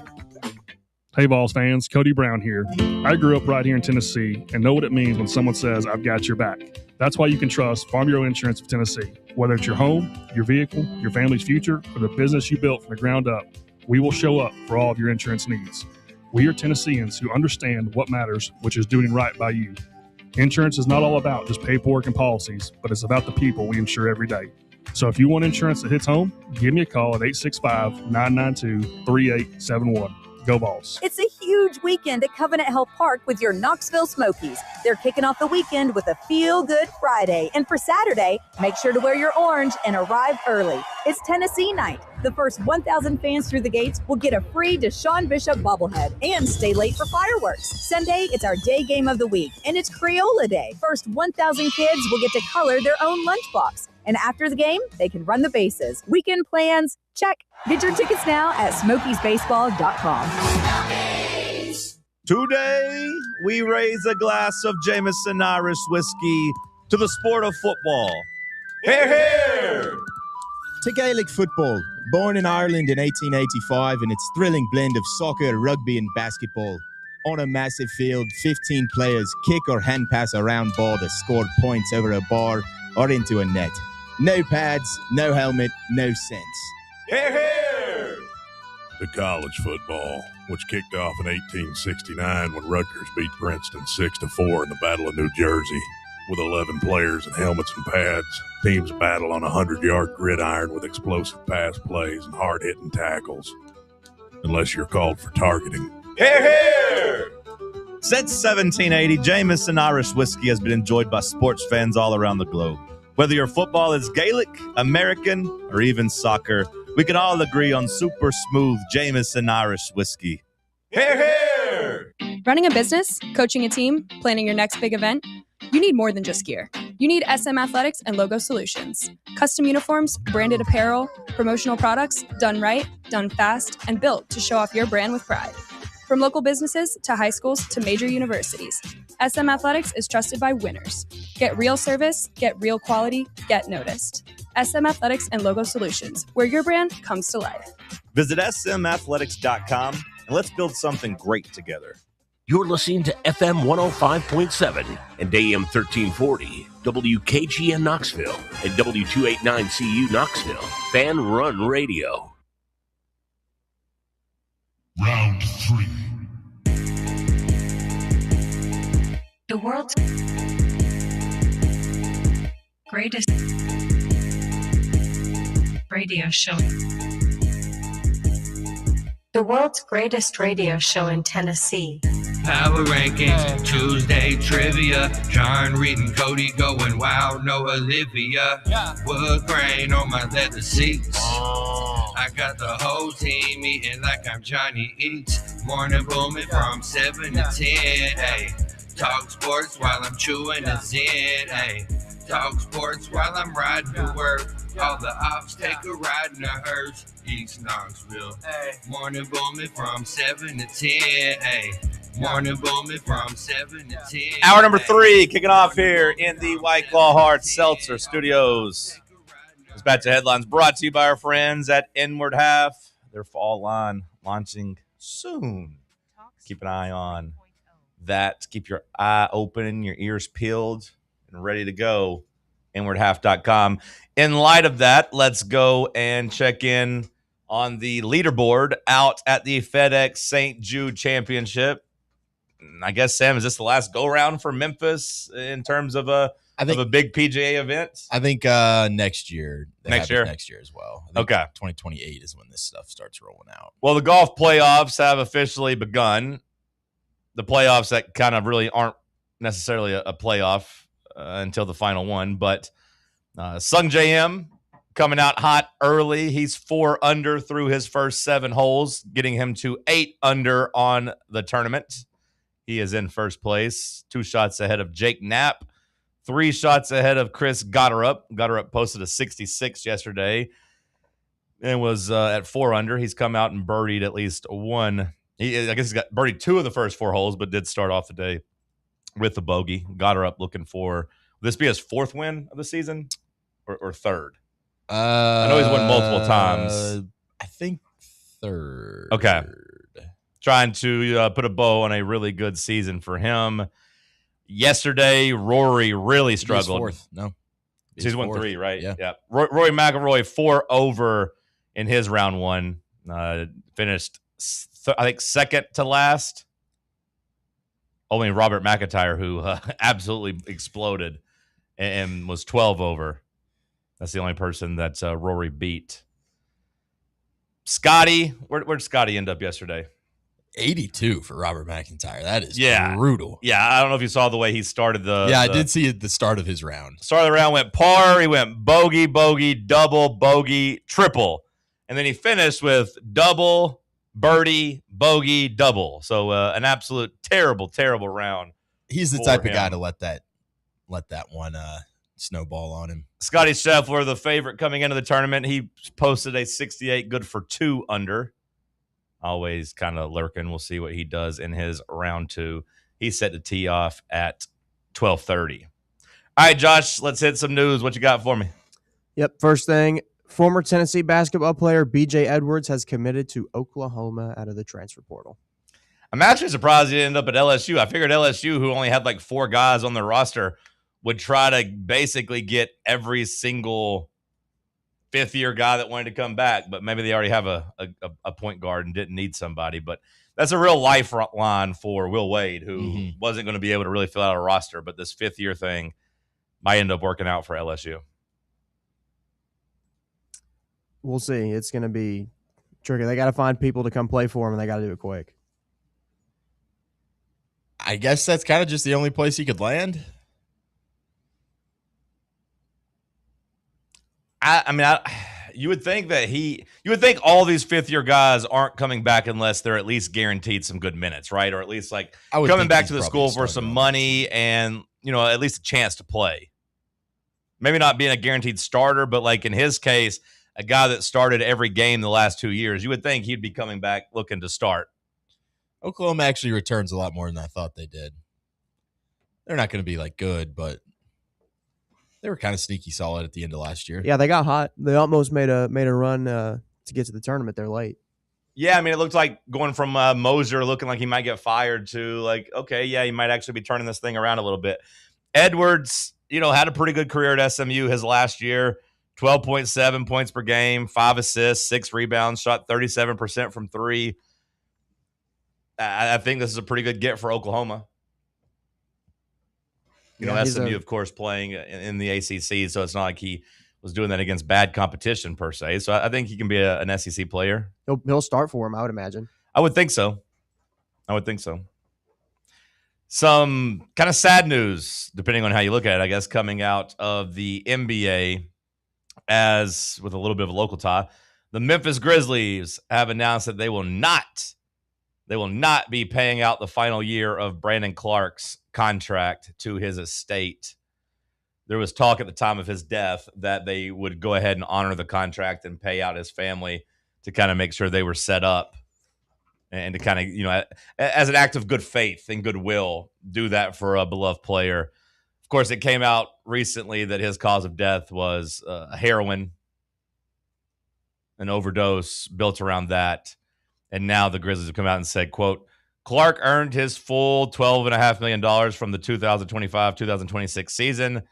Hey, Vols fans, Cody Brown here. I grew up right here in Tennessee and know what it means when someone says, I've got your back. That's why you can trust Farm Bureau Insurance of Tennessee. Whether it's your home, your vehicle, your family's future, or the business you built from the ground up, we will show up for all of your insurance needs. We are Tennesseans who understand what matters, which is doing right by you. Insurance is not all about just paperwork and policies, but it's about the people we insure every day. So if you want insurance that hits home, give me a call at 865-992-3871. Go Vols. It's a huge weekend at Covenant Health Park with your Knoxville Smokies. They're kicking off the weekend with a feel-good Friday. And for Saturday, make sure to wear your orange and arrive early. It's Tennessee night. The first 1,000 fans through the gates will get a free Deshaun Bishop bobblehead and stay late for fireworks. Sunday, it's our day game of the week, and it's Crayola Day. First 1,000 kids will get to color their own lunchbox. And after the game, they can run the bases. Weekend plans, check. Get your tickets now at smokiesbaseball.com. Today, we raise a glass of Jameson Irish whiskey to the sport of football. Hear, hear! To Gaelic football, born in Ireland in 1885 in its thrilling blend of soccer, rugby and basketball. On a massive field, 15 players kick or hand pass a round ball that scored points over a bar or into a net. No pads, no helmet, no sense. Hear, hear! To college football, which kicked off in 1869 when Rutgers beat Princeton 6-4 in the Battle of New Jersey. With 11 players and helmets and pads, teams battle on a 100-yard gridiron with explosive pass plays and hard-hitting tackles. Unless you're called for targeting. Hear, hear! Since 1780, Jameson Irish whiskey has been enjoyed by sports fans all around the globe. Whether your football is Gaelic, American, or even soccer, we can all agree on super smooth Jameson Irish whiskey. Hear, hear! Running a business, coaching a team, planning your next big event, you need more than just gear. You need SM Athletics and Logo Solutions. Custom uniforms, branded apparel, promotional products, done right, done fast, and built to show off your brand with pride. From local businesses to high schools to major universities, SM Athletics is trusted by winners. Get real service, get real quality, get noticed. SM Athletics and Logo Solutions, where your brand comes to life. Visit smathletics.com and let's build something great together. You're listening to FM 105.7 and AM 1340, WKGN Knoxville, and W289CU Knoxville, Fan Run Radio. Round 3. The world's greatest radio show. The world's greatest radio show in Tennessee. Power Rankings, Tuesday Trivia. John Reed and Cody going wild, no Olivia. Wood grain on my leather seats. I got the whole team eating like I'm Johnny Eats. Morning booming from 7 to 10. Ayy. Talk sports while I'm chewing a Zen. Ayy. Talk sports while I'm riding to work. All the ops take a ride in a hearse. East Knoxville. Morning booming from 7 to 10. Ayy. Morning booming from 7 to 10. Hour number 3 kicking off here in the White Claw Hard Seltzer Studios. Dispatch of Headlines brought to you by our friends at Inward Half. Their fall line launching soon. Keep an eye on that. Keep your eye open, your ears peeled, and ready to go. InwardHalf.com. In light of that, let's go and check in on the leaderboard out at the FedEx St. Jude Championship. I guess, Sam, is this the last go-round for Memphis in terms of a big PGA event? I think next year. Next year as well. I think okay. 2028 is when this stuff starts rolling out. Well, the golf playoffs have officially begun. The playoffs that kind of really aren't necessarily a playoff until the final one. But Sung JM coming out hot early. He's 4 under through his first 7 holes, getting him to 8 under on the tournament. He is in first place, 2 shots ahead of Jake Knapp, 3 shots ahead of Chris Gotterup. Gotterup posted a 66 yesterday and was at 4 under. He's come out and birdied at least one. I guess he's got birdied 2 of the first 4 holes, but did start off the day with a bogey. Gotterup looking for, will this be his 4th win of the season or 3rd? I know he's won multiple times. I think 3rd. Okay. Trying to put a bow on a really good season for him. Yesterday, Rory really struggled. He's 4th. No. He's won 3, right? Yeah. Rory McIlroy 4 over in his round 1. Finished, I think, 2nd to last. Only Robert McIntyre, who absolutely exploded and was 12 over. That's the only person that Rory beat. Scotty, where'd Scotty end up yesterday? 82 for Robert McIntyre. That is brutal. Yeah, I don't know if you saw the way he started I did see at the start of his round. Start of the round went par. He went bogey, bogey, double, bogey, triple. And then he finished with double, birdie, bogey, double. So an absolute terrible, terrible round. He's the type of guy to let that one snowball on him. Scotty Scheffler, the favorite coming into the tournament. He posted a 68, good for 2 under. Always kind of lurking. We'll see what he does in his round 2. He's set to tee off at 12:30. All right, Josh, let's hit some news. What you got for me? Yep. First thing, former Tennessee basketball player B.J. Edwards has committed to Oklahoma out of the transfer portal. I'm actually surprised he ended up at LSU. I figured LSU, who only had like 4 guys on their roster, would try to basically get every single fifth-year guy that wanted to come back, but maybe they already have a point guard and didn't need somebody. But that's a real lifeline for Will Wade, who wasn't going to be able to really fill out a roster, but this 5th-year thing might end up working out for LSU. We'll see. It's going to be tricky. They got to find people to come play for them, and they got to do it quick. I guess that's kind of just the only place he could land. You would think that you would think all these 5th-year guys aren't coming back unless they're at least guaranteed some good minutes, right? Or at least like coming back to the school for some money and, at least a chance to play. Maybe not being a guaranteed starter, but like in his case, a guy that started every game the last 2 years, you would think he'd be coming back looking to start. Oklahoma actually returns a lot more than I thought they did. They're not going to be like good, but they were kind of sneaky solid at the end of last year. Yeah, they got hot. They almost made a run to get to the tournament. They're late. Yeah, I mean, it looked like going from Moser looking like he might get fired to like, okay, yeah, he might actually be turning this thing around a little bit. Edwards, had a pretty good career at SMU his last year. 12.7 points per game, 5 assists, 6 rebounds, shot 37% from 3. I think this is a pretty good get for Oklahoma. SMU, of course, playing in the ACC, so it's not like he was doing that against bad competition per se. So I think he can be an SEC player. He'll start for him, I would imagine. I would think so. Some kind of sad news, depending on how you look at it, I guess, coming out of the NBA, as with a little bit of a local tie. The Memphis Grizzlies have announced that they will not be paying out the final year of Brandon Clark's contract to his estate. There was talk at the time of his death that they would go ahead and honor the contract and pay out his family to kind of make sure they were set up and to kind of, as an act of good faith and goodwill, do that for a beloved player. Of course, it came out recently that his cause of death was heroin, an overdose built around that. And now the Grizzlies have come out and said, quote, Clark earned his full $12.5 million from the 2025-2026 season,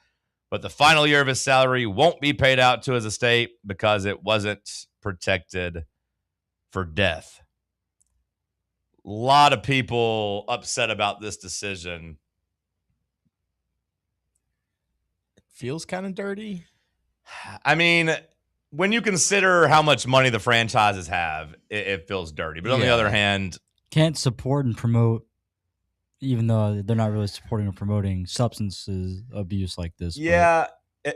but the final year of his salary won't be paid out to his estate because it wasn't protected for death. A lot of people upset about this decision. It feels kind of dirty. I mean, when you consider how much money the franchises have, it feels dirty. But on the other hand, can't support and promote, even though they're not really supporting or promoting substances abuse like this. Yeah,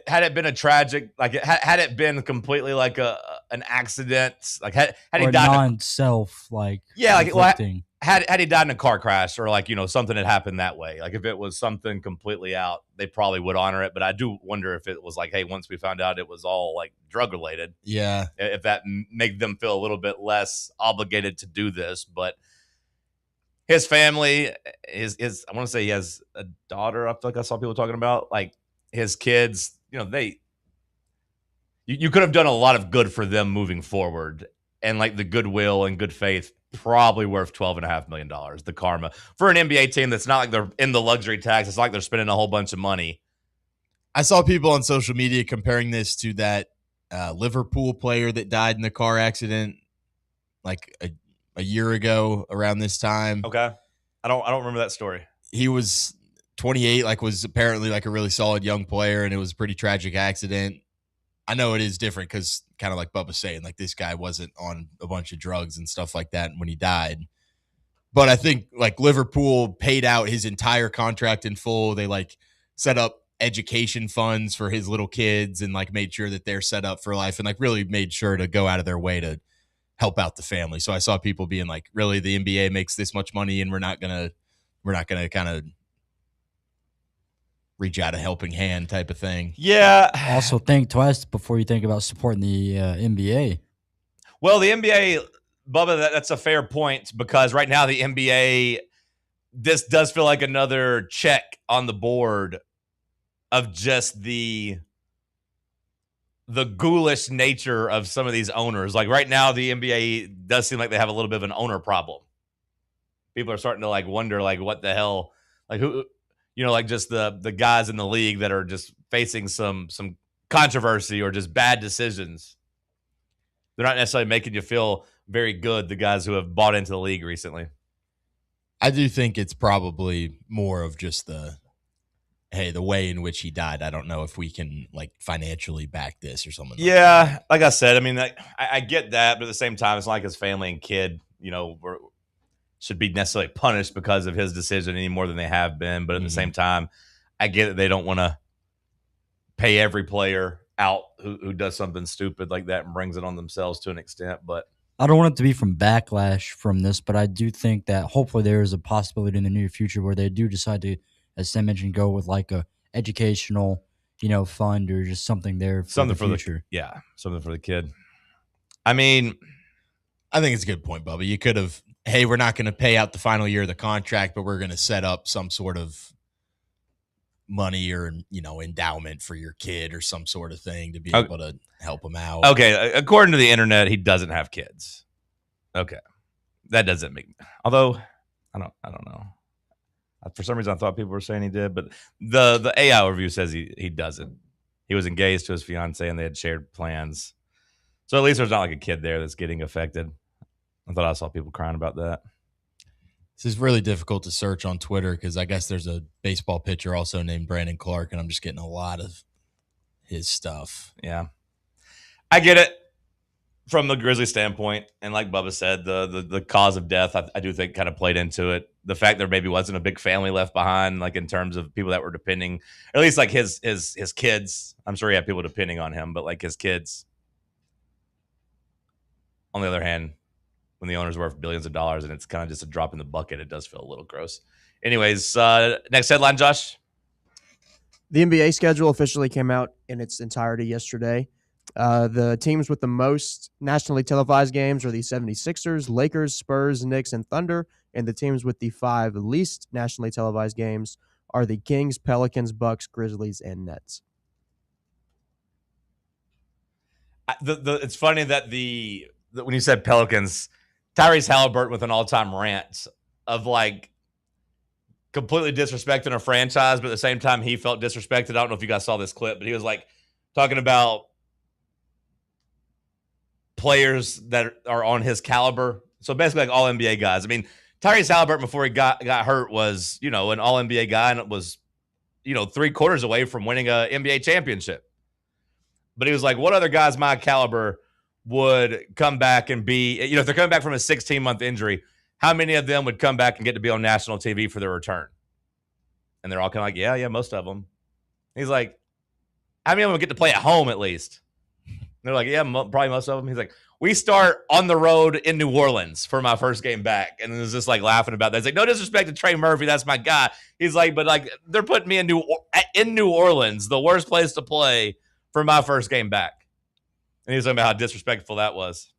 had it been a tragic, like had it been completely like an accident, like had he died non-self, like had he died in a car crash or like something had happened that way, like if it was something completely out, they probably would honor it. But I do wonder if it was like, hey, once we found out it was all like drug related, if that made them feel a little bit less obligated to do this. But his family, his I want to say he has a daughter. I feel like I saw people talking about like his kids. You could have done a lot of good for them moving forward, and like the goodwill and good faith probably worth $12.5 million. The karma for an NBA team that's not like they're in the luxury tax. It's not like they're spending a whole bunch of money. I saw people on social media comparing this to that Liverpool player that died in the car accident like a year ago around this time. Okay. I don't remember that story. He was 28, like was apparently like a really solid young player, and it was a pretty tragic accident. I know it is different because kind of like Bubba's saying, like this guy wasn't on a bunch of drugs and stuff like that when he died. But I think like Liverpool paid out his entire contract in full. They like set up education funds for his little kids and like made sure that they're set up for life and like really made sure to go out of their way to help out the family. So I saw people being like, really, the NBA makes this much money and we're not gonna kind of reach out a helping hand type of thing. Yeah. Also think twice before you think about supporting the NBA. Well, the NBA, Bubba, that's a fair point because right now the NBA, this does feel like another check on the board of just the ghoulish nature of some of these owners. Like right now, the NBA does seem like they have a little bit of an owner problem. People are starting to like wonder, like, what the hell, like who, like just the guys in the league that are just facing some controversy or just bad decisions. They're not necessarily making you feel very good, the guys who have bought into the league recently. I do think it's probably more of just the way in which he died. I don't know if we can like financially back this or something. Yeah, like I said, I mean, I get that, but at the same time, it's not like his family and kid, should be necessarily punished because of his decision any more than they have been. But at the same time, I get that they don't want to pay every player out who does something stupid like that and brings it on themselves to an extent. But I don't want it to be from backlash from this, but I do think that hopefully there is a possibility in the near future where they do decide to, as Sam mentioned, go with like a educational, fund or just something there for the future. Something for the kid. I mean, I think it's a good point, Bubba. You could have hey, we're not going to pay out the final year of the contract, but we're going to set up some sort of money or, endowment for your kid or some sort of thing to be able to help him out. Okay, according to the internet, he doesn't have kids. Okay. That doesn't make, although I don't know. For some reason, I thought people were saying he did, but the AI review says he doesn't. He was engaged to his fiance, and they had shared plans. So at least there's not like a kid there that's getting affected. I thought I saw people crying about that. This is really difficult to search on Twitter because I guess there's a baseball pitcher also named Brandon Clark, and I'm just getting a lot of his stuff. Yeah, I get it from the Grizzlies standpoint, and like Bubba said, the cause of death I do think kind of played into it. The fact there maybe wasn't a big family left behind, like in terms of people that were depending, at least like his kids. I'm sure he had people depending on him, but like his kids. On the other hand, when the owner's worth billions of dollars and it's kind of just a drop in the bucket, it does feel a little gross. Anyways, next headline, Josh. The NBA schedule officially came out in its entirety yesterday. The teams with the most nationally televised games are the 76ers, Lakers, Spurs, Knicks, and Thunder. And the teams with the 5 least nationally televised games are the Kings, Pelicans, Bucks, Grizzlies, and Nets. It's funny that when you said Pelicans, Tyrese Halliburton with an all-time rant of like completely disrespecting a franchise, but at the same time he felt disrespected. I don't know if you guys saw this clip, but he was like talking about players that are on his caliber. So basically like all NBA guys. I mean, Tyrese Halliburton before he got hurt was, an all NBA guy, and it was, 3/4 away from winning a NBA championship. But he was like, what other guys my caliber would come back and be, if they're coming back from a 16-month injury, how many of them would come back and get to be on national TV for their return? And they're all kind of like, yeah, most of them. He's like, how many of them would get to play at home at least? And they're like, yeah, probably most of them. He's like, we start on the road in New Orleans for my first game back. And it was just like laughing about that. He's like, no disrespect to Trey Murphy. That's my guy. He's like, but like they're putting me in New Orleans, the worst place to play for my first game back. And he was talking about how disrespectful that was.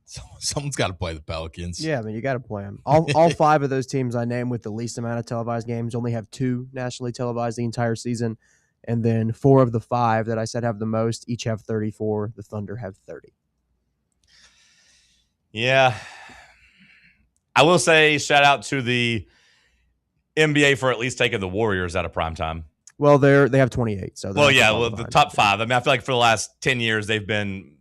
So someone's got to play the Pelicans. Yeah, I mean, you got to play them. All 5 of those teams I named with the least amount of televised games only have 2 nationally televised the entire season. And then 4 of the 5 that I said have the most each have 34. The Thunder have 30. Yeah. I will say shout out to the NBA for at least taking the Warriors out of primetime. Well, they have 28. So the top 5. I mean, I feel like for the last 10 years they've been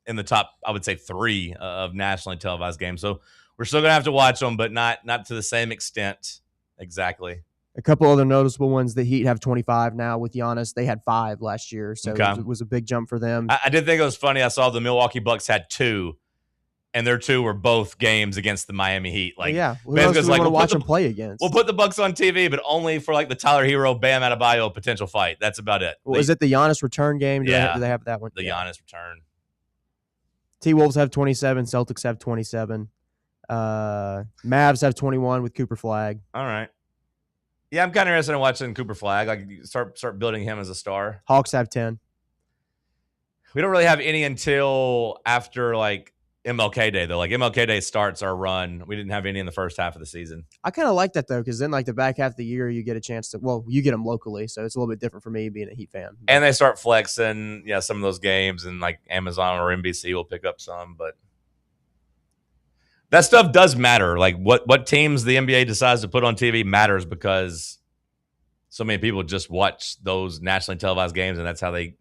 in the top, I would say 3 of nationally televised games. So we're still gonna have to watch them, but not to the same extent. Exactly. A couple other noticeable ones: the Heat have 25 now with Giannis. They had 5 last year, so it was a big jump for them. I did think it was funny. I saw the Milwaukee Bucks had 2. And their 2 were both games against the Miami Heat. Like, yeah, who else do we want to watch them play against? We'll put the Bucks on TV, but only for like the Tyler Hero, Bam Adebayo potential fight. That's about it. Well, is it the Giannis return game? Do they have that one? The Giannis return. T-Wolves have 27. Celtics have 27. Mavs have 21 with Cooper Flag. All right. Yeah, I'm kind of interested in watching Cooper Flag. Like, start building him as a star. Hawks have 10. We don't really have any until after like MLK Day, though. Like MLK Day starts our run. We didn't have any in the first half of the season. I kind of like that, though, because then like the back half of the year, you get a chance to, you get them locally. So it's a little bit different for me being a Heat fan. And they start flexing, some of those games, and like Amazon or NBC will pick up some. But that stuff does matter. Like what teams the NBA decides to put on TV matters because so many people just watch those nationally televised games, and that's how they,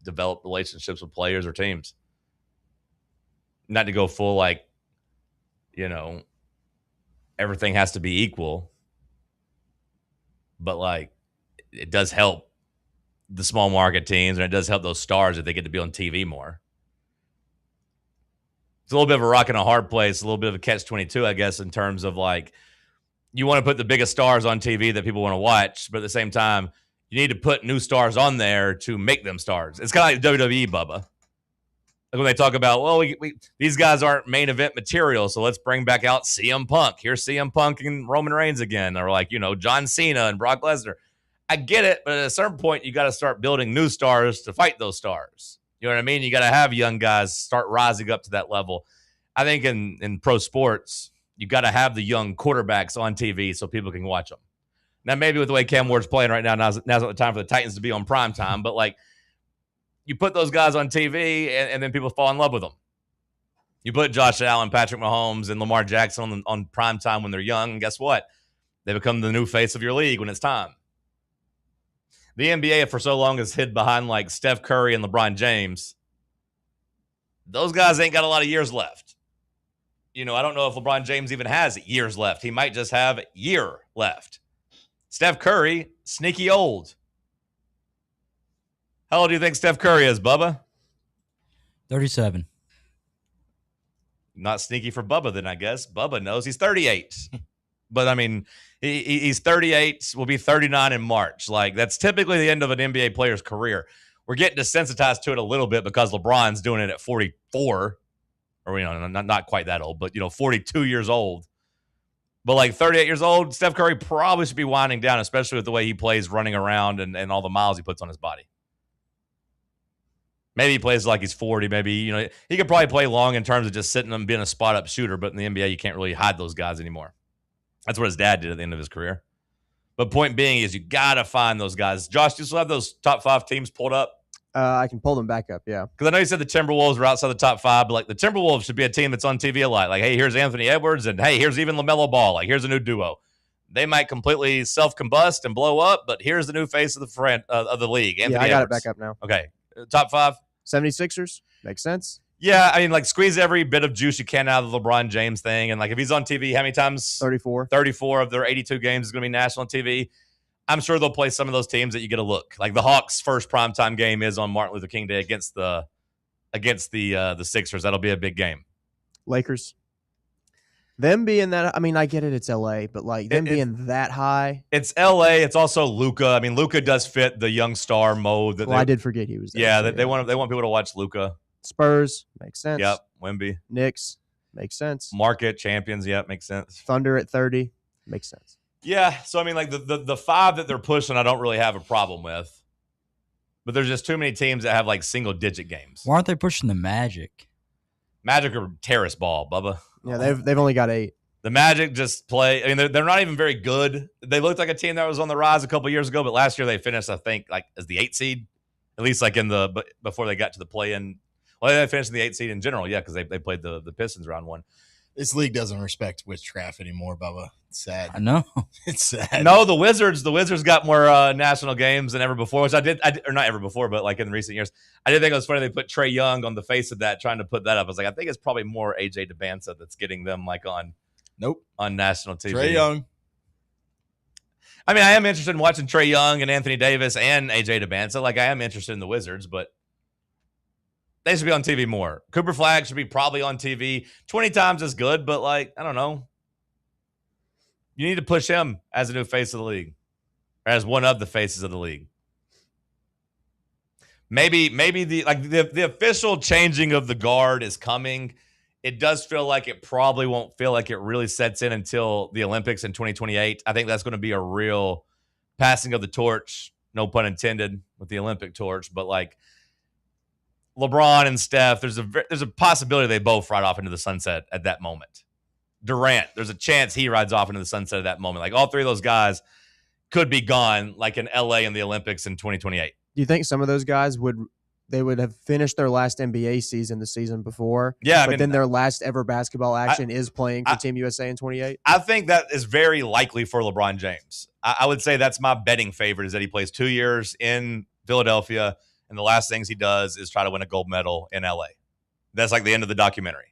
develop relationships with players or teams. Not to go full like, everything has to be equal. But like it does help the small market teams, and it does help those stars if they get to be on TV more. It's a little bit of a rock and a hard place, a little bit of a catch-22, I guess, in terms of like you want to put the biggest stars on TV that people want to watch, but at the same time, you need to put new stars on there to make them stars. It's kind of like WWE, Bubba. Like when they talk about, these guys aren't main event material, so let's bring back out CM Punk. Here's CM Punk and Roman Reigns again. Or like, John Cena and Brock Lesnar. I get it, but at a certain point, you got to start building new stars to fight those stars. You know what I mean? You got to have young guys start rising up to that level. I think in pro sports, you got to have the young quarterbacks on TV so people can watch them. Now, maybe with the way Cam Ward's playing right now, now's not the time for the Titans to be on prime time, but like you put those guys on TV and then people fall in love with them. You put Josh Allen, Patrick Mahomes, and Lamar Jackson on prime time when they're young, and guess what? They become the new face of your league when it's time. The NBA for so long has hid behind like Steph Curry and LeBron James. Those guys ain't got a lot of years left. I don't know if LeBron James even has years left. He might just have a year left. Steph Curry, sneaky old. How old do you think Steph Curry is, Bubba? 37. Not sneaky for Bubba then, I guess. Bubba knows he's 38. But, I mean, he's 38, will be 39 in March. Like, that's typically the end of an NBA player's career. We're getting desensitized to it a little bit because LeBron's doing it at 44. Or, not quite that old, but, 42 years old. But, like, 38 years old, Steph Curry probably should be winding down, especially with the way he plays running around and all the miles he puts on his body. Maybe he plays like he's 40. Maybe, he could probably play long in terms of just sitting and being a spot-up shooter, but in the NBA, you can't really hide those guys anymore. That's what his dad did at the end of his career. But point being is you got to find those guys. Josh, do you still have those top 5 teams pulled up? I can pull them back up, yeah. Because I know you said the Timberwolves were outside the top 5, but like the Timberwolves should be a team that's on TV a lot. Like, hey, here's Anthony Edwards, and hey, here's even LaMelo Ball. Like, here's a new duo. They might completely self-combust and blow up, but here's the new face of the league. Anthony I got Edwards. it back up now. Okay, top 5. 76ers, makes sense. Yeah, I mean, like, squeeze every bit of juice you can out of the LeBron James thing. And, like, if he's on TV, how many times? 34. 34 of their 82 games is going to be national TV. I'm sure they'll play some of those teams that you get a look. Like, the Hawks' first primetime game is on Martin Luther King Day against the Sixers. That'll be a big game. Lakers. Them being that, I mean, I get it, it's LA, but, like, them being that high. It's LA. It's also Luka. I mean, Luka does fit the young star mode. I did forget he was there. Yeah, they want people to watch Luka. Spurs, makes sense. Yep, Wemby. Knicks, makes sense. Market champions, yep, makes sense. Thunder at 30, makes sense. Yeah, so I mean, like the 5 that they're pushing, I don't really have a problem with. But there's just too many teams that have like single-digit games. Why aren't they pushing the Magic? Magic or terrace ball, Bubba. Yeah, they've only got 8. The Magic just play. I mean, they're not even very good. They looked like a team that was on the rise a couple years ago, but last year they finished, I think, like as the 8th seed, at least like before they got to the play-in. Well, they finished in the 8th seed in general, yeah, because they played the Pistons round 1. This league doesn't respect witchcraft anymore, Bubba. It's sad. I know. It's sad. No, the Wizards got more national games than ever before, which I did, or not ever before, but like in recent years. I did think it was funny they put Trae Young on the face of that, trying to put that up. I was like, I think it's probably more AJ DeBanza that's getting them like on national TV. Trae Young. I mean, I am interested in watching Trae Young and Anthony Davis and AJ DeBanza. Like, I am interested in the Wizards, but they should be on TV more. Cooper Flagg should be probably on TV 20 times as good, but like, I don't know. You need to push him as a new face of the league, or as one of the faces of the league. Maybe the official changing of the guard is coming. It does feel like it probably won't feel like it really sets in until the Olympics in 2028. I think that's going to be a real passing of the torch, no pun intended, with the Olympic torch. But like LeBron and Steph, there's a possibility they both ride off into the sunset at that moment. Durant, there's a chance he rides off into the sunset at that moment. Like all 3 of those guys could be gone, like in LA in the Olympics in 2028. Do you think some of those guys would have finished their last NBA season the season before? Yeah, but then their last ever basketball action is playing for Team USA in 28? I think that is very likely for LeBron James. I would say that's my betting favorite, is that he plays 2 years in Philadelphia, and the last things he does is try to win a gold medal in LA. That's like the end of the documentary.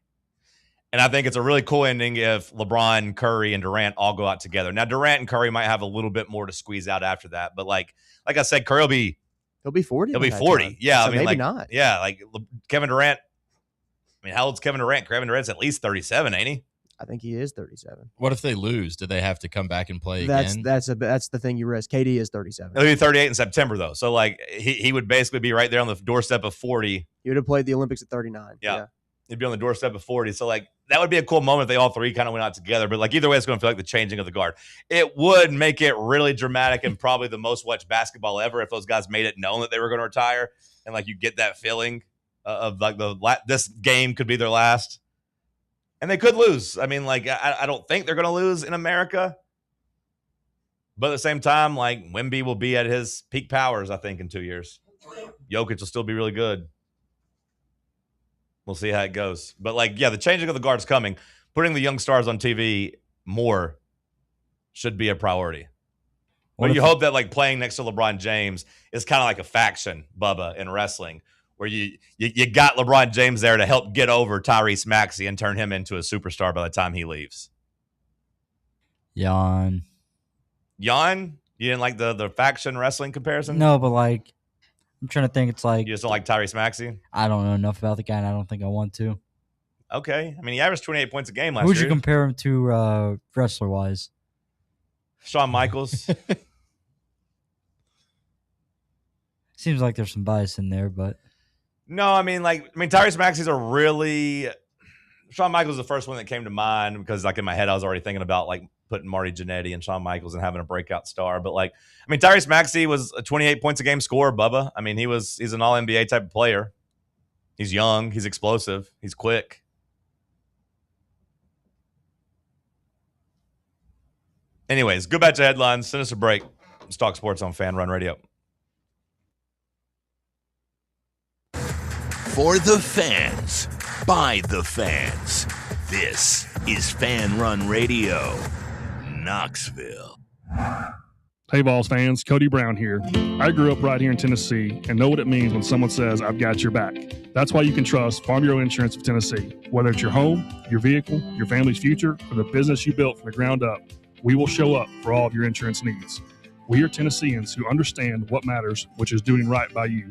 And I think it's a really cool ending if LeBron, Curry, and Durant all go out together. Now, Durant and Curry might have a little bit more to squeeze out after that, but like I said, Curry he'll be 40. He'll be 40. Time. Yeah, so I mean, maybe like, not. Yeah, like Kevin Durant. I mean, how old's Kevin Durant? Kevin Durant's at least 37, ain't he? I think he is 37. What if they lose? Do they have to come back and play again? That's the thing you risk. KD is 37. He'll be 38 in September, though. So, like, he would basically be right there on the doorstep of 40. He would have played the Olympics at 39. Yeah. He'd be on the doorstep of 40. So, like, that would be a cool moment if they all 3 kind of went out together. But, like, either way, it's going to feel like the changing of the guard. It would make it really dramatic and probably the most watched basketball ever if those guys made it known that they were going to retire. And, like, you get that feeling of, like, this game could be their last. And they could lose. I mean, like, I don't think they're going to lose in America. But at the same time, like, Wemby will be at his peak powers, I think, in 2 years. Jokic will still be really good. We'll see how it goes. But, like, yeah, the changing of the guard's coming. Putting the young stars on TV more should be a priority. But you hope that, like, playing next to LeBron James is kind of like a faction, Bubba, in wrestling, where you got LeBron James there to help get over Tyrese Maxey and turn him into a superstar by the time he leaves. Yawn? You didn't like the faction wrestling comparison? No, but, like, I'm trying to think. It's like, you just don't like Tyrese Maxey? I don't know enough about the guy, and I don't think I want to. Okay. I mean, he averaged 28 points a game last year. Who would you compare him to wrestler-wise? Shawn Michaels. Seems like there's some bias in there, but no, Tyrese Maxey's Shawn Michaels is the first one that came to mind because, like, in my head, I was already thinking about, like, putting Marty Jannetty and Shawn Michaels and having a breakout star. But, like, Tyrese Maxey was a 28 points a game scorer, Bubba. I mean, he's an all-NBA type of player. He's young. He's explosive. He's quick. Anyways, go back to headlines. Send us a break. Let's talk sports on Fan Run Radio. For the fans, by the fans. This is Fan Run Radio, Knoxville. Hey, Vols fans, Cody Brown here. I grew up right here in Tennessee and know what it means when someone says, I've got your back. That's why you can trust Farm Bureau Insurance of Tennessee. Whether it's your home, your vehicle, your family's future, or the business you built from the ground up, we will show up for all of your insurance needs. We are Tennesseans who understand what matters, which is doing right by you.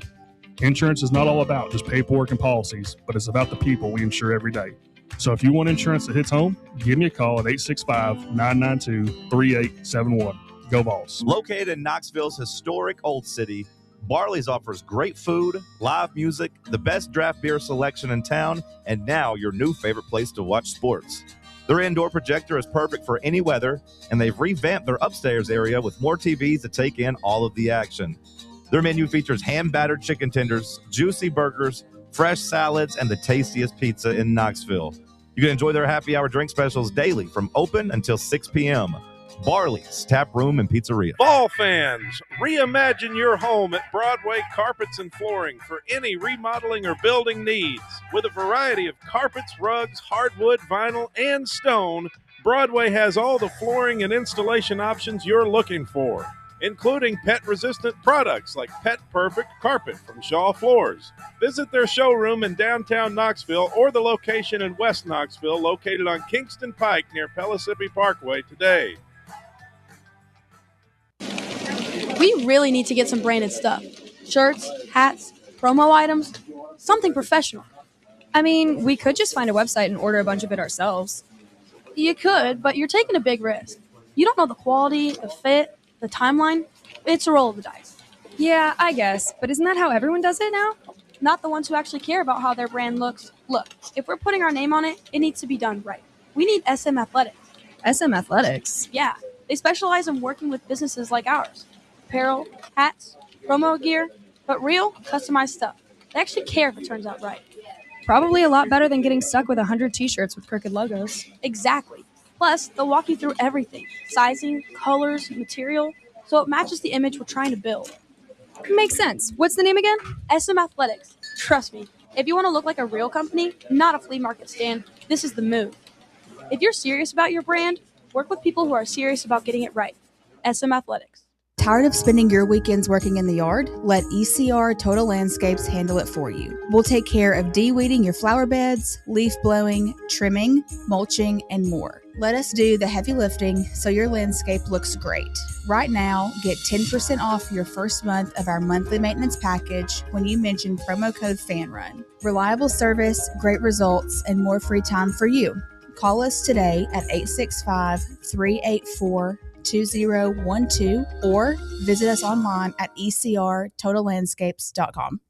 Insurance is not all about just paperwork and policies, but it's about the people we insure every day. So if you want insurance that hits home, give me a call at 865-992-3871. Go Vols. Located in Knoxville's historic Old City, Barley's offers great food, live music, the best draft beer selection in town, and now your new favorite place to watch sports. Their indoor projector is perfect for any weather, and they've revamped their upstairs area with more TVs to take in all of the action. Their menu features hand-battered chicken tenders, juicy burgers, fresh salads, and the tastiest pizza in Knoxville. You can enjoy their happy hour drink specials daily from open until 6 p.m. Barley's Tap Room and Pizzeria. Ball fans, reimagine your home at Broadway Carpets and Flooring for any remodeling or building needs. With a variety of carpets, rugs, hardwood, vinyl, and stone, Broadway has all the flooring and installation options you're looking for, including pet-resistant products like Pet Perfect Carpet from Shaw Floors. Visit their showroom in downtown Knoxville or the location in West Knoxville located on Kingston Pike near Pellissippi Parkway today. We really need to get some branded stuff. Shirts, hats, promo items, something professional. I mean, we could just find a website and order a bunch of it ourselves. You could, but you're taking a big risk. You don't know the quality, the fit, the timeline. It's a roll of the dice. Yeah, I guess, but isn't that how everyone does it now? Not the ones who actually care about how their brand looks. Look, if we're putting our name on it, it needs to be done right. We need SM Athletics. SM Athletics? Yeah, they specialize in working with businesses like ours. Apparel, hats, promo gear, but real, customized stuff. They actually care if it turns out right. Probably a lot better than getting stuck with 100 t-shirts with crooked logos. Exactly. Plus, they'll walk you through everything. Sizing, colors, material, so it matches the image we're trying to build. Makes sense. What's the name again? SM Athletics. Trust me, if you want to look like a real company, not a flea market stand, this is the move. If you're serious about your brand, work with people who are serious about getting it right. SM Athletics. Tired of spending your weekends working in the yard? Let ECR Total Landscapes handle it for you. We'll take care of de-weeding your flower beds, leaf blowing, trimming, mulching, and more. Let us do the heavy lifting so your landscape looks great. Right now, get 10% off your first month of our monthly maintenance package when you mention promo code FANRUN. Reliable service, great results, and more free time for you. Call us today at 865-384-2012 or visit us online at ecrtotallandscapes.com.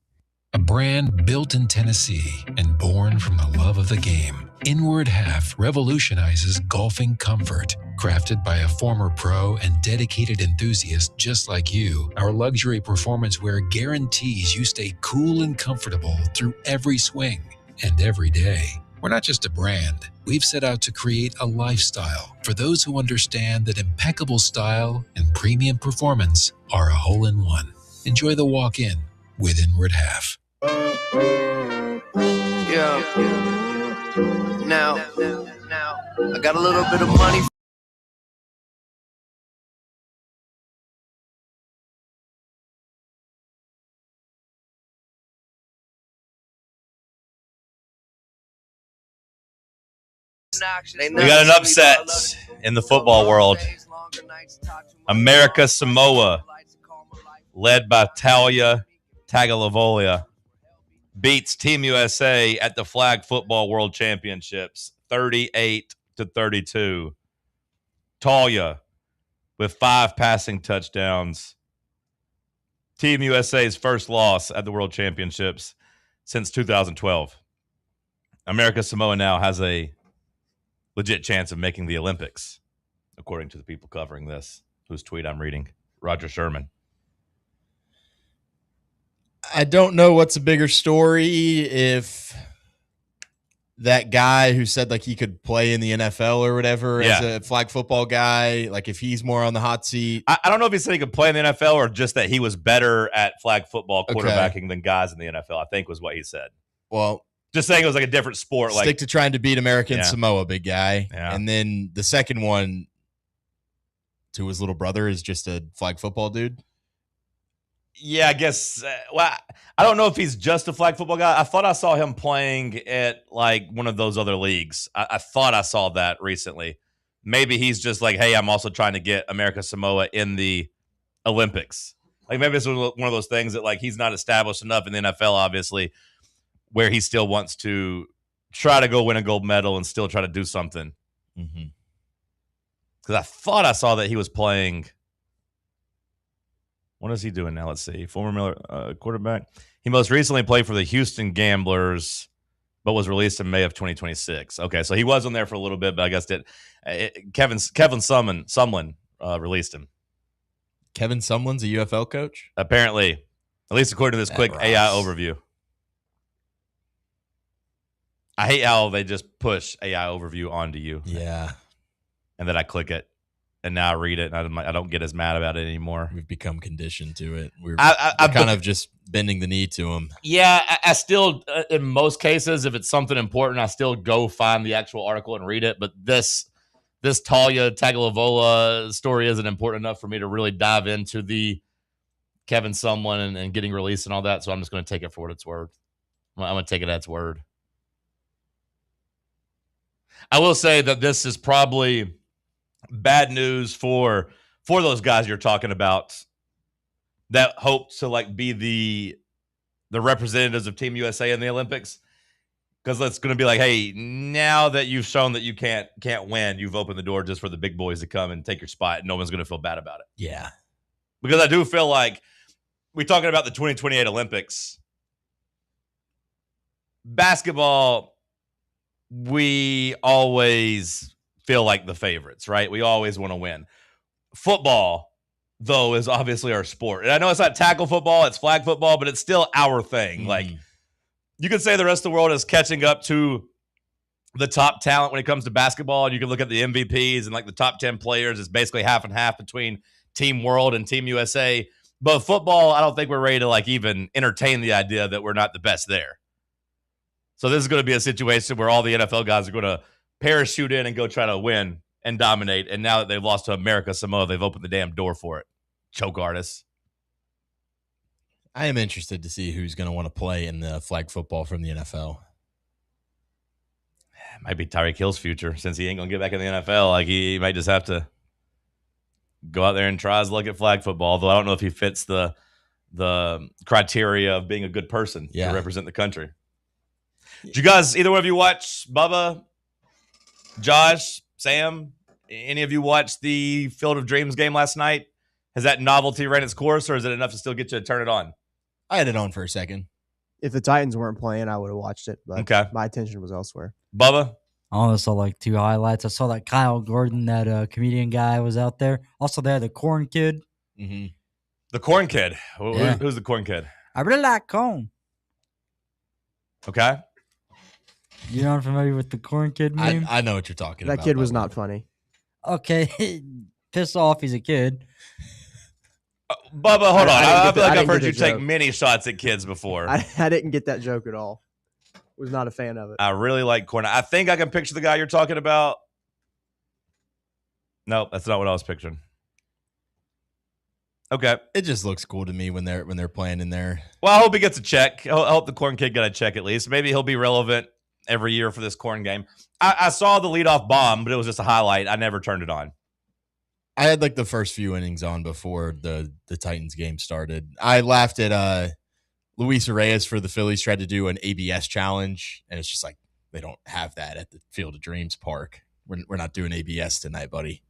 A brand built in Tennessee and born from the love of the game, Inward Half revolutionizes golfing comfort. Crafted by a former pro and dedicated enthusiast just like you, our luxury performance wear guarantees you stay cool and comfortable through every swing and every day. We're not just a brand. We've set out to create a lifestyle for those who understand that impeccable style and premium performance are a hole-in-one. Enjoy the walk-in with Inward Half. Yeah. Now, I got a little bit of money. We got an upset in the football world. America Samoa, led by Talia Tagovailoa, beats Team USA at the Flag Football World Championships 38-32. Talia with 5 passing touchdowns. Team USA's first loss at the World Championships since 2012. America Samoa now has a legit chance of making the Olympics, according to the people covering this, whose tweet I'm reading, Roger Sherman. I don't know what's a bigger story, if that guy who said like he could play in the NFL or whatever as a flag football guy, like if he's more on the hot seat. I don't know if he said he could play in the NFL or just that he was better at flag football quarterbacking than guys in the NFL, I think was what he said. Well, just saying it was like a different sport. Stick to trying to beat American Samoa, big guy. Yeah. And then the second one to his little brother is just a flag football dude. Yeah, I guess. Well, I don't know if he's just a flag football guy. I thought I saw him playing at like one of those other leagues. I thought I saw that recently. Maybe he's just like, hey, I'm also trying to get America Samoa in the Olympics. Like maybe it's one of those things that like he's not established enough in the NFL, obviously, where he still wants to try to go win a gold medal and still try to do something. Mm-hmm. Because I thought I saw that he was playing. What is he doing now? Let's see. Former Miller quarterback. He most recently played for the Houston Gamblers, but was released in May of 2026. Okay, so he was on there for a little bit, but I guess Kevin Sumlin released him. Kevin Sumlin's a UFL coach? Apparently, at least according to this quick AI overview. I hate how they just push AI overview onto you. Yeah. And then I click it, and now I read it, and I don't get as mad about it anymore. We've become conditioned to it. We're kind of just bending the knee to them. Yeah, I still, in most cases, if it's something important, I still go find the actual article and read it. But this Talia Tagovailoa story isn't important enough for me to really dive into the Kevin Sumlin and getting released and all that, so I'm just going to take it for what it's worth. I'm going to take it at its word. I will say that this is probably bad news for those guys you're talking about that hope to like be the representatives of Team USA in the Olympics, because it's going to be like, hey, now that you've shown that you can't win, you've opened the door just for the big boys to come and take your spot, and no one's going to feel bad about it. Yeah, because I do feel like we're talking about the 2028 Olympics. Basketball, we always feel like the favorites, right? We always want to win. Football, though, is obviously our sport. And I know it's not tackle football, it's flag football, but it's still our thing. Like, you could say the rest of the world is catching up to the top talent when it comes to basketball, and you can look at the MVPs and like the top 10 players is basically half and half between Team World and Team USA. But football, I don't think we're ready to like even entertain the idea that we're not the best there. So this is going to be a situation where all the NFL guys are going to parachute in and go try to win and dominate. And now that they've lost to America Samoa, they've opened the damn door for it. Choke artists. I am interested to see who's going to want to play in the flag football from the NFL. It might be Tyreek Hill's future, since he ain't going to get back in the NFL. Like he might just have to go out there and try his luck at flag football. Although I don't know if he fits the criteria of being a good person to represent the country. Did you guys, either one of you watch, Bubba, Josh, Sam, any of you watch the Field of Dreams game last night? Has that novelty ran its course, or is it enough to still get you to turn it on? I had it on for a second. If the Titans weren't playing, I would have watched it, but my attention was elsewhere. Bubba? I only saw like 2 highlights. I saw that Kyle Gordon, that comedian guy, was out there. Also, they had the Corn Kid. Mm-hmm. The Corn Kid? Yeah. Who's the Corn Kid? I really like corn. Okay. You're not familiar with the corn kid meme? I know what you're talking That about. kid was not funny. Okay, piss off. He's a kid. Bubba, hold on. I feel like I've didn't heard get you the take joke. many shots at kids before. I didn't get that joke at all. Was not a fan of it. I really like corn. I think I can picture the guy you're talking about. Nope, that's not what I was picturing. Okay. It just looks cool to me when they're playing in there. Well, I hope he gets a check. I hope the corn kid got a check at least. Maybe he'll be relevant every year for this corn game. I saw the leadoff bomb, but it was just a highlight. I never turned it on. I had like the first few innings on before the Titans game started. I laughed at Luis Reyes for the Phillies tried to do an ABS challenge, and it's just like they don't have that at the Field of Dreams Park. We're not doing ABS tonight, buddy.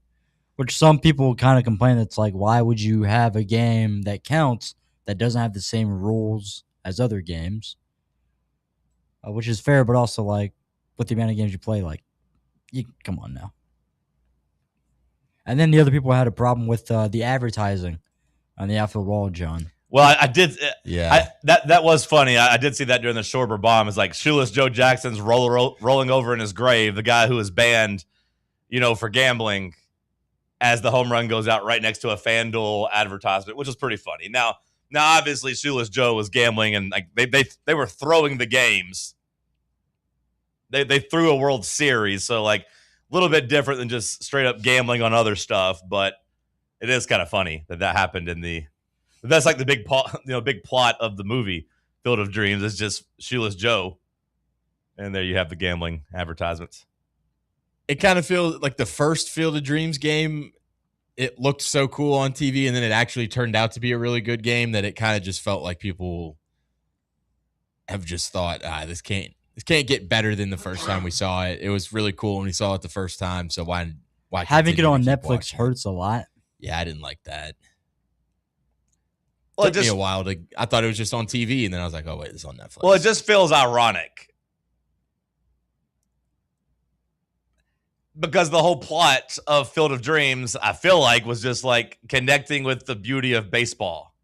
Which some people kind of complain. It's like, why would you have a game that counts that doesn't have the same rules as other games? Which is fair, but also like with the amount of games you play, like, you come on now. And then the other people had a problem with the advertising on the outfield wall, John. Well, I did. Yeah. That was funny. I did see that during the Schwarber bomb. It's like Shoeless Joe Jackson's rolling over in his grave, the guy who was banned, for gambling, as the home run goes out right next to a FanDuel advertisement, which was pretty funny. Now obviously Shoeless Joe was gambling, and like they were throwing the games. They threw a World Series, so like a little bit different than just straight up gambling on other stuff, but it is kind of funny that happened that's like the big plot of the movie Field of Dreams is just Shoeless Joe. And there you have the gambling advertisements. It kind of feels like the first Field of Dreams game, it looked so cool on TV, and then it actually turned out to be a really good game that it kind of just felt like people have just thought, this can't get better than the first time we saw it. It was really cool when we saw it the first time, so why having it on Netflix watching? hurts a lot. Yeah, I didn't like that. Well, it took me a while I thought it was just on TV, and then I was like, oh wait, it's on Netflix. Well, it just feels ironic because the whole plot of Field of Dreams, I feel like, was just like connecting with the beauty of baseball,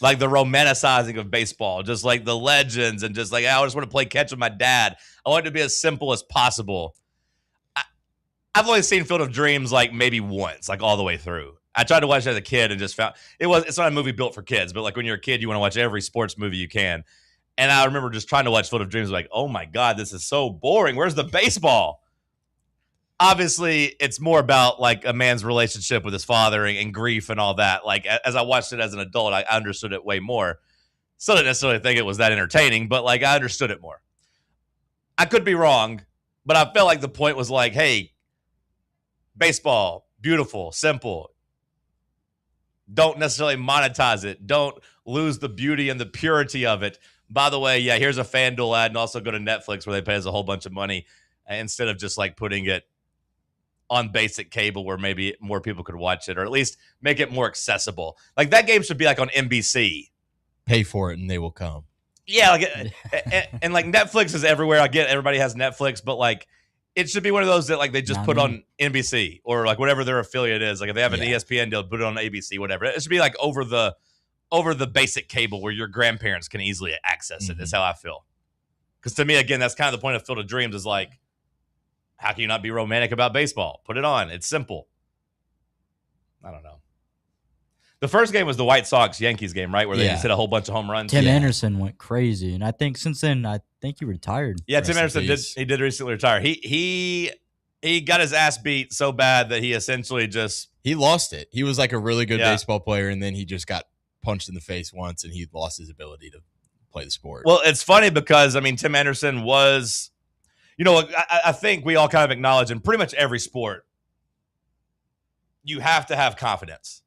like the romanticizing of baseball, just like the legends, and just like, I just want to play catch with my dad. I want it to be as simple as possible. I've only seen Field of Dreams like maybe once, like all the way through. I tried to watch it as a kid and just found it's not a movie built for kids, but like when you're a kid, you want to watch every sports movie you can. And I remember just trying to watch Field of Dreams, like, oh my God, this is so boring. Where's the baseball? Obviously, it's more about like a man's relationship with his father and grief and all that. Like as I watched it as an adult, I understood it way more. Still didn't necessarily think it was that entertaining, but like I understood it more. I could be wrong, but I felt like the point was like, hey, baseball, beautiful, simple. Don't necessarily monetize it. Don't lose the beauty and the purity of it. By the way, yeah, here's a FanDuel ad, and also go to Netflix where they pay us a whole bunch of money instead of just like putting it on basic cable where maybe more people could watch it, or at least make it more accessible. Like that game should be like on NBC. Pay for it and they will come. Yeah, like and like Netflix is everywhere. I get everybody has Netflix, but like it should be one of those that like they just put on NBC or like whatever their affiliate is. Like if they have an ESPN deal, put it on ABC, whatever. It should be like over the basic cable where your grandparents can easily access it. Is how I feel. Because to me, again, that's kind of the point of Field of Dreams is like, how can you not be romantic about baseball? Put it on. It's simple. I don't know. The first game was the White Sox-Yankees game, right? Where they just hit a whole bunch of home runs. Tim Anderson went crazy. And I think since then, he retired. Yeah, Tim Anderson did recently retire. He got his ass beat so bad that he essentially just... He lost it. He was like a really good baseball player, and then he just got punched in the face once, and he lost his ability to play the sport. Well, it's funny because, I mean, Tim Anderson was... I think we all kind of acknowledge in pretty much every sport, you have to have confidence.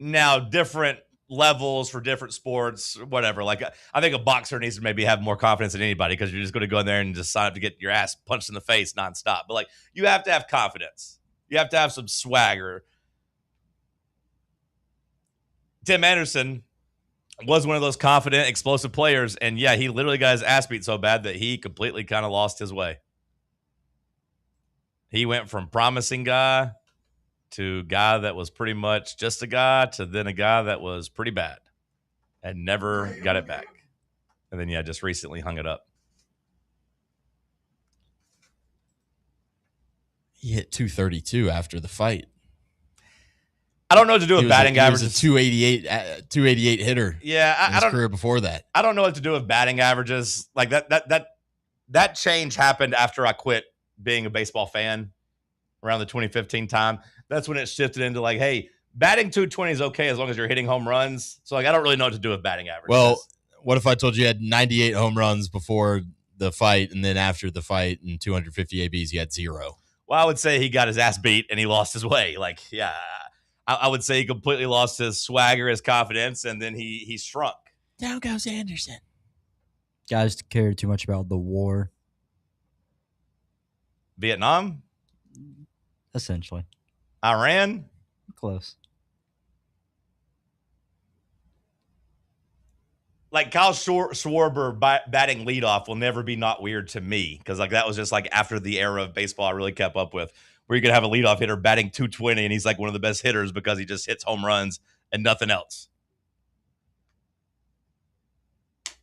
Now, different levels for different sports, whatever. Like, I think a boxer needs to maybe have more confidence than anybody because you're just going to go in there and just sign up to get your ass punched in the face nonstop. But, like, you have to have confidence. You have to have some swagger. Tim Anderson was one of those confident, explosive players. And, yeah, he literally got his ass beat so bad that he completely kind of lost his way. He went from promising guy to guy that was pretty much just a guy to then a guy that was pretty bad and never got it back. And then, just recently hung it up. He hit 232 after the fight. I don't know what to do with batting averages. He was a 288 hitter. Yeah, in his career before that. I don't know what to do with batting averages. Like that change happened after I quit being a baseball fan around the 2015 time. That's when it shifted into like, hey, batting 220 is okay as long as you're hitting home runs. So like, I don't really know what to do with batting averages. Well, what if I told you you had 98 home runs before the fight, and then after the fight and 250 ABs, you had 0? Well, I would say he got his ass beat and he lost his way. Like, yeah, I would say he completely lost his swagger, his confidence, and then he shrunk. Down goes Anderson. Guys cared too much about the war. Vietnam? Essentially. Iran? Close. Like Kyle Schwarber batting leadoff will never be not weird to me, because like that was just like after the era of baseball I really kept up with, where you could have a leadoff hitter batting 220 and he's like one of the best hitters because he just hits home runs and nothing else.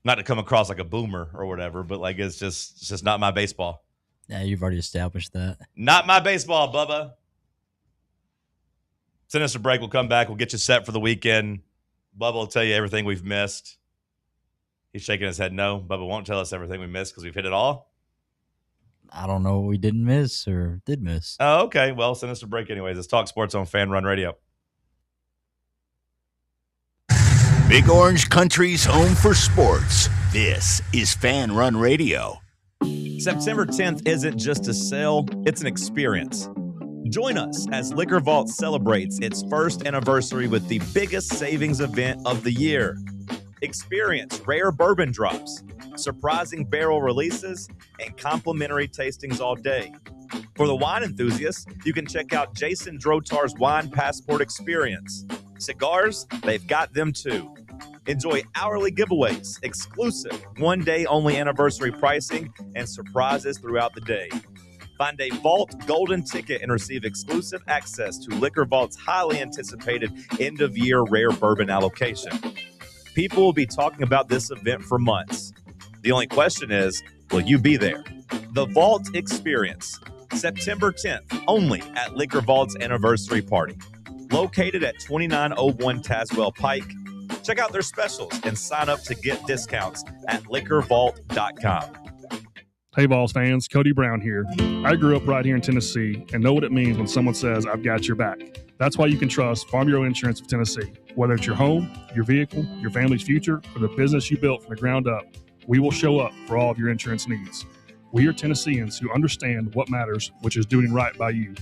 Not to come across like a boomer or whatever, but like it's just not my baseball. Yeah, you've already established that. Not my baseball, Bubba. Send us a break. We'll come back. We'll get you set for the weekend. Bubba will tell you everything we've missed. He's shaking his head no. Bubba won't tell us everything we missed because we've hit it all. I don't know what we didn't miss or did miss. Oh, okay. Well, send us a break anyways. It's Talk Sports on Fan Run Radio. Big Orange Country's home for sports. This is Fan Run Radio. September 10th isn't just a sale, it's an experience. Join us as Liquor Vault celebrates its first anniversary with the biggest savings event of the year. Experience rare bourbon drops, surprising barrel releases, and complimentary tastings all day. For the wine enthusiasts, you can check out Jason Drotar's Wine Passport Experience. Cigars, they've got them too. Enjoy hourly giveaways, exclusive one-day only anniversary pricing, and surprises throughout the day. Find a Vault Golden ticket and receive exclusive access to Liquor Vault's highly anticipated end-of-year rare bourbon allocation. People will be talking about this event for months. The only question is, will you be there? The Vault Experience, September 10th, only at Liquor Vault's anniversary party. Located at 2901 Tazewell Pike. Check out their specials and sign up to get discounts at liquorvault.com. Hey, Vols fans, Cody Brown here. I grew up right here in Tennessee and know what it means when someone says, I've got your back. That's why you can trust Farm Bureau Insurance of Tennessee. Whether it's your home, your vehicle, your family's future, or the business you built from the ground up, we will show up for all of your insurance needs. We are Tennesseans who understand what matters, which is doing right by you.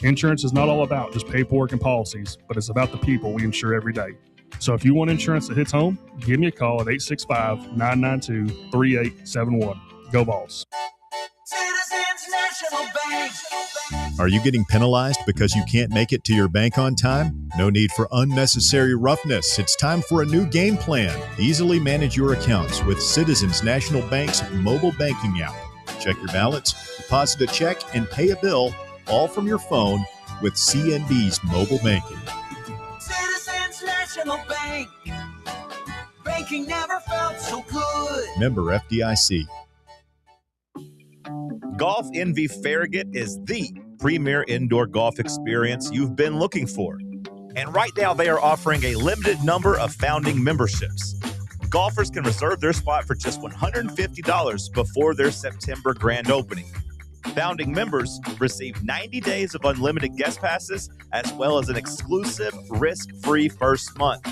Insurance is not all about just paperwork and policies, but it's about the people we insure every day. So if you want insurance that hits home, give me a call at 865-992-3871. Go Vols. Citizens National Bank. Are you getting penalized because you can't make it to your bank on time? No need for unnecessary roughness. It's time for a new game plan. Easily manage your accounts with Citizens National Bank's mobile banking app. Check your balance, deposit a check, and pay a bill, all from your phone with CNB's mobile banking. Citizens National Bank. Banking never felt so good. Member FDIC. Golf Envy Farragut is the premier indoor golf experience you've been looking for. And right now they are offering a limited number of founding memberships. Golfers can reserve their spot for just $150 before their September grand opening. Founding members receive 90 days of unlimited guest passes as well as an exclusive risk-free first month.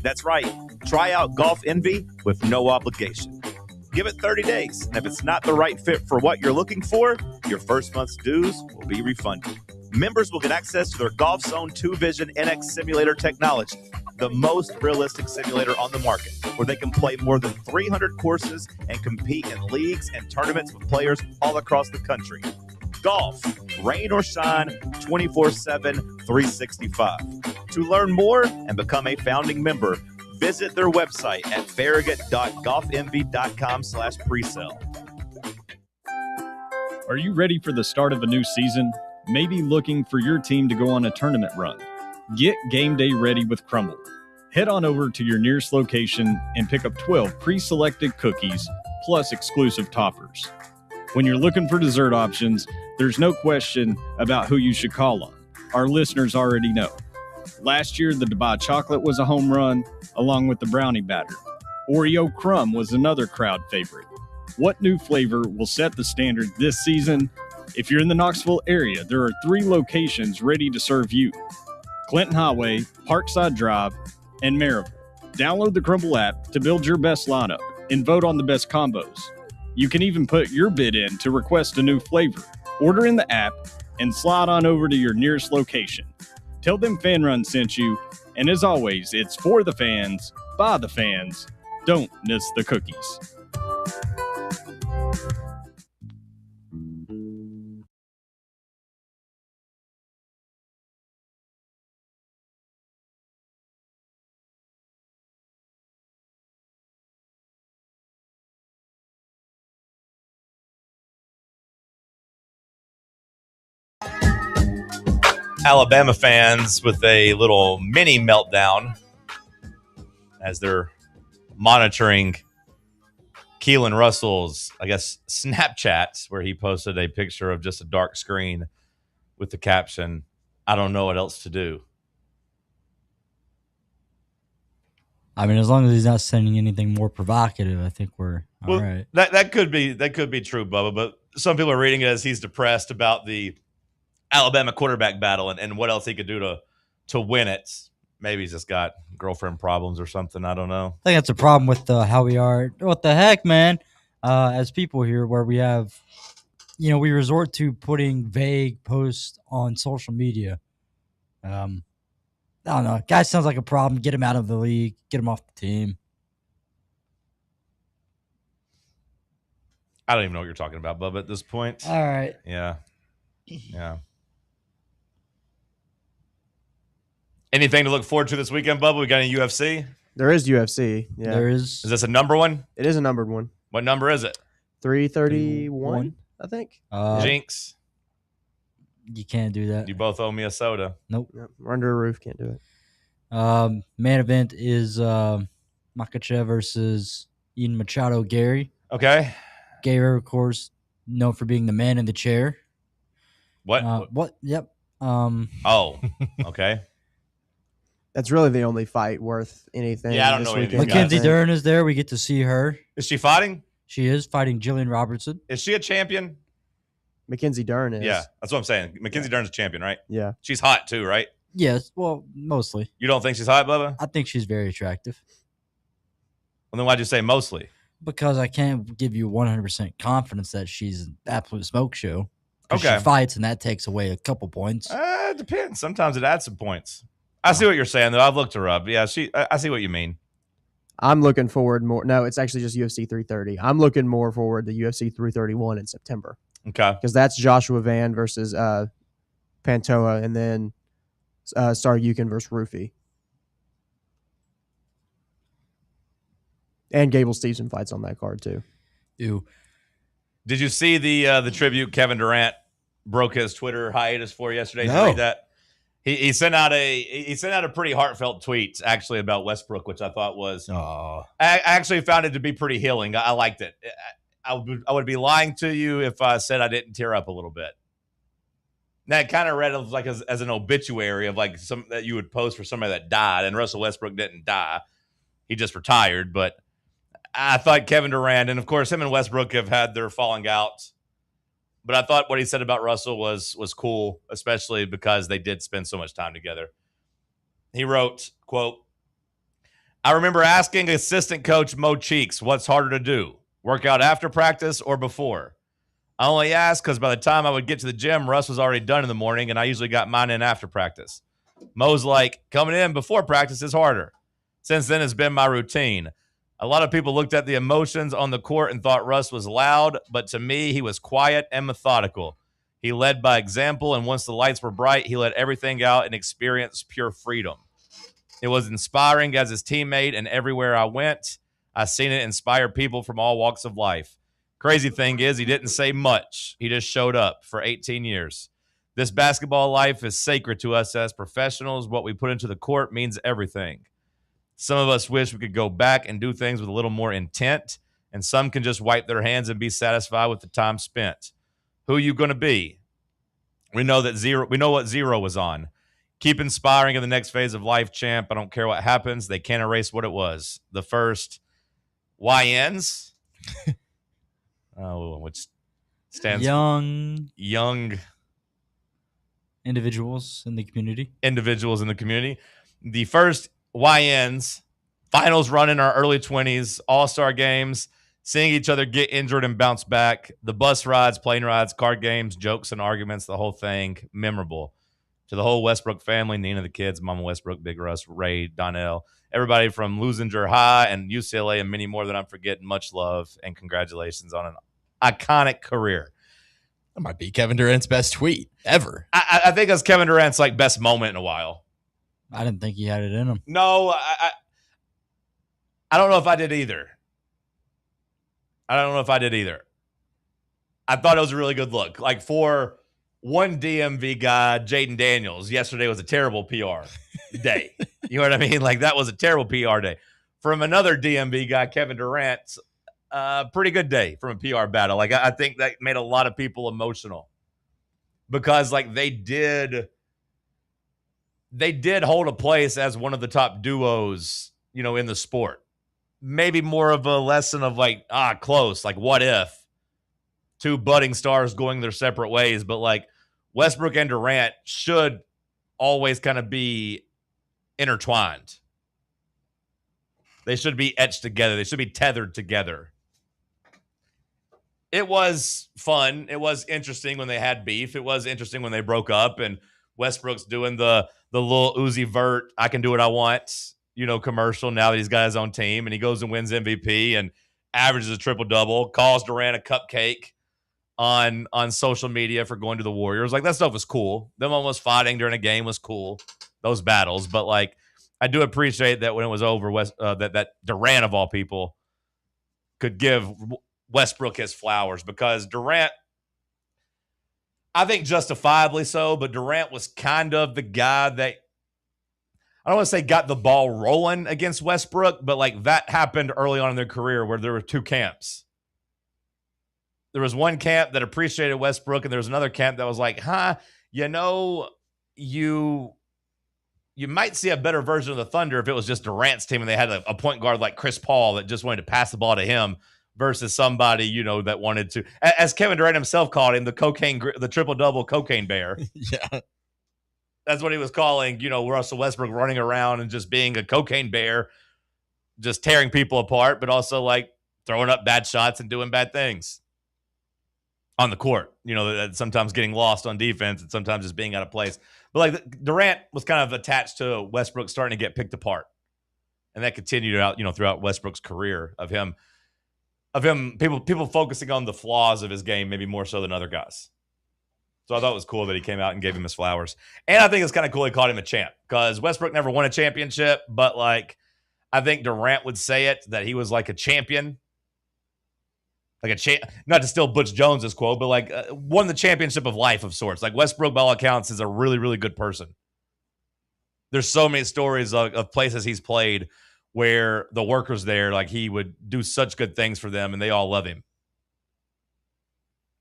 That's right. Try out Golf Envy with no obligation. Give it 30 days, and if it's not the right fit for what you're looking for, your first month's dues will be refunded. Members will get access to their Golf Zone 2 Vision NX simulator technology, the most realistic simulator on the market, where they can play more than 300 courses and compete in leagues and tournaments with players all across the country. Golf, rain or shine, 24/7, 365. To learn more and become a founding member, visit their website at farragut.golfenvy.com/presale. Are you ready for the start of a new season? Maybe looking for your team to go on a tournament run? Get game day ready with Crumble. Head on over to your nearest location and pick up 12 pre-selected cookies plus exclusive toppers. When you're looking for dessert options, there's no question about who you should call on. Our listeners already know. Last year, the Dubai chocolate was a home run, along with the brownie batter. Oreo crumb was another crowd favorite. What new flavor will set the standard this season? If you're in the Knoxville area, there are 3 locations ready to serve you: Clinton Highway, Parkside Drive, and Maryville. Download the Crumble app to build your best lineup and vote on the best combos. You can even put your bid in to request a new flavor. Order in the app and slide on over to your nearest location. Tell them Fan Run sent you, and as always, it's for the fans, by the fans. Don't miss the cookies. Alabama fans with a little mini meltdown as they're monitoring Keelan Russell's, I guess, Snapchats, where he posted a picture of just a dark screen with the caption, "I don't know what else to do." I mean, as long as he's not sending anything more provocative, I think we're all right. That could be true, Bubba, but some people are reading it as he's depressed about the Alabama quarterback battle and what else he could do to win it. Maybe he's just got girlfriend problems or something. I don't know. I think that's a problem with how we are. What the heck, man? As people here, where we have, we resort to putting vague posts on social media. I don't know. Guy sounds like a problem. Get him out of the league. Get him off the team. I don't even know what you're talking about, Bubba, at this point. All right. Yeah. Anything to look forward to this weekend, Bubba? We got any UFC? There is UFC. Yeah. There is. Is this a number one? It is a numbered one. What number is it? 331, I think. Jinx. You can't do that. You both owe me a soda. Nope. Yep. We're under a roof. Can't do it. Main event is Makachev versus Ian Machado Gary. Okay. Gary, of course, known for being the man in the chair. What? What? Yep. Oh, okay. That's really the only fight worth anything. Yeah, I don't know anything. Mackenzie Dern is there. We get to see her. Is she fighting? She is fighting Jillian Robertson. Is she a champion? Mackenzie Dern is. Yeah, that's what I'm saying. Mackenzie Dern's a champion, right? Yeah. She's hot too, right? Yes. Well, mostly. You don't think she's hot, Bubba? I think she's very attractive. Well, then why'd you say mostly? Because I can't give you 100% confidence that she's an absolute smoke show. Okay. She fights, and that takes away a couple points. It depends. Sometimes it adds some points. I see what you're saying, though. I've looked her up. Yeah, I see what you mean. I'm looking forward more. No, it's actually just UFC 330. I'm looking more forward to UFC 331 in September. Okay. Because that's Joshua Van versus Pantoja, and then Saryukin versus Rufi. And Gable Stevenson fights on that card, too. Ew. Did you see the tribute Kevin Durant broke his Twitter hiatus for yesterday? No. Did you read that? He sent out a pretty heartfelt tweet actually about Westbrook, which I thought was I actually found it to be pretty healing. I liked it. I would be lying to you if I said I didn't tear up a little bit. That kind of read as an obituary of like some that you would post for somebody that died, and Russell Westbrook didn't die; he just retired. But I thought Kevin Durant, and of course him and Westbrook have had their falling out. But I thought what he said about Russell was cool, especially because they did spend so much time together. He wrote, quote, "I remember asking assistant coach Mo Cheeks what's harder to do, work out after practice or before. I only asked because by the time I would get to the gym, Russ was already done in the morning, and I usually got mine in after practice. Mo's like, coming in before practice is harder. Since then, it's been my routine. A lot of people looked at the emotions on the court and thought Russ was loud, but to me, he was quiet and methodical. He led by example, and once the lights were bright, he let everything out and experienced pure freedom. It was inspiring as his teammate, and everywhere I went, I seen it inspire people from all walks of life. Crazy thing is, he didn't say much. He just showed up for 18 years. This basketball life is sacred to us as professionals. What we put into the court means everything. Some of us wish we could go back and do things with a little more intent, and some can just wipe their hands and be satisfied with the time spent. Who are you going to be? We know what 0 was on. Keep inspiring in the next phase of life, champ. I don't care what happens. They can't erase what it was. The first YNs, which stands young individuals in the community. The first YNs, finals run in our early 20s, all-star games, seeing each other get injured and bounce back, the bus rides, plane rides, card games, jokes and arguments, the whole thing, memorable. To the whole Westbrook family, Nina, the kids, Mama Westbrook, Big Russ, Ray, Donnell, everybody from Lusinger High and UCLA and many more that I'm forgetting, much love and congratulations on an iconic career. That might be Kevin Durant's best tweet ever. I think that's Kevin Durant's like best moment in a while. I didn't think he had it in him. No, I don't know if I did either. I thought it was a really good look. Like for one DMV guy, Jaden Daniels, yesterday was a terrible PR day. You know what I mean? Like that was a terrible PR day. From another DMV guy, Kevin Durant, pretty good day from a PR battle. Like I think that made a lot of people emotional because like they did hold a place as one of the top duos, you know, in the sport. Maybe more of a lesson of like, close, like what if? Two budding stars going their separate ways, but like Westbrook and Durant should always kind of be intertwined. They should be etched together. They should be tethered together. It was fun. It was interesting when they had beef. It was interesting when they broke up and Westbrook's doing the little Uzi Vert, I can do what I want, you know, commercial now that he's got his own team and he goes and wins MVP and averages a triple-double, calls Durant a cupcake on social media for going to the Warriors. Like that stuff was cool. Them almost fighting during a game was cool. Those battles, but like I do appreciate that when it was over, that Durant of all people could give Westbrook his flowers because Durant, I think justifiably so, but Durant was kind of the guy that I don't want to say got the ball rolling against Westbrook, but like that happened early on in their career where there were two camps. There was one camp that appreciated Westbrook, and there was another camp that was like, you know, you might see a better version of the Thunder if it was just Durant's team and they had a point guard like Chris Paul that just wanted to pass the ball to him versus somebody, you know, that wanted to, as Kevin Durant himself called him, the triple-double cocaine bear. Yeah. That's what he was calling, you know, Russell Westbrook running around and just being a cocaine bear, just tearing people apart, but also like throwing up bad shots and doing bad things on the court, you know, that sometimes getting lost on defense and sometimes just being out of place. But like Durant was kind of attached to Westbrook starting to get picked apart. And that continued out, you know, throughout Westbrook's career of him, people focusing on the flaws of his game, maybe more so than other guys. So I thought it was cool that he came out and gave him his flowers. And I think it's kind of cool he called him a champ because Westbrook never won a championship, but like, I think Durant would say it that he was like a champion. Like not to steal Butch Jones's quote, but like won the championship of life of sorts. Like Westbrook, by all accounts, is a really, really good person. There's so many stories of places he's played where the workers there, like he would do such good things for them and they all love him.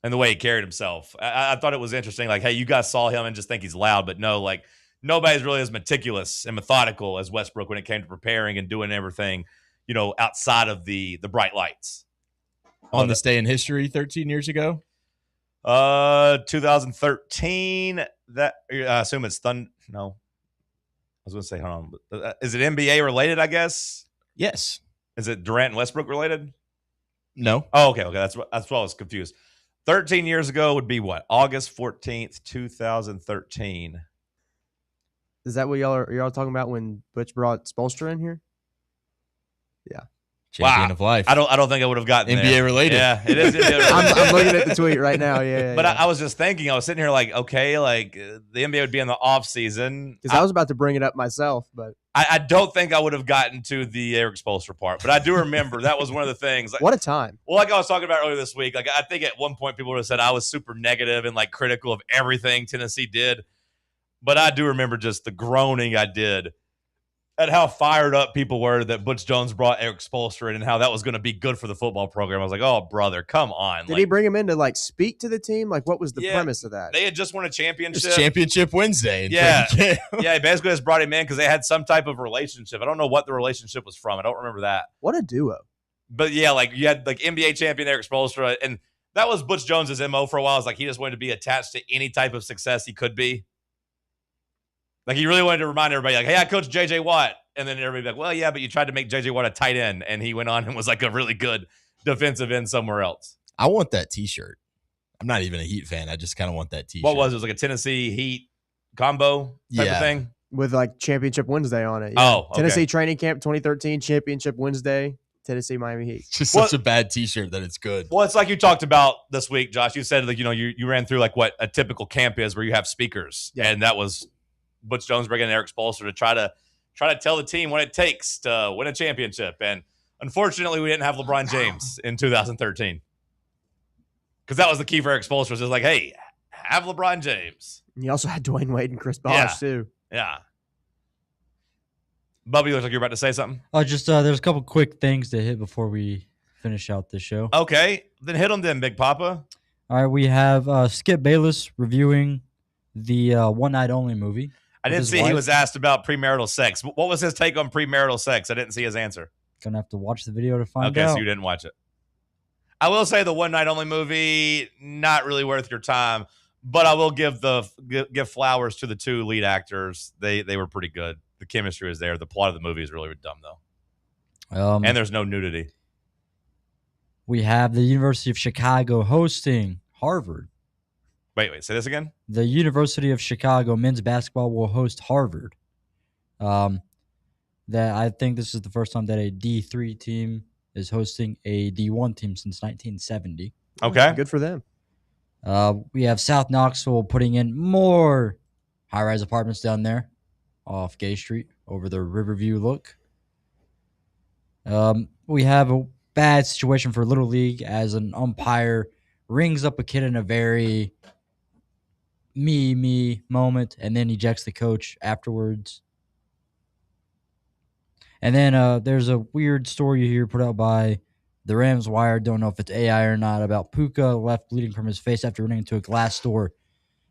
And the way he carried himself. I thought it was interesting. Like, hey, you guys saw him and just think he's loud, but no, like nobody's really as meticulous and methodical as Westbrook when it came to preparing and doing everything, you know, outside of the bright lights. On this day in history 13 years ago? 2013. That I assume it's No. I was going to say, hold on. Is it NBA related, I guess? Yes. Is it Durant and Westbrook related? No. Oh, okay. That's what I was confused. 13 years ago would be what? August 14th, 2013. Is that what y'all talking about when Butch brought Spoelstra in here? Yeah. Champion of life. I don't think I would have gotten NBA there. related. Yeah, it is. I'm looking at the tweet right now. Yeah. But I was just thinking, I was sitting here like, okay, like the NBA would be in the off season. Because I was about to bring it up myself, but I don't think I would have gotten to the Eric Spoelstra part. But I do remember that was one of the things. Like, what a time. Well, like I was talking about earlier this week, like I think at one point people would have said I was super negative and like critical of everything Tennessee did. But I do remember just the groaning I did at how fired up people were that Butch Jones brought Eric Spoelstra in and how that was going to be good for the football program. I was like, oh, brother, come on. Did he bring him in to like speak to the team? Like, what was the premise of that? They had just won a championship. It's Championship Wednesday. Yeah. Yeah, he basically just brought him in because they had some type of relationship. I don't know what the relationship was from. I don't remember that. What a duo. But yeah, like you had like NBA champion Eric Spoelstra, and that was Butch Jones's MO for a while. It's like he just wanted to be attached to any type of success he could be. Like he really wanted to remind everybody, like, hey, I coached JJ Watt. And then everybody like, well, yeah, but you tried to make JJ Watt a tight end, and he went on and was like a really good defensive end somewhere else. I want that T-shirt. I'm not even a Heat fan. I just kind of want that T-shirt. What was it? It was like a Tennessee Heat combo type of thing? With like Championship Wednesday on it. Yeah. Oh, okay. Tennessee Training Camp 2013, Championship Wednesday, Tennessee Miami Heat. It's just such a bad T-shirt that it's good. Well, it's like you talked about this week, Josh. You said, like, you ran through like what a typical camp is where you have speakers. Yeah. And that was Butch Jones bringing in Eric Spoelstra to try to tell the team what it takes to win a championship. And unfortunately, we didn't have LeBron James in 2013. Because that was the key for Eric Spoelstra. It was like, hey, have LeBron James. And you also had Dwayne Wade and Chris Bosh, too. Yeah. Bubby, you look like you're about to say something. Just there's a couple quick things to hit before we finish out this show. Okay. Then hit them then, Big Papa. All right, we have Skip Bayless reviewing the One Night Only movie. I didn't see he was asked about premarital sex. What was his take on premarital sex? I didn't see his answer. Gonna have to watch the video to find out. Okay, so you didn't watch it. I will say the One Night Only movie, not really worth your time, but I will give flowers to the two lead actors. They were pretty good. The chemistry was there. The plot of the movie is really dumb, though. And there's no nudity. We have the University of Chicago hosting Harvard. Wait, say this again? The University of Chicago men's basketball will host Harvard. That I think this is the first time that a D3 team is hosting a D1 team since 1970. Okay. Good for them. We have South Knoxville putting in more high-rise apartments down there off Gay Street over the Riverview look. We have a bad situation for Little League as an umpire rings up a kid in a very me moment and then ejects the coach afterwards. And then there's a weird story here put out by the Rams Wire. Don't know if it's AI or not, about Puka left bleeding from his face after running into a glass door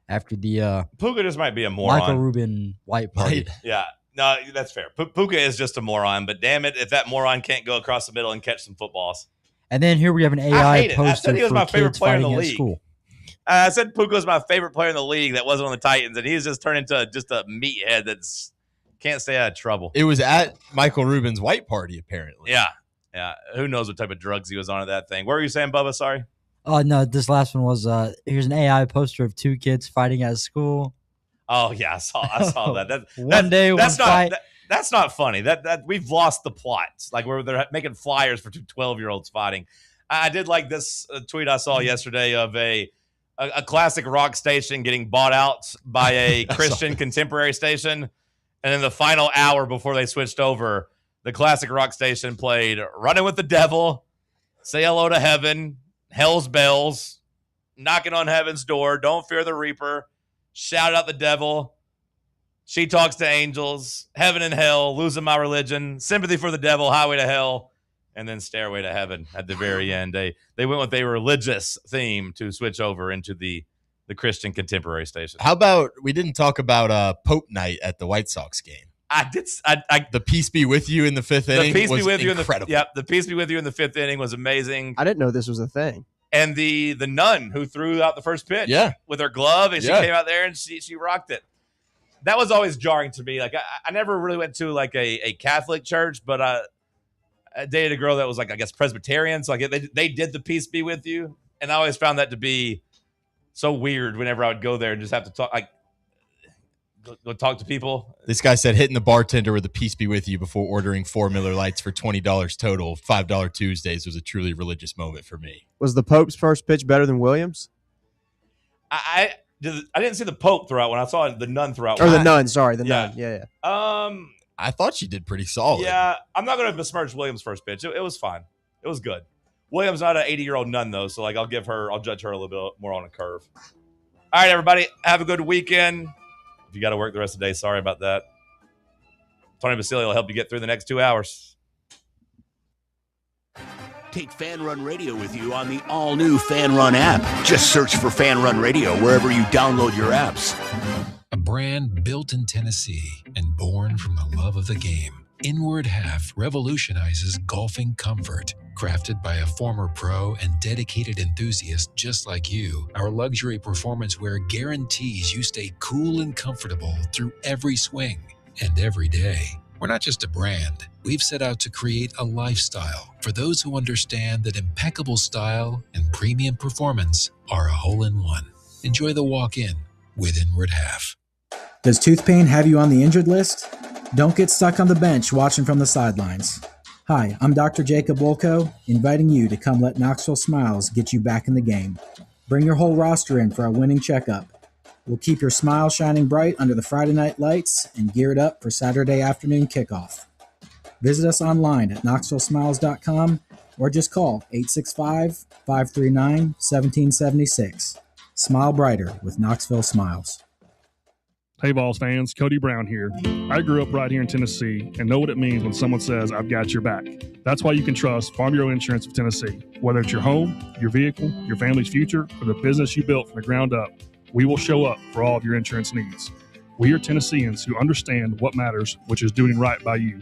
after the Puka just might be a moron. Michael Rubin white party. Yeah, no, that's fair. Puka is just a moron, but damn it, if that moron can't go across the middle and catch some footballs. And then here we have an AI poster. I said he was my favorite player in the league. School. I said Puka was my favorite player in the league that wasn't on the Titans, and he's just turned into just a meathead that's can't stay out of trouble. It was at Michael Rubin's white party, apparently. Yeah. Who knows what type of drugs he was on at that thing. What were you saying, Bubba? Sorry. No, this last one was here's an AI poster of two kids fighting at school. Oh yeah, I saw that. That's not funny. That we've lost the plot. Like where they're making flyers for two 12-year-olds fighting. I did like this tweet I saw yesterday of a classic rock station getting bought out by a Christian contemporary station. And in the final hour before they switched over, the classic rock station played Running with the Devil, Say Hello to Heaven, Hell's Bells, Knocking on Heaven's Door, Don't Fear the Reaper, Shout Out the Devil, She Talks to Angels, Heaven and Hell, Losing My Religion, Sympathy for the Devil, Highway to Hell, and then Stairway to Heaven at the very end. They went with a religious theme to switch over into the Christian contemporary station. How about we didn't talk about Pope night at the White Sox game? I did. The Peace Be With You in the fifth inning. The Peace was Be With incredible. You. The Peace Be With You in the fifth inning was amazing. I didn't know this was a thing. And the nun who threw out the first pitch, with her glove, and she came out there and she rocked it. That was always jarring to me. Like I never really went to like a Catholic church, but I dated a girl that was like, I guess, Presbyterian. So like they did the Peace Be With You, and I always found that to be so weird whenever I would go there and just have to talk, like go talk to people. This guy said hitting the bartender with a Peace Be With You before ordering 4 Miller Lights for $20 total, $5 Tuesdays was a truly religious moment for me. Was the Pope's first pitch better than Williams? I didn't see the Pope throw out one. I saw the nun throw out one. Or the nun, sorry. The nun. Yeah. I thought she did pretty solid. Yeah, I'm not going to besmirch Williams' first pitch. It was fine. It was good. Williams not an 80-year-old nun, though, so like I'll judge her a little bit more on a curve. All right, everybody, have a good weekend. If you got to work the rest of the day, sorry about that. Tony Basile will help you get through the next 2 hours. Take Fan Run Radio with you on the all-new Fan Run app. Just search for Fan Run Radio wherever you download your apps. A brand built in Tennessee and born from the love of the game. Inward Half revolutionizes golfing comfort. Crafted by a former pro and dedicated enthusiast just like you, our luxury performance wear guarantees you stay cool and comfortable through every swing and every day. We're not just a brand. We've set out to create a lifestyle for those who understand that impeccable style and premium performance are a hole-in-one. Enjoy the walk-in with Inward Half. Does tooth pain have you on the injured list? Don't get stuck on the bench watching from the sidelines. Hi, I'm Dr. Jacob Wolko, inviting you to come let Knoxville Smiles get you back in the game. Bring your whole roster in for our winning checkup. We'll keep your smile shining bright under the Friday night lights and gear it up for Saturday afternoon kickoff. Visit us online at knoxvillesmiles.com or just call 865-539-1776. Smile brighter with Knoxville Smiles. Hey, Vols fans, Cody Brown here. I grew up right here in Tennessee and know what it means when someone says, I've got your back. That's why you can trust Farm Bureau Insurance of Tennessee. Whether it's your home, your vehicle, your family's future, or the business you built from the ground up, we will show up for all of your insurance needs. We are Tennesseans who understand what matters, which is doing right by you.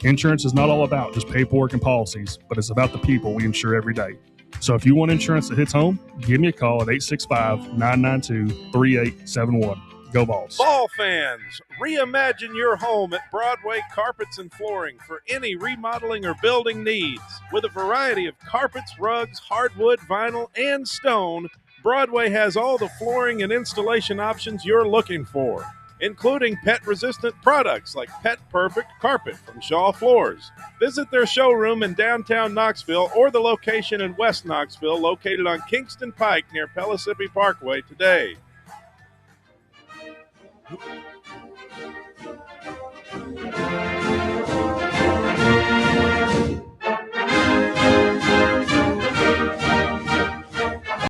Insurance is not all about just paperwork and policies, but it's about the people we insure every day. So if you want insurance that hits home, give me a call at 865-992-3871. Go Vols. Ball fans, reimagine your home at Broadway Carpets and Flooring for any remodeling or building needs. With a variety of carpets, rugs, hardwood, vinyl, and stone, Broadway has all the flooring and installation options you're looking for, including pet-resistant products like Pet Perfect Carpet from Shaw Floors. Visit their showroom in downtown Knoxville or the location in West Knoxville located on Kingston Pike near Pellissippi Parkway today.